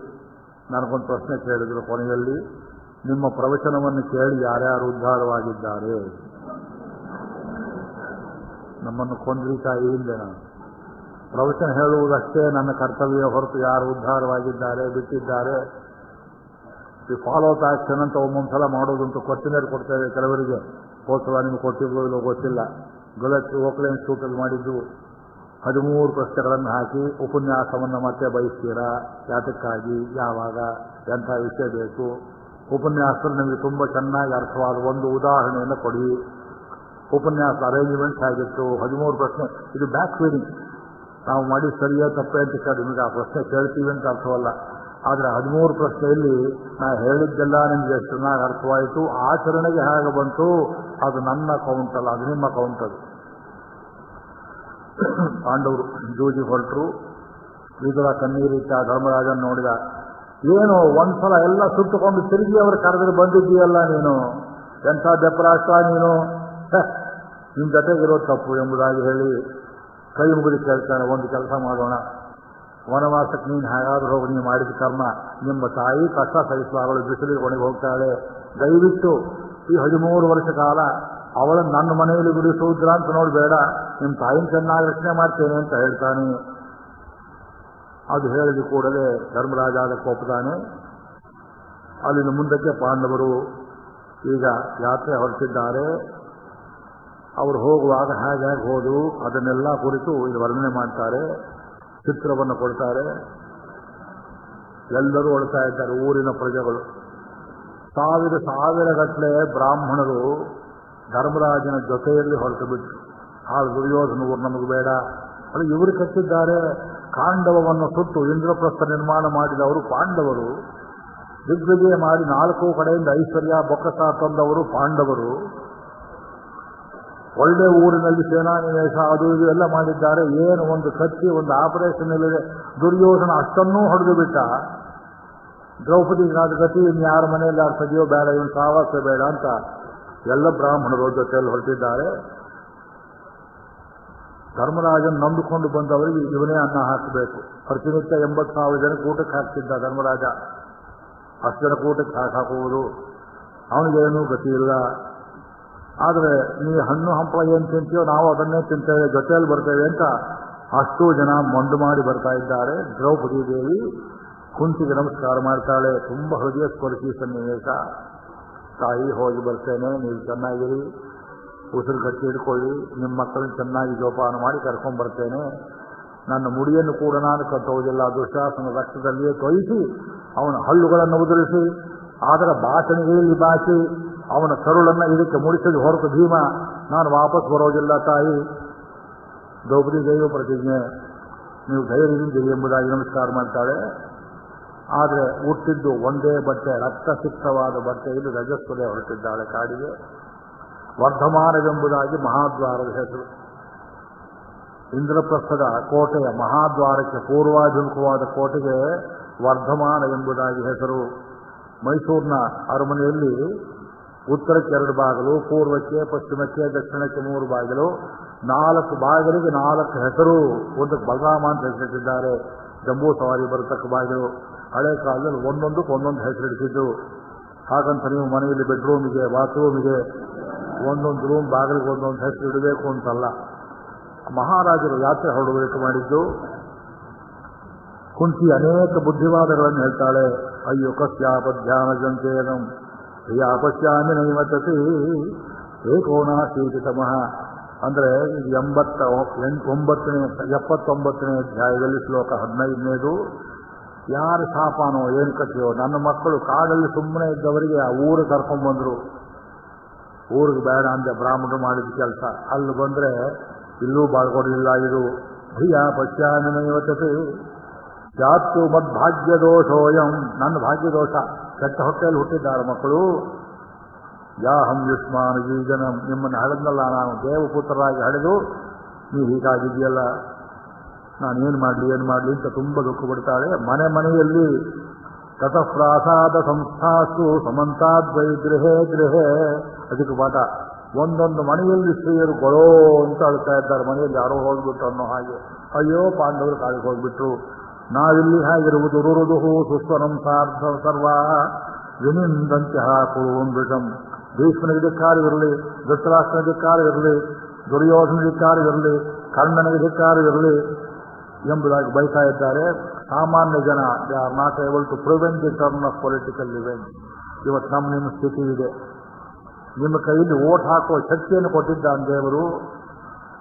ನನಗೊಂದು ಪ್ರಶ್ನೆ ಕೇಳಿದರು ಕೊನೆಯಲ್ಲಿ, ನಿಮ್ಮ ಪ್ರವಚನವನ್ನು ಕೇಳಿ ಯಾರ್ಯಾರು ಉದ್ಧಾರವಾಗಿದ್ದಾರೆ? ನಮ್ಮನ್ನು ಕೊಂದ್ರಿತಾಯಿ ಹಿಂದೆ ನಾನು ಪ್ರವಚನ ಹೇಳುವುದಷ್ಟೇ ನನ್ನ ಕರ್ತವ್ಯ ಹೊರತು ಯಾರು ಉದ್ಧಾರವಾಗಿದ್ದಾರೆ ಬಿಟ್ಟಿದ್ದಾರೆ. ಈ ಫಾಲೋ ಅಪ್ ಆಕ್ಷನ್ ಅಂತ ಒಮ್ಮೊಂದು ಸಲ ಮಾಡೋದಂತೂ ಕ್ವಶನೇರ್ ಕೊಡ್ತೇವೆ ಕೆಲವರಿಗೆ. ಹೋದ ನಿಮ್ಗೆ ಕೊಟ್ಟಿರ್ಬೋದು ಇಲ್ಲೋ ಗೊತ್ತಿಲ್ಲ. ಗಲತ್ ಓಕ್ಲೆ ಇನ್ಸ್ಟಿಟ್ಯೂಟಲ್ಲಿ ಮಾಡಿದ್ದು 13 ಪ್ರಶ್ನೆಗಳನ್ನು ಹಾಕಿ ಉಪನ್ಯಾಸವನ್ನು ಮತ್ತೆ ಬಯಸ್ತೀರಾ, ಯಾತಕ್ಕಾಗಿ, ಯಾವಾಗ, ಎಂಥ ವಿಷಯ ಬೇಕು, ಉಪನ್ಯಾಸದಲ್ಲಿ ನಿಮಗೆ ತುಂಬ ಚೆನ್ನಾಗಿ ಅರ್ಥವಾದ ಒಂದು ಉದಾಹರಣೆಯನ್ನು ಕೊಡಿ. ಉಪನ್ಯಾಸ ಅರೇಂಜ್ಮೆಂಟ್ಸ್ ಆಗಿತ್ತು. 13 ಪ್ರಶ್ನೆ. ಇದು ಬ್ಯಾಕ್ ಫೀಡಿಂಗ್. ನಾವು ಮಾಡಿ ಸರಿಯೋ ತಪ್ಪೇ ಅಂತ ಕೇಳಿ ನಿಮಗೆ ಆ ಪ್ರಶ್ನೆ ಕೇಳ್ತೀವಿ ಅಂತ ಅರ್ಥವಲ್ಲ. ಆದರೆ 13 ಪ್ರಶ್ನೆಯಲ್ಲಿ ನಾ ಹೇಳಿದ್ದೆಲ್ಲ ನಿಮಗೆ ಎಷ್ಟು ಚೆನ್ನಾಗಿ ಅರ್ಥವಾಯಿತು, ಆಚರಣೆಗೆ ಹೇಗೆ ಬಂತು, ಅದು ನನ್ನ ಕೌಂಟ್ ಅಲ್ಲ, ಅದು ನಿಮ್ಮ ಕೌಂಟ್. ಅದು ಪಾಂಡವರು ಜೂಜಿ ಹೊರಟರು. ವಿದುರ ಕಣ್ಣೀರಿಟ್ಟ. ಧರ್ಮರಾಜನ್ ನೋಡಿದ. ಏನು ಒಂದ್ಸಲ ಎಲ್ಲ ಸುತ್ತುಕೊಂಡು ತಿರುಗಿ ಅವರು ಕರೆದ್ರೆ ಬಂದಿದ್ದೀಯಲ್ಲ ನೀನು, ಎಂಥ ದೆಪ್ಪರಾಷ್ಟ ನೀನು, ನಿಮ್ಮ ಜೊತೆಗಿರೋ ತಪ್ಪು ಎಂಬುದಾಗಿ ಹೇಳಿ ಕೈ ಮುಗಿದು ಕೇಳ್ತಾನೆ, ಒಂದು ಕೆಲಸ ಮಾಡೋಣ, ವನವಾಸಕ್ಕೆ ನೀನು ಹೇಗಾದ್ರೂ ಹೋಗಿ ನೀವು ಮಾಡಿದ ಕರ್ಮ, ನಿಮ್ಮ ತಾಯಿ ಕಷ್ಟ ಸಹಿಸುವವಳು ಬಿಸಿಲಿಗೆ ಒಣಗಿ ಹೋಗ್ತಾಳೆ, ದಯವಿಟ್ಟು ಈ 13 ವರ್ಷ ಕಾಲ ಅವಳನ್ನು ನನ್ನ ಮನೆಯಲ್ಲಿ ಬಿಡಿಸುವುದ್ರ ಅಂತ ನೋಡಬೇಡ, ನಿಮ್ಮ ತಾಯಿನ ಚೆನ್ನಾಗಿ ರಕ್ಷಣೆ ಮಾಡ್ತೇನೆ ಅಂತ ಹೇಳ್ತಾನೆ. ಅದು ಹೇಳಿದ ಕೂಡಲೇ ಧರ್ಮರಾಜ ಅದಕ್ಕೆ ಒಪ್ಪುತ್ತಾನೆ. ಅಲ್ಲಿನ ಮುಂದಕ್ಕೆ ಪಾಂಡವರು ಈಗ ಯಾತ್ರೆ ಹೊರಟಿದ್ದಾರೆ. ಅವರು ಹೋಗುವಾಗ ಹೇಗೆ ಹೋದು ಅದನ್ನೆಲ್ಲ ಕುರಿತು ಇಲ್ಲಿ ವರ್ಣನೆ ಮಾಡ್ತಾರೆ, ಚಿತ್ರವನ್ನು ಕೊಡ್ತಾರೆ. ಎಲ್ಲರೂ ಹೊಳ್ತಾ ಇದ್ದಾರೆ, ಊರಿನ ಪ್ರಜೆಗಳು. ಸಾವಿರ ಗಟ್ಟಲೆ ಬ್ರಾಹ್ಮಣರು ಧರ್ಮರಾಜನ ಜೊತೆಯಲ್ಲಿ ಹೊರಟು ಬಿಟ್ಟು, ಹಾಳು ದುರ್ಯೋಧನ ಊರು ನಮಗೆ ಬೇಡ, ಅದು ಇವರು ಕಟ್ಟಿದ್ದಾರೆ. ಕಾಂಡವವನ್ನು ಸುಟ್ಟು ಇಂದ್ರಪ್ರಸ್ಥ ನಿರ್ಮಾಣ ಮಾಡಿದವರು ಪಾಂಡವರು. ದಿಗ್ವಿಜಯ ಮಾಡಿ 4 ಕಡೆಯಿಂದ ಐಶ್ವರ್ಯ ಬೊಕ್ಕಸ ತಂದವರು ಪಾಂಡವರು. ಒಳ್ಳೆ ಊರಿನಲ್ಲಿ ಸೇನಾನಿವೇಶ ಅದು ಇದು ಎಲ್ಲ ಮಾಡಿದ್ದಾರೆ. ಏನು ಒಂದು ಕತ್ತಿ, ಒಂದು ಆಪರೇಷನ್ ಇಲ್ಲದೆ ದುರ್ಯೋಧನ ಅಷ್ಟನ್ನೂ ಹೊಡೆದು ಬಿಟ್ಟ. ದ್ರೌಪದಿಗಾದ ಗತಿ ಇನ್ನು ಯಾರ ಮನೆಯಲ್ಲಿ ಯಾರು ಸದಿಯೋ ಬೇಡ, ಇವನು ಸಾವಾಸ ಬೇಡ ಅಂತ ಎಲ್ಲ ಬ್ರಾಹ್ಮಣರು ಜೊತೆಯಲ್ಲಿ ಹೊರಟಿದ್ದಾರೆ. ಧರ್ಮರಾಜನ್ ನಂಬಿಕೊಂಡು ಬಂದವರಿಗೆ ಇವನೇ ಅನ್ನ ಹಾಕಬೇಕು. ಪ್ರತಿನಿತ್ಯ 80,000 ಜನ ಕೂಟಕ್ಕೆ ಹಾಕ್ತಿದ್ದ ಧರ್ಮರಾಜ. ಅಷ್ಟು ಜನ ಕೂಟಕ್ಕೆ ಹಾಕುವುದು ಅವನಿಗೇನೂ ಗತಿ ಇಲ್ಲ. ಆದರೆ ನೀ ಹಣ್ಣು ಹಂಪಲ ಏನು ತಿಂತೀಯೋ ನಾವು ಅದನ್ನೇ ತಿಂತೇವೆ, ಜೊತೆಯಲ್ಲಿ ಬರ್ತೇವೆ ಅಂತ ಅಷ್ಟೂ ಜನ ಮೊಂಡು ಮಾಡಿ ಬರ್ತಾ ಇದ್ದಾರೆ. ದ್ರೌಪದಿ ದೇವಿ ಕುಂತಿಗೆ ನಮಸ್ಕಾರ ಮಾಡ್ತಾಳೆ. ತುಂಬ ಹೃದಯ ಸ್ಪರ್ಶಿ ಸನ್ನಿವೇಶ. ತಾಯಿ ಹೋಗಿ ಬರ್ತೇನೆ, ನೀವು ಚೆನ್ನಾಗಿರಿ, ಉಸಿರು ಗಟ್ಟಿ ಹಿಡ್ಕೊಳ್ಳಿ, ನಿಮ್ಮ ಮಕ್ಕಳನ್ನು ಚೆನ್ನಾಗಿ ಜೋಪಾನ ಮಾಡಿ ಕರ್ಕೊಂಡ್ಬರ್ತೇನೆ. ನನ್ನ ಮುಡಿಯನ್ನು ಕೂಡ ನಾನು ಕಟ್ಟುವುದಿಲ್ಲ, ದುಶ್ಯಾಸನ ರಕ್ತದಲ್ಲಿಯೇ ತೊಯಿಸಿ ಅವನ ಹಲ್ಲುಗಳನ್ನು ಉದುರಿಸಿ ಅದರ ಬಾಚಣಿಗೆಯಲ್ಲಿ ಬಾಚಿ ಅವನ ಕರುಳನ್ನು ಇದಕ್ಕೆ ಮುಡಿಸಿದ ಹೊರತು ಭೀಮ ನಾನು ವಾಪಸ್ ಬರೋದಿಲ್ಲ ತಾಯಿ. ದ್ರೌಪದಿ ದೇವಿ ಪ್ರತಿಜ್ಞೆ, ನೀವು ಧೈರ್ಯದಿಂದಿರಿ ಎಂಬುದಾಗಿ ನಮಸ್ಕಾರ ಮಾಡ್ತಾಳೆ. ಆದರೆ ಹುಟ್ಟಿದ್ದು ಒಂದೇ ಬಟ್ಟೆ, ರಕ್ತಸಿಕ್ತವಾದ ಬಟ್ಟೆಯಲ್ಲಿ ರಜಸ್ವಲೆ ಹೊರಟಿದ್ದಾಳೆ ಕಾಡಿಗೆ. ವರ್ಧಮಾನವೆಂಬುದಾಗಿ ಮಹಾದ್ವಾರದ ಹೆಸರು. ಇಂದ್ರಪ್ರಸ್ಥದ ಕೋಟೆಯ ಮಹಾದ್ವಾರಕ್ಕೆ ಪೂರ್ವಾಭಿಮುಖವಾದ ಕೋಟೆಗೆ ವರ್ಧಮಾನ ಎಂಬುದಾಗಿ ಹೆಸರು. ಮೈಸೂರಿನ ಅರಮನೆಯಲ್ಲಿ ಉತ್ತರಕ್ಕೆ 2 ಬಾಗಿಲು, ಪೂರ್ವಕ್ಕೆ, ಪಶ್ಚಿಮಕ್ಕೆ, ದಕ್ಷಿಣಕ್ಕೆ 3 ಬಾಗಿಲು, 4 ಬಾಗಿಲಿಗೆ 4 ಹೆಸರು. ಒಂದಕ್ಕೆ ಬಲರಾಮ ಅಂತ ಹೆಸರಿಟ್ಟಿದ್ದಾರೆ, ಜಂಬೂ ಸವಾರಿ ಬರತಕ್ಕ ಬಾಗಿಲು. ಹಳೆ ಕಾಲದಲ್ಲಿ ಒಂದೊಂದಕ್ಕೆ ಒಂದೊಂದು ಹೆಸರಿಡ್ತಿದ್ದು. ಹಾಗಂತ ನೀವು ಮನೆಯಲ್ಲಿ ಬೆಡ್ರೂಮಿಗೆ, ಬಾತ್ರೂಮಿಗೆ ಒಂದೊಂದು ರೂಮ್ ಬಾಗಿಲಿಗೆ ಒಂದೊಂದು ಹೆಸರು ಇಡಬೇಕು ಅಂತಲ್ಲ. ಮಹಾರಾಜರು ಯಾತ್ರೆ ಹೊರಡಬೇಕು ಮಾಡಿದ್ದು. ಕುಂತಿ ಅನೇಕ ಬುದ್ಧಿವಾದಗಳನ್ನು ಹೇಳ್ತಾಳೆ. ಅಯ್ಯೋ ಕಸ್ಯಾಪಧ್ಯಾನ ಜಂತೇನಂ ಯಾಪಶ್ಯಾಮಿ ನೈಮತತಿ ಏಕೋನಾಶೀತಮಃ. ಅಂದರೆ 79ನೇ ಅಧ್ಯಾಯದಲ್ಲಿ ಶ್ಲೋಕ 15ನೇದು. ಯಾರು ಶಾಪನೋ ಏನು ಕಥೆಯೋ, ನನ್ನ ಮಕ್ಕಳು ಕಾಡಲ್ಲಿ ಸುಮ್ಮನೆ ಇದ್ದವರಿಗೆ ಆ ಊರು ಕರ್ಕೊಂಡ್ಬಂದರು. ಊರಿಗೆ ಬೇಡ ಅಂದೆ ಬ್ರಾಹ್ಮಣರು ಮಾಡಿದ ಕೆಲಸ. ಅಲ್ಲಿ ಬಂದರೆ ಇಲ್ಲೂ ಬಾಳ್ಕೊಡ್ಲಿಲ್ಲ. ಇದು ಭಯ ಪಶ್ಯಾಮಿನೈವತತೆ ಜಾತು ಮದ್ಭಾಗ್ಯದೋಷೋಯಂ, ನನ್ನ ಭಾಗ್ಯದೋಷ. ಕೆಟ್ಟ ಹೊಟ್ಟೆಯಲ್ಲಿ ಹುಟ್ಟಿದ್ದಾರೆ ಮಕ್ಕಳು. ಯಾಹಂ ಯುಷ್ಮಾನ ಜೀಜನಂ, ನಿಮ್ಮನ್ನು ಹಳೆದ್ನಲ್ಲ ನಾನು ದೇವಪುತ್ರರಾಗಿ ಹಳೆದು ನೀವು ಹೀಗಾಗಿದೆಯಲ್ಲ, ನಾನೇನು ಮಾಡಲಿ ಅಂತ ತುಂಬ ದುಃಖ ಪಡ್ತಾಳೆ. ಮನೆಯಲ್ಲಿ ತತಃಪ್ರಾಸಾದ ಸಂಸ್ಥಾಸು ಸಮಂತಾದ್ವೈ ಗೃಹೇ ಅದಕ್ಕೆ ಪಾಠ. ಒಂದೊಂದು ಮನೆಯಲ್ಲಿ ಸ್ತ್ರೀಯರು ಗೊಳೋ ಅಂತ ಅಳ್ತಾ ಇದ್ದಾರೆ. ಮನೆಯಲ್ಲಿ ಯಾರೋ ಹೋಗ್ಬಿಟ್ರು ಅನ್ನೋ ಹಾಗೆ. ಅಯ್ಯೋ ಪಾಂಡವರು ಕಾಲಿಗೆ ಹೋಗ್ಬಿಟ್ರು, ನಾವಿಲ್ಲಿ ಹೇಗಿರುವುದು. ರುರುದುಹು ಸುಸ್ವರಂ ಸಾರ್ಧ ಸರ್ವಾ ವಿನಿಂದಂತ್ಯ ಕುರುವೃಷಂ. ಭೀಷ್ಮನಿಗೆ ಧಿಕ್ಕಾರವಿರಲಿ, ಧೃತರಾಷ್ಟ್ರನಿಗೆ ಧಿಕ್ಕಾರವಿರಲಿ, ದುರ್ಯೋಧನ ಧಿಕ್ಕಾರವಿರಲಿ, ಕರ್ಣನಿಗೆ ಧಿಕ್ಕಾರವಿರಲಿ ಎಂಬುದಾಗಿ ಬೈತಾ ಇದ್ದಾರೆ. ಸಾಮಾನ್ಯ ಜನ they are not able to prevent the turn of political event. ಇವತ್ತು ನಿಮ್ಮ ಸ್ಥಿತಿ ಇದೆ. ನಿಮ್ಮ ಕೈಯಲ್ಲಿ ಓಟ್ ಹಾಕುವ ಶಕ್ತಿಯನ್ನು ಕೊಟ್ಟಿದ್ದಾನೆ ದೇವರು.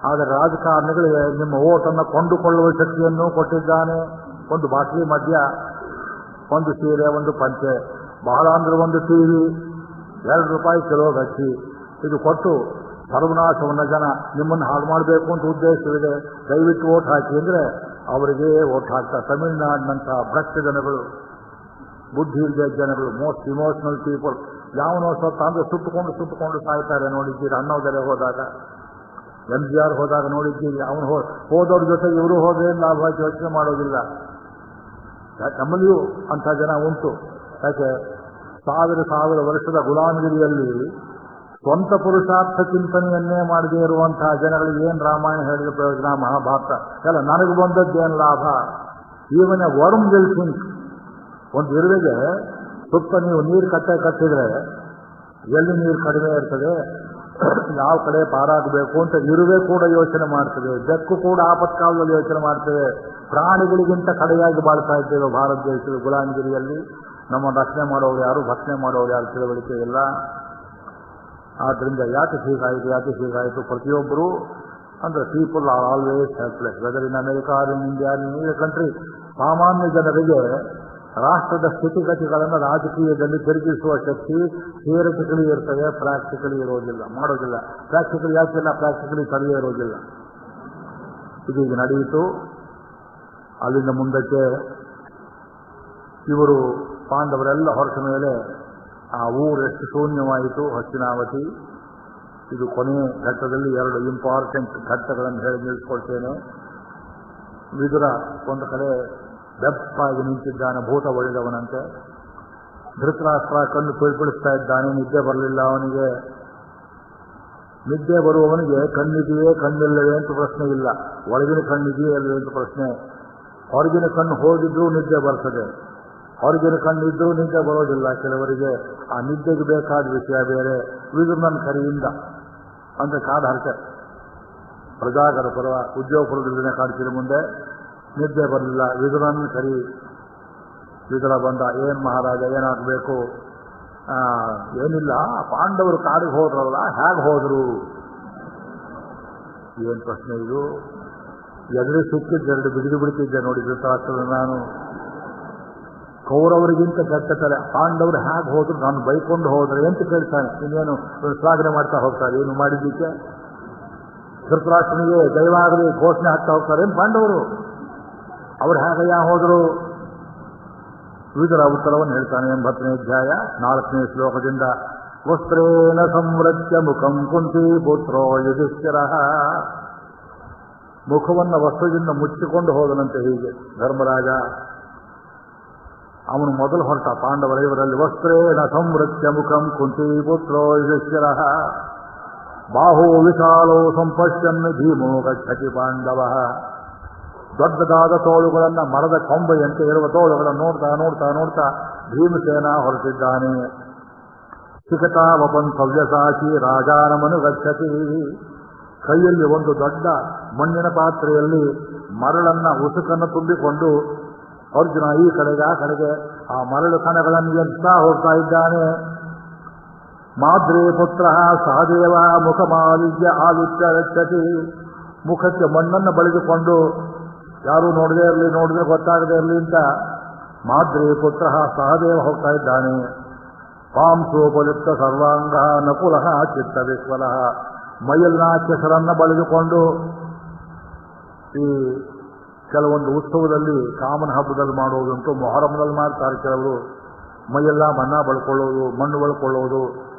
ಆದರೆ ರಾಜಕಾರಣಿಗಳಿಗೆ ನಿಮ್ಮ ಓಟನ್ನು ಕೊಂಡುಕೊಳ್ಳುವ ಶಕ್ತಿಯನ್ನು ಕೊಟ್ಟಿದ್ದಾನೆ. ಒಂದು ಬಾಟ್ಲಿ ಮದ್ಯ, ಒಂದು ಸೀರೆ, ಒಂದು ಪಂಚೆ, ಬಹಳ ಅಂದ್ರೆ ಒಂದು ಟಿವಿ, ₹2 ಕಿಲೋ ಅಕ್ಕಿ, ಇದು ಕೊಟ್ಟು ಸರ್ವನಾಶವನ್ನು ಜನ ನಿಮ್ಮನ್ನು ಹಾಳು ಮಾಡಬೇಕು ಅಂತ ಉದ್ದೇಶವಿದೆ, ದಯವಿಟ್ಟು ಓಟ್ ಹಾಕಿ ಅಂದರೆ ಅವರಿಗೆ ಓಟ್ ಹಾಕ್ತಾರೆ. ತಮಿಳುನಾಡಿನಂಥ ಭ್ರಷ್ಟ ಜನಗಳು, ಬುದ್ಧಿ ಇಲ್ಲದೆ ಜನಗಳು, ಮೋಸ್ಟ್ ಇಮೋಷನಲ್ ಪೀಪಲ್. ಯಾವನೋ ಸ್ವಲ್ಪ ಅಂದರೆ ಸುಟ್ಟುಕೊಂಡು ಸಾಯ್ತಾರೆ. ನೋಡಿದ್ದೀರಿ ಅನ್ನೋದರೇ ಹೋದಾಗ, MGR ಹೋದಾಗ ನೋಡಿದ್ದೀರಿ. ಅವನು ಹೋದವ್ರ ಜೊತೆ ಇವರು ಹೋದ್ರೇನು ಲಾಭ ಯೋಚನೆ ಮಾಡೋದಿಲ್ಲ. ನಮ್ಮಲ್ಲಿಯೂ ಅಂಥ ಜನ ಉಂಟು. ಯಾಕೆ ಸಾವಿರ ವರ್ಷದ ಗುಲಾಮಗಿರಿಯಲ್ಲಿ ಸ್ವಂತ ಪುರುಷಾರ್ಥ ಚಿಂತನೆಯನ್ನೇ ಮಾಡದೇ ಇರುವಂತಹ ಜನಗಳಿಗೆ ಏನು ರಾಮಾಯಣ ಹೇಳಿದ ಪ್ರಯೋಜನ, ಮಹಾಭಾರತ ಎಲ್ಲ ನನಗೆ ಬಂದದ್ದೇನು ಲಾಭ? Even A worm will think. ಒಂದು ಇರುವೆಗೆ ಸುತ್ತ ನೀವು ನೀರು ಕಟ್ಟಿದ್ರೆ ಎಲ್ಲಿ ನೀರು ಕಡಿಮೆ ಇರ್ತದೆ, ಯಾವ ಕಡೆ ಪಾರಾಗಬೇಕು ಅಂತ ಇರುವೆ ಕೂಡ ಯೋಚನೆ ಮಾಡ್ತದೆ. ಬೆಕ್ಕು ಕೂಡ ಆಪತ್ಕಾಲದಲ್ಲಿ ಯೋಚನೆ ಮಾಡ್ತದೆ. ಪ್ರಾಣಿಗಳಿಗಿಂತ ಕಡೆಯಾಗಿ ಬಾಳ್ತಾ ಇದ್ದೇವೆ ಭಾರತ ದೇಶದ ಗುಲಾಮಗಿರಿಯಲ್ಲಿ. ನಮ್ಮ ರಕ್ಷಣೆ ಮಾಡೋರು ಯಾರು, ಭಕ್ಷಣೆ ಮಾಡೋರು ಯಾರು ತಿಳುವಳಿಕೆ ಇಲ್ಲ. ಆದ್ದರಿಂದ ಯಾಕೆ ಹೀಗಾಯಿತು ಪ್ರತಿಯೊಬ್ಬರು ಅಂದರೆ people are always helpless, whether in America or in India, in country. ಸಾಮಾನ್ಯ ಜನರಿಗೆ ರಾಷ್ಟ್ರದ ಸ್ಥಿತಿಗತಿಗಳನ್ನು ರಾಜಕೀಯದಲ್ಲಿ ತಿರುಗಿಸುವ ಶಕ್ತಿ ಥಿಯರಿಟಿಕಲಿ ಇರ್ತದೆ, ಪ್ರಾಕ್ಟಿಕಲಿ ಇರೋದಿಲ್ಲ, ಮಾಡೋದಿಲ್ಲ. ಪ್ರಾಕ್ಟಿಕಲಿ ಯಾಕಿಲ್ಲ? ಪ್ರಾಕ್ಟಿಕಲಿ ಸರಿಯೇ ಇರೋದಿಲ್ಲ. ಇದೀಗ ನಡೆಯಿತು. ಅಲ್ಲಿಂದ ಮುಂದಕ್ಕೆ ಇವರು ಪಾಂಡವರೆಲ್ಲ ಹೊರಟ ಮೇಲೆ ಆ ಊರು ಎಷ್ಟು ಶೂನ್ಯವಾಯಿತು. ಹಸ್ತಿನಾವತಿ. ಇದು ಕೊನೆಯ ಘಟ್ಟದಲ್ಲಿ 2 ಇಂಪಾರ್ಟೆಂಟ್ ಘಟ್ಟಗಳನ್ನು ಹೇಳಿ ನಿಲ್ಲಿಸ್ಕೊಳ್ತೇನೆ. ವಿದುರ ಒಂದು ಕಡೆ ಬೆಪ್ಪಾಗಿ ನಿಂತಿದ್ದಾನೆ, ಭೂತ ಒಳ್ಳೆದವನಂತೆ. ಧೃತರಾಷ್ಟ್ರ ಕಣ್ಣು ಕುಯ್ಪಿಳಿಸ್ತಾ ಇದ್ದಾನೆ, ನಿದ್ದೆ ಬರಲಿಲ್ಲ ಅವನಿಗೆ. ನಿದ್ದೆ ಬರುವವನಿಗೆ ಕಣ್ಣಿದೆಯೇ ಕಣ್ಣಿಲ್ಲವೇ ಅಂತ ಪ್ರಶ್ನೆ ಇಲ್ಲ, ಒಳಗಿನ ಕಣ್ಣಿದೆಯೇ ಅಲ್ಲವೇ ಅಂತ ಪ್ರಶ್ನೆ. ಹೊರಗಿನ ಕಣ್ಣು ಹೋಗಿದ್ರೂ ನಿದ್ದೆ ಬರ್ತದೆ, ಹೊರಗಿನ ಕಣ್ಣಿದ್ರೂ ನಿದ್ದೆ ಬರೋದಿಲ್ಲ ಕೆಲವರಿಗೆ. ಆ ನಿದ್ದೆಗೆ ಬೇಕಾದ ವಿಷಯ ಬೇರೆ. ವಿದುರನ ಕರಿಯಿಂದ ಅಂದರೆ ಕಾಡು ಹರಟೆ, ಪ್ರಜಾಗರ ಪರ್ವ, ಉದ್ಯೋಗಪುರದಲ್ಲಿ ಕಾಡ್ತಿರ ಮುಂದೆ ನಿದ್ದೆ ಬರಲಿಲ್ಲ. ವಿದುರನ ಕರಿ. ವಿದುರ ಬಂದ. ಏನು ಮಹಾರಾಜ, ಏನಾಗಬೇಕು? ಏನಿಲ್ಲ, ಪಾಂಡವರು ಕಾಡಿಗೆ ಹೋದ್ರಲ್ಲ, ಹೇಗೆ ಹೋದ್ರು? ಏನು ಪ್ರಶ್ನೆ ಇದು? ಎದುರು ಸಿಕ್ಕಿದ್ದು ಬಿಡಿದು ಬಿಡ್ತಿದ್ದೆ ನೋಡಿ ಧೃತರಾಷ್ಟ್ರ. ನಾನು ಕೌರವರಿಗಿಂತ ಕೆಟ್ಟ ತಲೆ. ಪಾಂಡವರು ಹೇಗೆ ಹೋದ್ರು, ನಾನು ಬೈಕೊಂಡು ಹೋದ್ರೆ ಅಂತ ಕೇಳ್ತಾನೆ. ಇನ್ನೇನು ಶ್ಲಾಘನೆ ಮಾಡ್ತಾ ಹೋಗ್ತಾರೆ ಏನು ಮಾಡಿದ್ದಕ್ಕೆ. ಧೃತರಾಷ್ಟ್ರನಿಗೆ ದಯವಾಗಲಿ ಘೋಷಣೆ ಹಾಕ್ತಾ ಹೋಗ್ತಾರೆ ಏನು ಪಾಂಡವರು, ಅವ್ರು ಹೇಗಯ್ಯ ಹೋದರು? ವಿದುರ ಉತ್ತರವನ್ನು ಹೇಳ್ತಾನೆ 80ನೇ ಅಧ್ಯಾಯ 4ನೇ ಶ್ಲೋಕದಿಂದ. ವಸ್ತ್ರೇಣ ಸಂವೃತ್ಯ ಮುಖಂ ಕುಂತಿ ಪುತ್ರೋ ಯುಧಿಷ್ಠಿರಃ. ಮುಖವನ್ನು ವಸ್ತ್ರದಿಂದ ಮುಚ್ಚಿಕೊಂಡು ಹೋದನಂತೆ. ಹೀಗೆ ಧರ್ಮರಾಜ ಅವನು ಮೊದಲು ಹೊರಟ ಪಾಂಡವರ ಇವರಲ್ಲಿ. ವಸ್ತ್ರೇಣ ಸಂವೃತ್ಯ ಮುಖಂ ಕುಂತಿ ಪುತ್ರೋ ಯುಧಿಷ್ಠಿರಃ ಬಾಹೋ ವಿಶಾಲೋ ಸಂಪಶ್ಯನ್ ಭೀಮೋ ಗಚ್ಚತಿ ಪಾಂಡವ. ದೊಡ್ಡದಾದ ತೋಳುಗಳನ್ನು, ಮರದ ಕೊಂಬೆಯಂತೆ ಇರುವ ತೋಳುಗಳನ್ನು ನೋಡ್ತಾ ನೋಡ್ತಾ ನೋಡ್ತಾ ಭೀಮಸೇನ ಹೊರಟಿದ್ದಾನೆ. ಶಿಖತಾವಪನ್ ಸವ್ಯಸಾಚಿ ರಾಜಾನಮನು ಗಚ್ಚತಿ. ಕೈಯಲ್ಲಿ ಒಂದು ದೊಡ್ಡ ಮಣ್ಣಿನ ಪಾತ್ರೆಯಲ್ಲಿ ಮರಳನ್ನ ಉಸುಕನ್ನು ತುಂಬಿಕೊಂಡು ಅರ್ಜುನ ಈ ಕಡೆಗೆ ಆ ಕಡೆಗೆ ಆ ಮರಳು ಕಣಗಳನ್ನು ಎತ್ತಾ ಹೋಗ್ತಾ ಇದ್ದಾನೆ. ಮಾದ್ರೇ ಪುತ್ರ ಸಹದೇವ ಮುಖಮಾಲಿಜ್ಯ ಆಲಿತ್ಯ ಗಚ್ಚತಿ. ಮುಖಕ್ಕೆ ಮಣ್ಣನ್ನು ಬಳಿದುಕೊಂಡು ಯಾರೂ ನೋಡದೇ ಇರಲಿ, ನೋಡಿದ್ರೆ ಗೊತ್ತಾಗದೇ ಇರಲಿ ಅಂತ ಮಾದ್ರಿ ಪುತ್ರ ಸಹದೇವ ಹೋಗ್ತಾ ಇದ್ದಾನೆ. ಪಾಂಸೋಪಲಿಪ್ತ ಸರ್ವಾಂಗ ನಕುಲ ಚಿತ್ತ ವಿಶ್ವಲ. ಮೈಯಲ್ನ ಕೆಸರನ್ನ ಬಳಿದುಕೊಂಡು ಈ ಕೆಲವೊಂದು ಉತ್ಸವದಲ್ಲಿ ಕಾಮನ ಹಬ್ಬದಲ್ಲಿ ಮಾಡುವುದುಂಟು, ಮೊಹರಂನಲ್ಲಿ ಮಾಡ್ತಾರೆ ಕೆಲವರು. ಮೈಯೆಲ್ಲ ಬಣ್ಣ ಬಳ್ಕೊಳ್ಳೋದು, ಮಣ್ಣು ಬಳ್ಕೊಳ್ಳೋದು.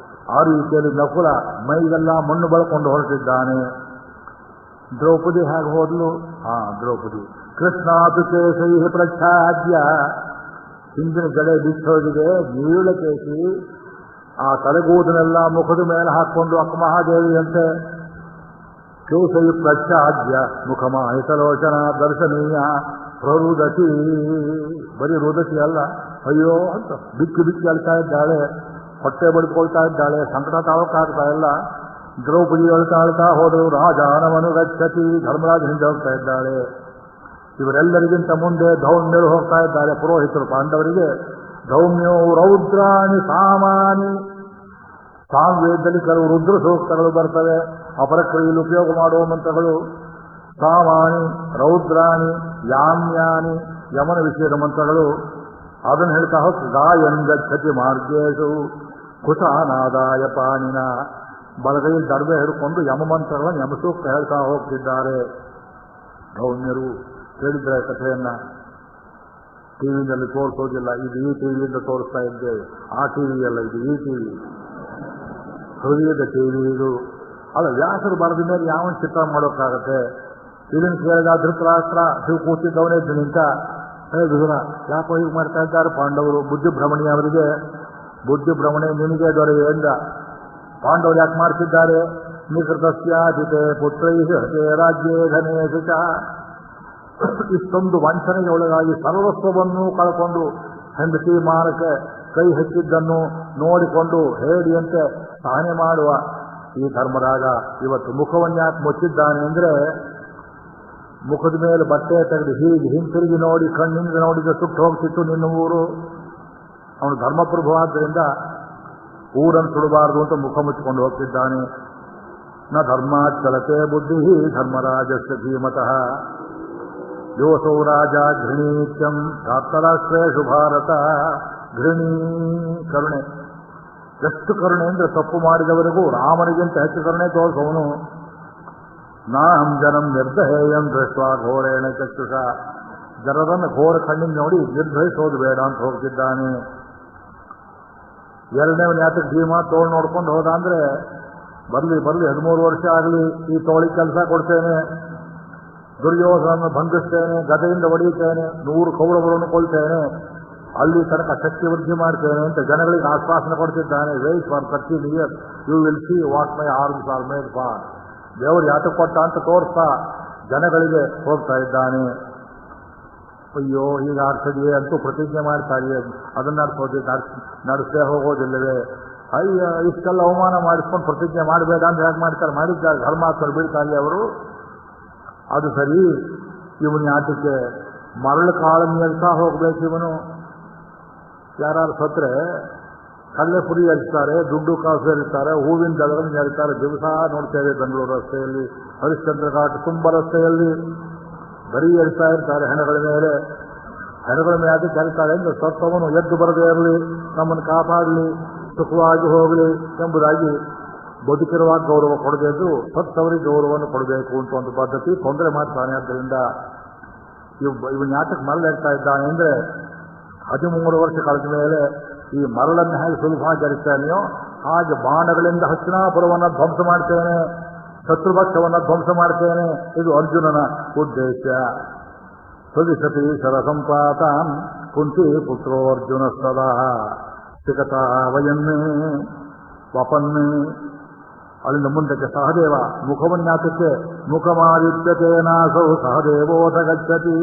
ಆ ರೀತಿಯಲ್ಲಿ ನಕುಲ ಮೈಗೆಲ್ಲ ಮಣ್ಣು ಬಳ್ಕೊಂಡು ಹೊರಟಿದ್ದಾನೆ. ದ್ರೌಪದಿ ಹೇಗೆ ಹೋದ್ಲು? ದ್ರೌಪದಿ ಕೃಷ್ಣಾಪಿ ಕೇಶೈ ಪ್ರಚ್ಛಾದ್ಯ, ಹಿಂದಿನ ಜಡೆ ಬಿಚ್ಚೋದಿಗೆ ನೀಳಕೇಶಿ, ಆ ತಲೆಗೂದನೆಲ್ಲ ಮುಖದ ಮೇಲೆ ಹಾಕೊಂಡು ಅಕ್ಕ ಮಹಾದೇವಿಯಂತೆ. ಕೇಶೈ ಪ್ರಚ್ಛಾದ್ಯ ಮುಖಮಾಹಿತಲೋಚನ ದರ್ಶನೀಯ ಪ್ರರುದತಿ, ಬರೀ ರುದತಿ ಅಲ್ಲ, ಅಯ್ಯೋ ಅಂತ ಬಿಕ್ಕಿ ಬಿಕ್ಕಿ ಅಳ್ತಾ ಇದ್ದಾಳೆ, ಹೊಟ್ಟೆ ಬಡ್ಕೊಳ್ತಾ ಇದ್ದಾಳೆ, ಸಂಕಟ ತಾವಕ್ಕಾಗ್ತಾ ಇಲ್ಲ. ದ್ರೌಪದಿ ಅಳ್ತಾ ಹೋದರು. ರಾಜಾನವನು ಗಚ್ಚತಿ, ಧರ್ಮರಾಜ ಹಿಂದೆ ಹೋಗ್ತಾ ಇದ್ದಾಳೆ. ಇವರೆಲ್ಲರಿಗಿಂತ ಮುಂದೆ ಧೌಮ್ಯರು ಹೋಗ್ತಾ ಇದ್ದಾರೆ, ಪುರೋಹಿತರು ಪಾಂಡವರಿಗೆ. ಧೌಮ್ಯೋ ರೌದ್ರಾಣಿ ಸಾಮಾನಿ, ಸಾಮವೇದದಲ್ಲಿ ಕೆಲವು ರುದ್ರ ಸೂಕ್ತಗಳು ಬರ್ತವೆ, ಅಪರಕ್ರಿಯೆಯಲ್ಲಿ ಉಪಯೋಗ ಮಾಡುವ ಮಂತ್ರಗಳು. ಸಾಮಾನಿ, ರೌದ್ರಾಣಿ, ಯಾಮ್ಯಾನಿ, ಯಮನ ವಿಷಯದ ಮಂತ್ರಗಳು. ಅದನ್ನು ಹೇಳ್ತಾ ಹೋಗಿ ಗಾಯನ್ ಗಚ್ಚತಿ ಮಾರ್ಗೇಶು ಕುಶಾನಾದಾಯ ಪಾಣಿನ, ಬಲಗೈಯಲ್ಲಿ ದಡವೆ ಹಿಡ್ಕೊಂಡು ಯಮ ಮಂತ್ರಗಳನ್ನು ಯಮಸೂಕ್ತ ಹೇಳ್ತಾ ಹೋಗ್ತಿದ್ದಾರೆ ಧೌಮ್ಯರು. ಕೇಳಿದ್ರೆ ಕಥೆಯನ್ನ ಟಿವಿನಲ್ಲಿ ತೋರಿಸೋದಿಲ್ಲ, ಇದು ಈ ಟಿವಿಯಿಂದ ತೋರಿಸ್ತಾ ಇದ್ದೇವೆ. ಆ ಟಿವಿಯಲ್ಲ, ಇದು ಈ ಟಿವಿ, ಹೃದಯದ ಟಿವಿ ಇದು. ಅಲ್ಲ, ವ್ಯಾಸರು ಬರೆದ ಮೇಲೆ ಯಾವನ್ ಚಿತ್ರ ಮಾಡೋಕ್ಕಾಗತ್ತೆ? ಇದನ್ನು ಕೇಳಿದ ಧೃತರಾಷ್ಟ್ರ ಶಿವ ಕೂತಿದ್ದವನೇ ನಿಂತ, ವಿದುರ ಯಾಕೋ ಹೀಗೆ ಮಾಡ್ತಾ ಇದ್ದಾರೆ ಪಾಂಡವರು? ಬುದ್ಧಿಭ್ರಮಣಿ ಅವರಿಗೆ, ಬುದ್ಧಿಭ್ರಮಣೆ ನಿನಗೆ ದೊರೆಯೇ ಎಂದ. ಪಾಂಡವರು ಯಾಕೆ ಮಾಡ್ತಿದ್ದಾರೆ? ನಿಕೃತಸ್ಯಾಧಿತೆ ಪುತ್ರೈ ಹತೆ ರಾಜ್ಯೇ ಧನೇಶು ಚ. ಇಷ್ಟೊಂದು ವಂಚನೆಗೆ ಒಳಗಾಗಿ ಸರ್ವಸ್ವವನ್ನು ಕಳ್ಕೊಂಡು ಹೆಂಡತಿ ಮಾನಕ್ಕೆ ಕೈ ಹೆಚ್ಚಿದ್ದನ್ನು ನೋಡಿಕೊಂಡು ಹೇಡಿಯಂತೆ ಸಹನೆ ಮಾಡುವ ಈ ಧರ್ಮರಾಜ ಇವತ್ತು ಮುಖವನ್ಯಾಕೆ ಮುಚ್ಚಿದ್ದಾನೆ ಅಂದರೆ, ಮುಖದ ಮೇಲೆ ಬಟ್ಟೆ ತೆಗೆದು ಹೀಗೆ ಹಿಂತಿರುಗಿ ನೋಡಿ ಕಣ್ಣಿಂದ ನೋಡಿದ ಸುಟ್ಟು ಹೋಗ್ತಿತ್ತು ನಿನ್ನ ಊರು. ಅವನು ಧರ್ಮಪ್ರಭು ಆದ್ದರಿಂದ ಊರನ್ನು ಸುಡಬಾರದು ಅಂತ ಮುಖ ಮುಚ್ಚಿಕೊಂಡು ಹೋಗ್ತಿದ್ದಾನೆ. ನ ಧರ್ಮಾಚಲತೆ ಬುದ್ಧಿ ಧರ್ಮರಾಜಸ್ಯ ಧೀಮತಃ ಯೋಸೌ ರಾಜ ಘೃಣೀತ್ಯಂ ಧಾರ್ತರಾಷ್ಟ್ರೇಷು ಭಾರತ. ಘೃಣೀ ಕರುಣೆ, ಎಷ್ಟು ಕರುಣೆ ಅಂದರೆ ತಪ್ಪು ಮಾಡಿದವರಿಗೂ ರಾಮನಿಗಿಂತ ಹೆಚ್ಚು ಕರುಣೆ ತೋರಿಸೋನು. ನಾಹಂ ಜನಂ ನಿರ್ದಹೇಯಂ ದೃಷ್ಟ ಘೋರೇಣ ಚಕ್ಷುಷ, ಜನರನ್ನು ಘೋರ ಕಣ್ಣಿಂದ ನೋಡಿ ನಿರ್ದಹಿಸೋದು ಬೇಡ ಅಂತ ಹೋಗ್ತಿದ್ದಾನೆ. ಎರಡನೇವನ ಯಾತಕ್ಕೆ ಭೀಮ ತೋಳು ನೋಡ್ಕೊಂಡು ಹೋದ ಅಂದ್ರೆ, ಬರ್ಲಿ 13 ವರ್ಷ ಆಗಲಿ, ಈ ತೋಳಿ ಕೆಲಸ ಕೊಡ್ತೇನೆ, ದುರ್ಯೋಧನನ್ನು ಬಂಧಿಸ್ತೇನೆ, ಗದೆಯಿಂದ ಹೊಡೆಯುತ್ತೇನೆ, 100 ಕೌರವರನ್ನು ಕೊಲ್ತೇನೆ, ಅಲ್ಲಿ ತನಕ ಶಕ್ತಿ ವೃದ್ಧಿ ಮಾಡ್ತೇನೆ ಅಂತ ಜನಗಳಿಗೆ ಆಶ್ವಾಸನೆ ಕೊಡ್ತಿದ್ದಾನೆ. Wait for 13 years, you will see what my arms are made for. ದೇವರು ಯಾತಕ್ಕೆ ಕೊಟ್ಟ ಅಂತ ತೋರಿಸ್ತಾ ಜನಗಳಿಗೆ ಹೋಗ್ತಾ ಇದ್ದಾನೆ. ಅಯ್ಯೋ ಈಗ ಆಗ್ತದೆಯೇ ಅಂತೂ ಪ್ರತಿಜ್ಞೆ ಮಾಡ್ತಾರೆ, ಅದನ್ನ ನಡೆಸದೆ ಹೋಗೋದಿಲ್ಲವೇ? ಅಯ್ಯ ಇಷ್ಟೆಲ್ಲ ಅವಮಾನ ಮಾಡಿಸ್ಕೊಂಡು ಪ್ರತಿಜ್ಞೆ ಮಾಡಬೇಡ ಅಂತ ಹೇಗೆ ಮಾಡ್ತಾರೆ? ಮಾಡಿದ್ದಾರೆ, ಧರ್ಮಾತ್ಮರು ಬೀಳ್ತಾರೆ ಅವರು. ಅದು ಸರಿ, ಇವನ ಆಟಕ್ಕೆ ಮರಳು ಕಾಳನ್ನು ಎಲ್ತಾ ಹೋಗ್ಬೇಕು. ಇವನು ಯಾರು ಸತ್ರೆ ಕಲ್ಲೆ ಪುರಿ ಎಲ್ತಾರೆ, ದುಡ್ಡು ಕಾಸು ಎಲ್ತಾರೆ, ಹೂವಿನ ದಳಗಳನ್ನು ಎಲ್ತಾರೆ. ದಿವಸ ನೋಡ್ತೇವೆ ಬೆಂಗಳೂರು ರಸ್ತೆಯಲ್ಲಿ, ಹರಿಶ್ಚಂದ್ರ ಘಾಟ್ ತುಂಬ ರಸ್ತೆಯಲ್ಲಿ ಬರೀ ಎಲ್ತಾ ಇರ್ತಾರೆ ಹೆಣಗಳ ಮೇಲೆ. ಹೆಣಗಳ ಮೇಲೆ ಅದಕ್ಕೆ ಎಲ್ತಾರೆ ಅಂದರೆ ಸತ್ತವನು ಎದ್ದು ಬರದೇ ಇರಲಿ, ನಮ್ಮನ್ನು ಕಾಪಾಡಲಿ, ಸುಖವಾಗಿ ಹೋಗಲಿ ಎಂಬುದಾಗಿ ಬದುಕಿರುವಾಗ ಗೌರವ ಕೊಡಬೇಕು, ಸತ್ತವರಿಗೆ ಗೌರವವನ್ನು ಕೊಡಬೇಕು ಅಂತ ಒಂದು ಪದ್ಧತಿ. ತೊಂದರೆ ಮಾಡ್ತಾನೆ. ಆದ್ದರಿಂದ ಇವನ್ ಯಾತಕ್ಕೆ ಮರಳು ಹೇಳ್ತಾ ಇದ್ದಾನೆ ಅಂದರೆ, 13 ವರ್ಷ ಕಳೆದ ಮೇಲೆ ಈ ಮರಳನ್ನು ಹೇಗೆ ಸುಲಭವಾಗಿ ಹರಿಸ್ತಾನೆಯೋ ಹಾಗೆ ಬಾಣಗಳಿಂದ ಹಸ್ತಿನಾಪುರವನ್ನು ಧ್ವಂಸ ಮಾಡ್ತೇನೆ, ಶತ್ರುಪಕ್ಷವನ್ನು ಧ್ವಂಸ ಮಾಡ್ತೇನೆ. ಇದು ಅರ್ಜುನನ ಉದ್ದೇಶ. ಸದಿಸತಿ ಶರಸಂಪಾತಾಂ ಕುಂತಿ ಪುತ್ರೋ ಅರ್ಜುನ ಸದಾ ಸಿಗತಾ ವಯನ್ನೇ ವಪನ್ನೇ. ಅಲ್ಲಿಂದ ಮುಂದಕ್ಕೆ ಸಹದೇವ ಮುಖವನ್ಯಾತಕ್ಕೆ ಮುಖಮಾದಿತ್ಯತೇನಾಸೌ ಸಹದೇವೋಥ ಗಚ್ಚತಿ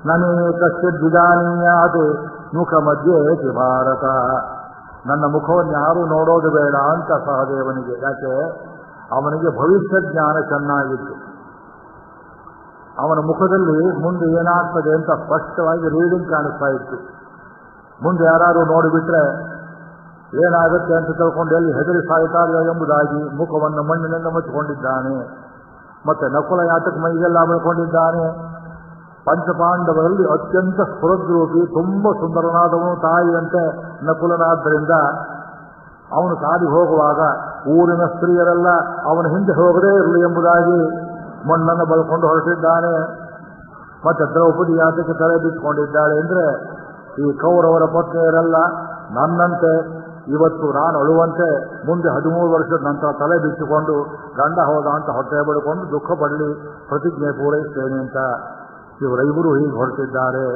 ನನೇ ಕಶ್ಚಿದ್ವಿಜಾನೀಯಾತ್ ಮುಖ ಮಧ್ಯೇತಿ ಭಾರತ. ನನ್ನ ಮುಖವನ್ನು ಯಾರೂ ನೋಡೋದು ಬೇಡ ಅಂತ ಸಹದೇವನಿಗೆ. ಯಾಕೆ? ಅವನಿಗೆ ಭವಿಷ್ಯ ಜ್ಞಾನ ಚೆನ್ನಾಗಿತ್ತು. ಅವನ ಮುಖದಲ್ಲಿ ಮುಂದೆ ಏನಾಗ್ತದೆ ಅಂತ ಸ್ಪಷ್ಟವಾಗಿ ರೀಡಿಂಗ್ ಕಾಣಿಸ್ತಾ ಇತ್ತು. ಮುಂದೆ ಯಾರು ನೋಡಿಬಿಟ್ರೆ ಏನಾಗುತ್ತೆ ಅಂತ ತಿಳ್ಕೊಂಡು ಎಲ್ಲಿ ಹೆದರಿ ಸಾಯ್ತಾರೆ ಎಂಬುದಾಗಿ ಮುಖವನ್ನು ಮಣ್ಣಿನಿಂದ ಮುಚ್ಚಿಕೊಂಡಿದ್ದಾನೆ. ಮತ್ತೆ ನಕುಲ ಯಾತಕ್ಕೆ ಮೈಗೆಲ್ಲ ಬೆಳ್ಕೊಂಡಿದ್ದಾನೆ? ಪಂಚಪಾಂಡವರಲ್ಲಿ ಅತ್ಯಂತ ಸ್ಫುರದ್ರೂಪಿ, ತುಂಬ ಸುಂದರನಾದವನು ತಾಯಿಯಂತೆ ನಕುಲನಾದ್ದರಿಂದ ಅವನು ಕಾಡಿಗೆ ಹೋಗುವಾಗ ಊರಿನ ಸ್ತ್ರೀಯರೆಲ್ಲ ಅವನ ಹಿಂದೆ ಹೋಗದೇ ಇರಲಿ ಎಂಬುದಾಗಿ ಮಣ್ಣನ್ನು ಬಳ್ಕೊಂಡು ಹೊರಟಿದ್ದಾನೆ. ಮತ್ತೆ ದ್ರೌಪದಿ ಯಾತಕ್ಕೆ ತಲೆ ಬಿಚ್ಚಿಕೊಂಡಿದ್ದಾಳೆ ಅಂದ್ರೆ, ಈ ಕೌರವರ ಪತ್ನಿಯರೆಲ್ಲ ನನ್ನಂತೆ ಇವತ್ತು ನಾನು ಅಳುವಂತೆ ಮುಂದೆ 13 ವರ್ಷದ ನಂತರ ತಲೆ ಬಿಚ್ಚಿಕೊಂಡು ಗಂಡ ಹೋದ ಅಂತ ಹೊಟ್ಟೆ ಬಡ್ಕೊಂಡು ದುಃಖ ಪಡಲಿ, ಪ್ರತಿಜ್ಞೆ ಪೂರೈಸ್ತೇನೆ ಅಂತ ಇವರಿಬ್ಬರು ಹೀಗೆ ಹೊರಟಿದ್ದಾರೆ.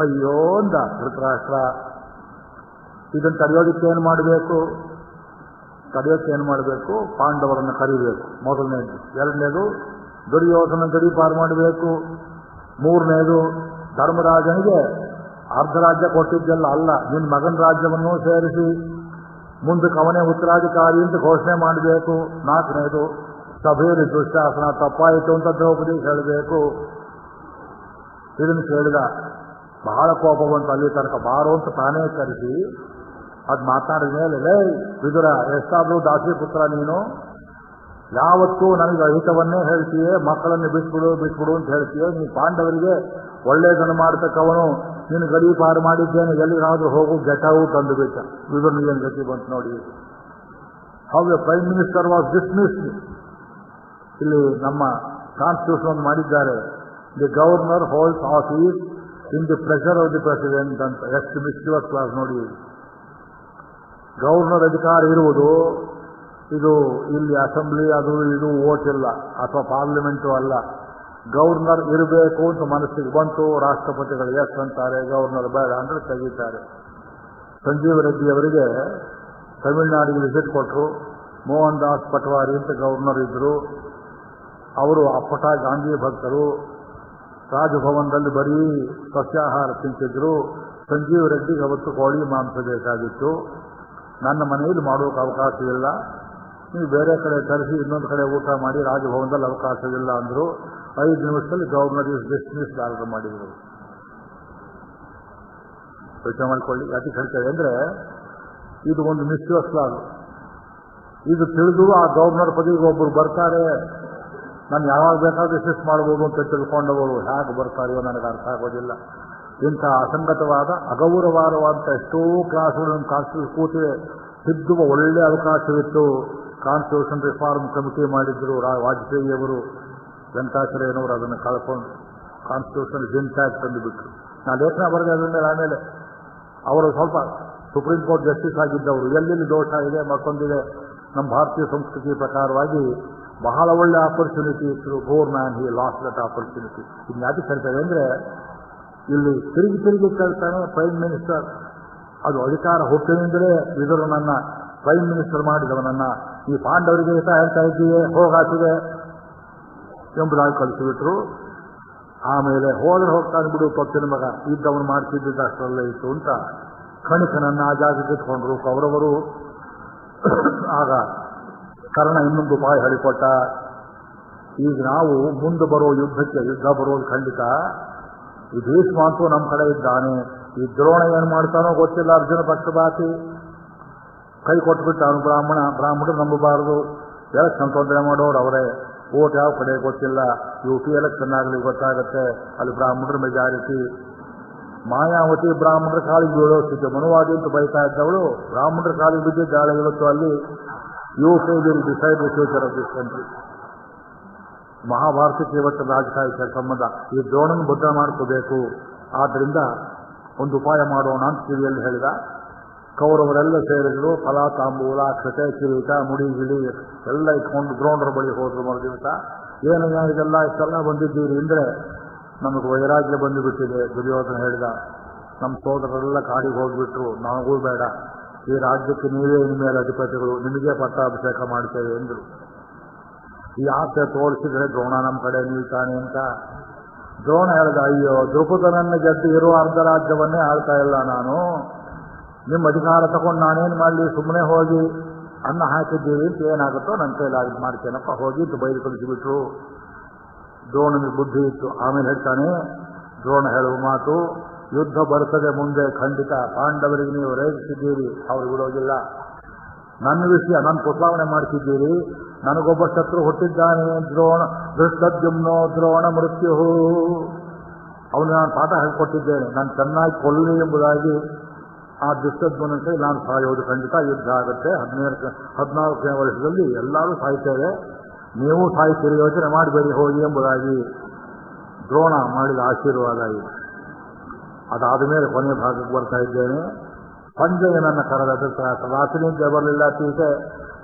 ಅಯ್ಯೋ ಅಂದ ಧೃತರಾಷ್ಟ್ರ. ಇದನ್ನು ತಡೆಯೋದಕ್ಕೇನು ಮಾಡಬೇಕು? ತಡೆಯೋಕ್ಕೇನು ಮಾಡಬೇಕು? ಪಾಂಡವರನ್ನು ಕರಿಬೇಕು ಮೊದಲನೇದು. ಎರಡನೇದು ದುರ್ಯೋಧನ ಗಡೀಪಾರು ಮಾಡಬೇಕು. ಮೂರನೇದು ಧರ್ಮರಾಜನಿಗೆ ಅರ್ಧ ರಾಜ್ಯ ಕೊಟ್ಟಿದ್ದೆಲ್ಲ ಅಲ್ಲ, ನಿನ್ನ ಮಗನ ರಾಜ್ಯವನ್ನು ಸೇರಿಸಿ ಮುಂದಕ್ಕೆ ಅವನೇ ಉತ್ತರಾಧಿಕಾರಿ ಅಂತ ಘೋಷಣೆ ಮಾಡಬೇಕು. ನಾಲ್ಕನೇದು ಸಭೆಯಲ್ಲಿ ದುಶ್ಯಾಸನ ತಪ್ಪಾಯಿತು ಅಂತ ದ್ರೌಪದಿ ಹೇಳಬೇಕು. ಇದನ್ನು ಕೇಳಿದ ಬಹಳ ಕೋಪ ಬಂತು. ಅಲ್ಲಿ ತನಕ ಬಾರೋ ಅಂತ ತಾನೇ ಕರೆಸಿ ಅದು ಮಾತಾಡಿದ ಮೇಲೆ, ಲೇ ವಿದುರ, ಎಷ್ಟಾದರೂ ದಾಸಿ ಪುತ್ರ ನೀನು, ಯಾವತ್ತೂ ನನಗೆ ಅಹಿತವನ್ನೇ ಹೇಳ್ತೀಯೇ, ಮಕ್ಕಳನ್ನು ಬಿಟ್ಬಿಡು ಅಂತ ಹೇಳ್ತೀಯೇ, ನೀ ಪಾಂಡವರಿಗೆ ಒಳ್ಳೆಯದನ್ನು ಮಾಡತಕ್ಕವನು, ನೀನು ಗಡೀಪಾರು ಮಾಡಿದ್ದೇನೆ, ಎಲ್ಲಿಗಾದ್ರೂ ಹೋಗು, ಗೆಟ್ ಔಟ್ ಅಂದುಬಿಟ್ಟ. ವಿದುರನ ಏನು ಗತಿ ಬಂತು ನೋಡಿ. How A prime minister was dismissed. ಇಲ್ಲಿ ನಮ್ಮ ಕಾನ್ಸ್ಟಿಟ್ಯೂಷನ್ ಮಾಡಿದ್ದಾರೆ, the governor holds office in the pressure of the president ಅಂತ. ಎಷ್ಟು ಮಿಸ್ಚಿವಸ್ ಕ್ಲಾಸ್ ನೋಡಿ. ಗವರ್ನರ್ ಅಧಿಕಾರ ಇರುವುದು, ಇದು ಇಲ್ಲಿ ಅಸೆಂಬ್ಲಿ ಅದು ಇದು ಓಟ್ ಇಲ್ಲ ಅಥವಾ ಪಾರ್ಲಿಮೆಂಟು ಅಲ್ಲ. ಗವರ್ನರ್ ಇರಬೇಕು ಅಂತ ಮನಸ್ಸಿಗೆ ಬಂತು. ರಾಷ್ಟ್ರಪತಿಗಳು ಎಸ್ ಅಂತಾರೆ, ಗವರ್ನರ್ ಬೇಡ ಅಂದ್ರೆ ತೆಗೀತಾರೆ. ಸಂಜೀವ ರೆಡ್ಡಿ ಅವರಿಗೆ ತಮಿಳುನಾಡಿಗೆ ವಿಸಿಟ್ ಕೊಟ್ಟರು. ಮೋಹನ್ ದಾಸ್ ಪಟ್ವಾರಿ ಅಂತ ಗವರ್ನರ್ ಇದ್ದರು. ಅವರು ಅಪ್ಪಟ ಗಾಂಧಿ ಭಕ್ತರು. ರಾಜಭವನದಲ್ಲಿ ಬರೀ ಸಸ್ಯಾಹಾರ ತಿಂತಿದ್ರು. ಸಂಜೀವ ರೆಡ್ಡಿಗೆ ಅವತ್ತು ಕೋಳಿ ಮಾಂಸ ಬೇಕಾಗಿತ್ತು. ನನ್ನ ಮನೆಯಲ್ಲಿ ಮಾಡೋಕೆ ಅವಕಾಶವಿಲ್ಲ, ನೀವು ಬೇರೆ ಕಡೆ ತರಿಸಿ ಇನ್ನೊಂದು ಕಡೆ ಊಟ ಮಾಡಿ, ರಾಜಭವನದಲ್ಲಿ ಅವಕಾಶವಿಲ್ಲ ಅಂದರು. 5 ನಿಮಿಷದಲ್ಲಿ ಗವರ್ನರ್ ಇಸ್ ಡಿಸ್ಮಿಸ್ಡ್ ಆರ್ಡರ್ ಮಾಡಿದರು. ಯೋಚನೆ ಮಾಡಿಕೊಳ್ಳಿ, ಯಾಕೆ ಹೇಳ್ತೇವೆ ಅಂದರೆ ಇದು ಒಂದು ಮಿಸ್ಯೂಸ್ ಲಾಗ್. ಇದು ತಿಳಿದು ಆ ಗವರ್ನರ್ ಪದವಿಗೆ ಒಬ್ಬರು ಬರ್ತಾರೆ, ನಾನು ಯಾವಾಗ ಬೇಕಾದ್ರೂ ಡಿಸ್ಮಿಸ್ ಮಾಡ್ಬೋದು ಅಂತ ತಿಳ್ಕೊಂಡವರು ಹೇಗೆ ಬರ್ತಾರೆಯೋ ನನಗೆ ಅರ್ಥ ಆಗೋದಿಲ್ಲ. ಇಂಥ ಅಸಂಗತವಾದ ಅಗೌರವಾದವಾದಂಥ ಎಷ್ಟೋ ಕ್ಲಾಸ್ಗಳು ನಮ್ಮ ಕಾನ್ಸ್ಟಿಟ್ಯೂಷನ್ ಕೂತಿವೆ. ಸಿದ್ದುವ ಒಳ್ಳೆಯ ಅವಕಾಶವಿತ್ತು. ಕಾನ್ಸ್ಟಿಟ್ಯೂಷನ್ ರಿಫಾರ್ಮ್ ಕಮಿಟಿ ಮಾಡಿದ್ರು ವಾಜಪೇಯಿಯವರು. ವೆಂಕಟಾಚಲಯ್ಯನವರು ಅದನ್ನು ಕಳ್ಕೊಂಡು ಕಾನ್ಸ್ಟಿಟ್ಯೂಷನ್ ಇಂಟ್ಯಾಕ್ಟ್ ತಂದುಬಿಟ್ರು. ನಾನು ಲೇಖನ ಬರೆದೆ ಅದರ ಮೇಲೆ. ಆಮೇಲೆ ಅವರು ಸ್ವಲ್ಪ ಸುಪ್ರೀಂ ಕೋರ್ಟ್ ಜಸ್ಟಿಸ್ ಆಗಿದ್ದವರು, ಎಲ್ಲೆಲ್ಲಿ ದೋಷ ಇದೆ ಮತ್ತೊಂದಿದೆ. ನಮ್ಮ ಭಾರತೀಯ ಸಂಸ್ಕೃತಿ ಪ್ರಕಾರವಾಗಿ ಬಹಳ ಒಳ್ಳೆ ಆಪರ್ಚುನಿಟಿ ಇತ್ತು. ಗೋರ್ man he lost that opportunity. ಇನ್ನು ಯಾಕೆ ಹೇಳ್ತೇವೆ ಅಂದರೆ, ಇಲ್ಲಿ ತಿರುಗಿ ಕೇಳ್ತಾನೆ ಪ್ರೈಮ್ ಮಿನಿಸ್ಟರ್. ಅದು ಅಧಿಕಾರ ಹುಟ್ಟಿನಿಂದಲೇ ವಿದುರನನ್ನ ಪ್ರೈಮ್ ಮಿನಿಸ್ಟರ್ ಮಾಡಿದವನನ್ನ ಈ ಪಾಂಡವರಿಗೆ ಹೇಳ್ತಾ ಇದ್ದೀಯೇ, ಹೋಗಾತಿದೆ ಎಂಬುದಾಗಿ ಕಳಿಸಿಬಿಟ್ರು. ಆಮೇಲೆ ಹೋದ್ರೆ ಹೋಗ್ತಾನೆ ಬಿಡು, ಪಕ್ಷದ ಮಗ ಇದ್ದವನು ಮಾಡ್ತಿದ್ದ ಅಷ್ಟರಲ್ಲೇ ಇತ್ತು ಅಂತ ಕಣಿಕನನ್ನ ಆ ಜಾಗಕ್ಕೆ ಇಟ್ಕೊಂಡ್ರು ಕೌರವರು. ಆಗ ಕರ್ಣ ಇನ್ನೊಂದು ಉಪಾಯ ಹೇಳಿಕೊಟ್ಟ. ಈಗ ನಾವು ಮುಂದೆ ಬರೋ ಯುದ್ಧ ಬರೋದು ಖಂಡಿತ. ಈ ಭೀಷ್ಮ ಅಂತೂ ನಮ್ಮ ಕಡೆ ಇದ್ದಾನೆ. ಈ ದ್ರೋಣ ಏನು ಮಾಡ್ತಾನೋ ಗೊತ್ತಿಲ್ಲ. ಅರ್ಜುನ ಪಕ್ಷಪಾತಿ, ಕೈ ಕೊಟ್ಬಿಟ್ಟಾನು. ಬ್ರಾಹ್ಮಣರು ನಂಬಬಾರದು. ಎಲೆಕ್ಷನ್ ತೊಂದರೆ ಮಾಡೋರು ಅವರೇ. ಓಟ್ ಯಾವ ಕಡೆ ಗೊತ್ತಿಲ್ಲ. UP ಎಲೆಕ್ಷನ್ ಆಗಲಿ ಗೊತ್ತಾಗತ್ತೆ, ಅಲ್ಲಿ ಬ್ರಾಹ್ಮಣರ ಮೆಜಾರಿಟಿ. ಮಾಯಾವತಿ ಬ್ರಾಹ್ಮಣರ ಕಾಲಿಗೆ ಬೀಳೋ ಸ್ಥಿತಿ. ಮನುವಾದಿ ಅಂತ ಬೈತಾ ಇದ್ದವಳು ಬ್ರಾಹ್ಮಣರ ಕಾಲಿಗೆ ಬಿದ್ದಿದ್ದಾಳೆ. ಇವತ್ತು ಅಲ್ಲಿ UP will decide the future of this country. ಮಹಾಭಾರತಕ್ಕೆ ಇವತ್ತು ರಾಜಕಾಯಿಕ ಸಂಬಂಧ. ಈ ದ್ರೋಣನ ಬದ್ಧ ಮಾಡ್ಕೋಬೇಕು. ಆದ್ದರಿಂದ ಒಂದು ಉಪಾಯ ಮಾಡೋಣ ಅಂತ ಕಿವಿಯಲ್ಲಿ ಹೇಳಿದ. ಕೌರವರೆಲ್ಲ ಸೇರಿದ್ರು. ಫಲ, ತಾಂಬೂಲ, ಅಕ್ಷತೆ, ಕಿರೀಟ, ಮುಡಿ ಗಿಡಿ ಎಲ್ಲ ಇಟ್ಕೊಂಡು ದ್ರೋಣರ ಬಳಿ ಹೋದ್ರು. ಮರುದಿವಸ ಏನಯ್ಯ ಇದೆಲ್ಲ ಇಷ್ಟೆಲ್ಲ ಬಂದಿದ್ದೀರಿ ಅಂದರೆ, ನಮಗೆ ವೈರಾಗ್ಯ ಬಂದುಬಿಟ್ಟಿದೆ. ದುರ್ಯೋಧನ ಹೇಳಿದ, ನಮ್ಮ ಸೋದರರೆಲ್ಲ ಕಾಡಿಗೆ ಹೋಗ್ಬಿಟ್ರು, ನನಗೂ ಬೇಡ, ಈ ರಾಜ್ಯಕ್ಕೆ ನೀವೇ ಇನ್ಮೇಲೆ ಅಧಿಪತಿಗಳು, ನಿಮಗೆ ಪಟ್ಟಾಭಿಷೇಕ ಮಾಡ್ತೇವೆ ಎಂದರು. ಈ ಆಸೆ ತೋರಿಸಿದ್ರೆ ದ್ರೋಣ ನಮ್ಮ ಕಡೆ ನಿಲ್ತಾನೆ ಅಂತ. ದ್ರೋಣ ಹೇಳಿದ, ಅಯ್ಯೋ ದ್ರುಪದನನ್ನು ಗೆದ್ದು ಇರೋ ಅರ್ಧ ರಾಜ್ಯವನ್ನೇ ಆಳ್ತಾ ಇಲ್ಲ ನಾನು, ನಿಮ್ಮ ಅಧಿಕಾರ ತಗೊಂಡು ನಾನೇನು ಮಾಡಲಿ, ಸುಮ್ಮನೆ ಹೋಗಿ ಅನ್ನ ಹಾಕಿದ್ದೀವಿ ಅಂತ ಏನಾಗುತ್ತೋ ನನ್ನ ಕೈಲಾಗಿ ಮಾಡ್ತೇನಪ್ಪ, ಹೋಗಿ ಅಂತ ಬೈದು ಕಳಿಸಿಬಿಟ್ರು. ದ್ರೋಣನಿಗೆ ಬುದ್ಧಿ ಇತ್ತು. ಆಮೇಲೆ ಹೇಳ್ತಾನೆ, ದ್ರೋಣ ಹೇಳುವ ಮಾತು, ಯುದ್ಧ ಬರ್ತದೆ ಮುಂದೆ ಖಂಡಿತ. ಪಾಂಡವರಿಗೆ ನೀವು ರೇಗಿಸಿದ್ದೀರಿ, ಅವ್ರು ಬಿಡೋದಿಲ್ಲ. ನನ್ನ ವಿಷಯ ನನ್ನ ಪ್ರಸ್ತಾವನೆ ಮಾಡ್ತಿದ್ದೀರಿ. ನನಗೊಬ್ಬ ಶತ್ರು ಹುಟ್ಟಿದ್ದಾನೆ, ಧೃಷ್ಟದ್ಯುಮ್ನೋ ದ್ರೋಣ ಮೃತ್ಯು. ಅವನು ನಾನು ಪಾಠ ಹೇಳ್ಕೊಟ್ಟಿದ್ದೇನೆ, ನಾನು ಚೆನ್ನಾಗಿ ಕೊಲ್ಲಿ ಎಂಬುದಾಗಿ ಆ ದುಷ್ಟದ್ಮನ ಕೈ ನಾನು ಸಾಯೋದು ಖಂಡಿತ, ಯುದ್ಧ ಆಗುತ್ತೆ, 14ನೇ ವರ್ಷದಲ್ಲಿ ಎಲ್ಲರೂ ಸಾಯ್ತೇವೆ, ನೀವು ಸಾಯ್ತೀರಿ, ಯೋಚನೆ ಮಾಡಬೇಡಿ ಹೋಗಿ ಎಂಬುದಾಗಿ ದ್ರೋಣ ಮಾಡಿದ ಆಶೀರ್ವಾದ ಇದೆ. ಅದಾದ ಮೇಲೆ ಕೊನೆಯ ಭಾಗಕ್ಕೆ ಬರ್ತಾ ಇದ್ದೇನೆ. ಸಂಜಯನನ್ನು ಕರೆದ ರಾತ್ರಿ ನಿದ್ದೆ ಬರಲಿಲ್ಲ ತೀಕೆ,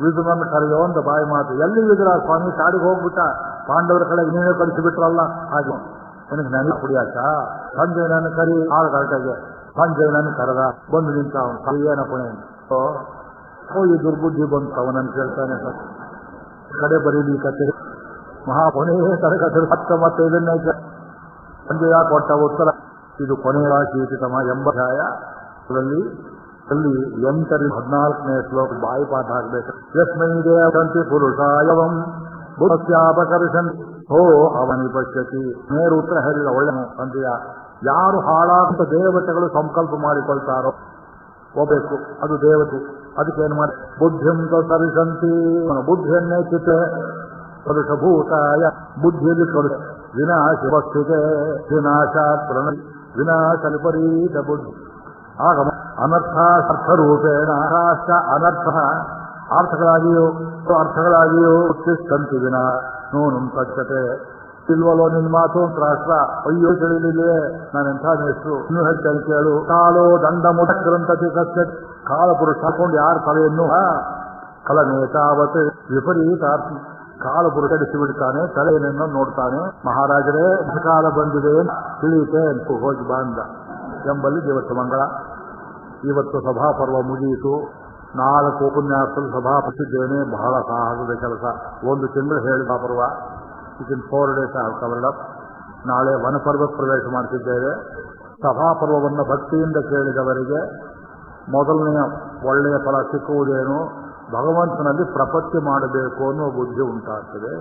ವಿದುರನ್ನು ಕರೆಯೋ ಅಂತ ಬಾಯಿ ಮಾತು. ಎಲ್ಲಿ ವಿದುರ ಸ್ವಾಮಿ ಕಾಡಿಗೆ ಹೋಗ್ಬಿಟ್ಟ, ಪಾಂಡವರ ಕಡೆಗೆ ನೀವೇ ಕಳಿಸಿಬಿಟ್ರಲ್ಲ, ಹಾಗೆ ನನಗೆ ನೆನಪು ಕುಡಿಯಾಕ ಸಂಜಯನನ್ನು ಕರಿ 6 ಗಂಟೆಗೆ ಸಂಜಯನನ್ನು ಕರೆದ, ಬಂದು ನಿಂತ ಏನ ಪುಣೆ ಹೋಗಿ ದುರ್ಬುದ್ಧಿ ಬಂತು ಅವನನ್ನು ಕೇಳ್ತಾನೆ. ಕಡೆ ಬರೀಲಿ ಕತೆ ಮಹಾಪುಣೆ ತರಗತಿ ಮತ್ತೆ ಇದನ್ನೇ ಸಂಜಯ ಕೊಟ್ಟ ಉತ್ತರ. ಇದು ಕೊನೆಯ ಚೀಟಿತಮ ಎಂಬ ಛಾಯಲ್ಲಿ 8-14ನೇ ಶ್ಲೋಕ ಬಾಯಿ ಪಾಠ ಆಗಬೇಕು. ಯಸ್ಮೈ ದೇವಂತಿ ಪುರುಷಾಯವಂ ಬುದ್ಧ್ಯಾಪಕರ್ಷನ್ ಹೋ ಅವನಿ ಪಶ್ಯತಿ. ನೇರು ಉತ್ತರ ಹೇಳಿದ ಒಳ್ಳೆನು ಸಂಜಯ. ಯಾರು ಹಾಳಾದಂತ ದೇವತೆಗಳು ಸಂಕಲ್ಪ ಮಾಡಿಕೊಳ್ತಾರೋ ಹೋಗ್ಬೇಕು, ಅದು ದೇವತೆ. ಅದಕ್ಕೇನು ಮಾಡಿ ಬುದ್ಧಿಂತ ಸರಿಸಂತಿ, ಬುದ್ಧಿಯನ್ನೇ ಚಿತ್ರ ಪುರುಷಭೂತಾಯ, ಬುದ್ಧಿಯಲ್ಲಿ ಕರುಷ ವಿನಾಶ ವಸ್ತುತೆ ವಿನಾಶ ಪ್ರಣಯ ವಿನಾಶ ವಿಪರೀತ ಬುದ್ಧಿ. ಆಗ ಅನರ್ಥ ಅರ್ಥರೂಪೇಣ ಅನರ್ಥ ಅರ್ಥಗಳಾಗಿಯೂ ಉತ್ತಿಷ್ಟಂತಿ ವಿನಾ ನೂನು ಕಚ್ಚತೆ. ಇಲ್ವಲ್ಲೋ ನಿನ್ ಮಾತು ಅಂತ ರಾಷ್ಟ್ರ, ಅಯ್ಯೋ ತಿಳಿಲಿಲ್ವೇ ನಾನೆಂಥ ಹೆಸರು, ಇನ್ನೂ ಹೆಚ್ಚು ಕೇಳು. ಕಾಲೋ ದಂಡ ಮುಟಕ್ರಂತತಿ ಕಚ್ಚ, ಕಾಲ ಪುರುಷ ಹಾಕೊಂಡು ಯಾರ ತಲೆಯನ್ನು ಕಲನೇತಾವತ್ ವಿಪರೀತ ಕಾಲ ಪುರುಷ ಬಿಡ್ತಾನೆ, ತಲೆಯನ್ನು ನೋಡ್ತಾನೆ. ಮಹಾರಾಜರೇ ಕಾಲ ಬಂದಿದೆ ತಿಳಿಯುತ್ತೆ ಅಂತ ಹೋಗಿ ಬಂದ ಎಂಬಲ್ಲಿ ದಿವಸ ಮಂಗಳ. ಇವತ್ತು ಸಭಾಪರ್ವ ಮುಗಿಯಿತು. 4 ಉಪನ್ಯಾಸದಲ್ಲಿ ಸಭಾಪತಿದ್ದೇನೆ. ಬಹಳ ಸಾಹಸದ ಕೆಲಸ. 1 ತಿಂಗಳು ಹೇಳಿದ ಪರ್ವ, ಇದನ್ನು 4 ಡೇಸ್ ಕವರ್ಡ್ ಅಪ್. ನಾಳೆ ವನಪರ್ವ ಪ್ರವೇಶ ಮಾಡ್ತಿದ್ದೇವೆ. ಸಭಾಪರ್ವವನ್ನು ಭಕ್ತಿಯಿಂದ ಕೇಳಿದವರಿಗೆ ಮೊದಲನೆಯ ಒಳ್ಳೆಯ ಫಲ ಸಿಕ್ಕುವುದೇನು, ಭಗವಂತನಲ್ಲಿ ಪ್ರಪತ್ತಿ ಮಾಡಬೇಕು ಅನ್ನೋ ಬುದ್ಧಿ ಉಂಟಾಗ್ತದೆ.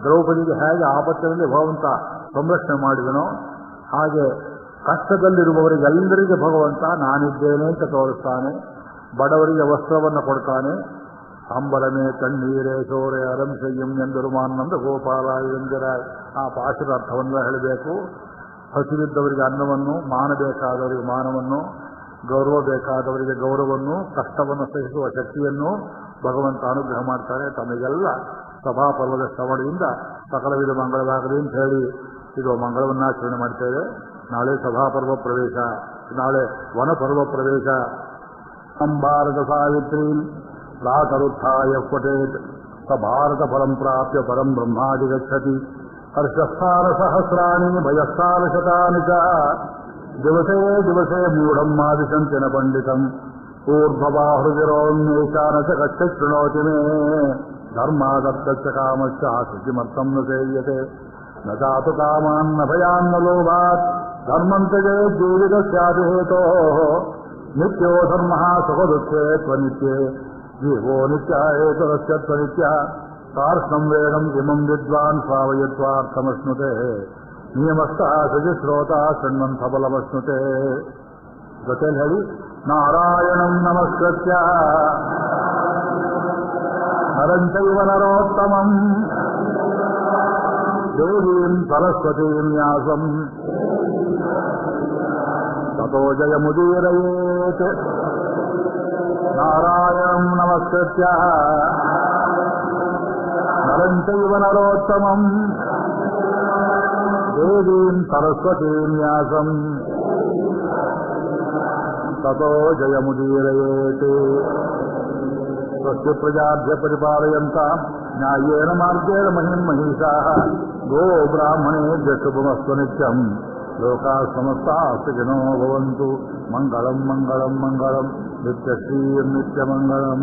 ದ್ರೌಪದಿಗೆ ಹೇಗೆ ಆಪತ್ತಿನಲ್ಲಿ ಭಗವಂತ ಸಂರಕ್ಷಣೆ ಮಾಡಿದನೋ, ಹಾಗೆ ಕಷ್ಟದಲ್ಲಿರುವವರಿಗೆಲ್ಲರಿಗೆ ಭಗವಂತ ನಾನಿದ್ದೇನೆ ಅಂತ ತೋರಿಸ್ತಾನೆ. ಬಡವರಿಗೆ ವಸ್ತ್ರವನ್ನು ಕೊಡ್ತಾನೆ. ಅಂಬರಮೇ ತಣ್ಣೀರೇ ಸೋರೆ ಅರಂಸಯ್ಯಂ ಎಂದರುಮಾನಂದ ಗೋಪಾಲ ಎಂದಿರ. ಆ ಪಾಶದ ಅರ್ಥವನ್ನು ಹೇಳಬೇಕು. ಹಸಿವಿದ್ದವರಿಗೆ ಅನ್ನವನ್ನು, ಮಾನ ಬೇಕಾದವರಿಗೆ ಮಾನವನ್ನು, ಗೌರವ ಬೇಕಾದವರಿಗೆ ಗೌರವವನ್ನು, ಕಷ್ಟವನ್ನು ಸಹಿಸುವ ಶಕ್ತಿಯನ್ನು ಭಗವಂತ ಅನುಗ್ರಹ ಮಾಡ್ತಾರೆ. ತಮಗೆಲ್ಲ ಸಭಾಪರ್ವದ ಶ್ರವಣದಿಂದ ಸಕಲ ವಿಧ ಮಂಗಳವಾಗಲಿ ಅಂತ ಹೇಳಿ ಇದು ಮಂಗಳವನ್ನಾಚರಣೆ ಮಾಡ್ತೇವೆ. ನಾಳೆ ಸಭಾಪರ್ವ ಪ್ರವೇಶ, ನಾಳೆ ವನಪರ್ವ ಪ್ರವೇಶ. ಭಾರತ ಸಾವಿತ್ರಿ ಪ್ರಾತರುತ್ಥಾಯ ಪಠೇತ್ ಸ ಭಾರತ ಫಲಂ ಪ್ರಾಪ್ಯ ಪರಂ ಬ್ರಹ್ಮಾದಿ ಗಚ್ಚತಿ. ಹರ್ಷಸ್ಥಾನ ಸಹಸ್ರಾಣಿ ಭಯಸ್ಥಾನ ಶತಾನಿ ಚ ದಿವಸೇ ದಿವಸೇ ಮೂಢಂ ಮಾದಿಶಂತಿನ ಪಂಡಿತಂ ಊರ್ಧ್ವಬಾಹೃತಿರೋನ್ಮೇಷಾನ ಚ ಗಚ್ಚ ಶೃಣೋತಿ ಮೇ ಧರ್ಮಾದತ್ತಚ್ಚ ಕಾಮಶ್ಚ ಶುಚಿಮರ್ಥಂ ನ ಸೇಯತೆ ನ ಚಾತು ಕಾಮಾನ್ನ ಭಯಾನ್ನ ಲೋಭಾತ್ ಧರ್ಮಂತಜೇ ಜೀವಿತ ಸ್ಯಾದಿ ಹೇತೋ ನಿತ್ಯೋ ಧರ್ಮ ಸುಖದುಃಖೇ ತ್ವನಿತ್ಯೇ ಜೀವೋ ನಿತ್ಯ ಏತರಸ್ಯ ತ್ವನಿತ್ಯ ತಾರ್ಷ್ಣಂ ವೇದಂ ಇಮಂ ವಿದ್ವಾನ್ ಸ್ವಾವಯತ್ವಾರ್ಥಮಶ್ನುತೆ ನಿಯಮಸ್ಥ ಶುಚಿಶ್ರೋತ ಶೃಣ್ವನ್ ಸಬಲಮಶ್ನುತೆ. ಜೊತೆಯಲ್ಲಿ ಹೇಳಿ ನಾರಾಯಣಂ ನಮಸ್ಕೃತ್ಯ ನರಂಚೈವ ನರೋತ್ತಮಂ ದೇವೀಂ ಸರಸ್ವತೀಂ ವ್ಯಾಸಂ ತತೋ ಜಯಮುದೀರಯೇತ್. ನಾರಾಯಣಂ ನಮಸ್ಕೃತ್ಯ ನರಂಚೈವ ನರೋತ್ತಮಂ ದೇವೀಂ ಸರಸ್ವತೀಂ ವ್ಯಾಸಂ ತತೋ ಜಯಮುದೀರಯೇತ್. ಸ್ವಸ್ತಿ ಪ್ರಜಾಭ್ಯ ಪರಿಪಾಲಯಂತಾಂ ನ್ಯಾಯೇನ ಮಾರ್ಗೇಣ ಮಹಿಂ ಮಹಿಷಾಃ ಗೋ ಬ್ರಾಹ್ಮಣೇಭ್ಯಃ ಶುಭಮಸ್ತು ನಿತ್ಯಂ ಲೋಕಾಃ ಸಮಸ್ತಾಃ ಸುಖಿನೋ ಭವಂತು. ಮಂಗಳಂ ಮಂಗಳಂ ಮಂಗಳಂ ನಿತ್ಯಶ್ರೀ ನಿತ್ಯಮಂಗಳಂ.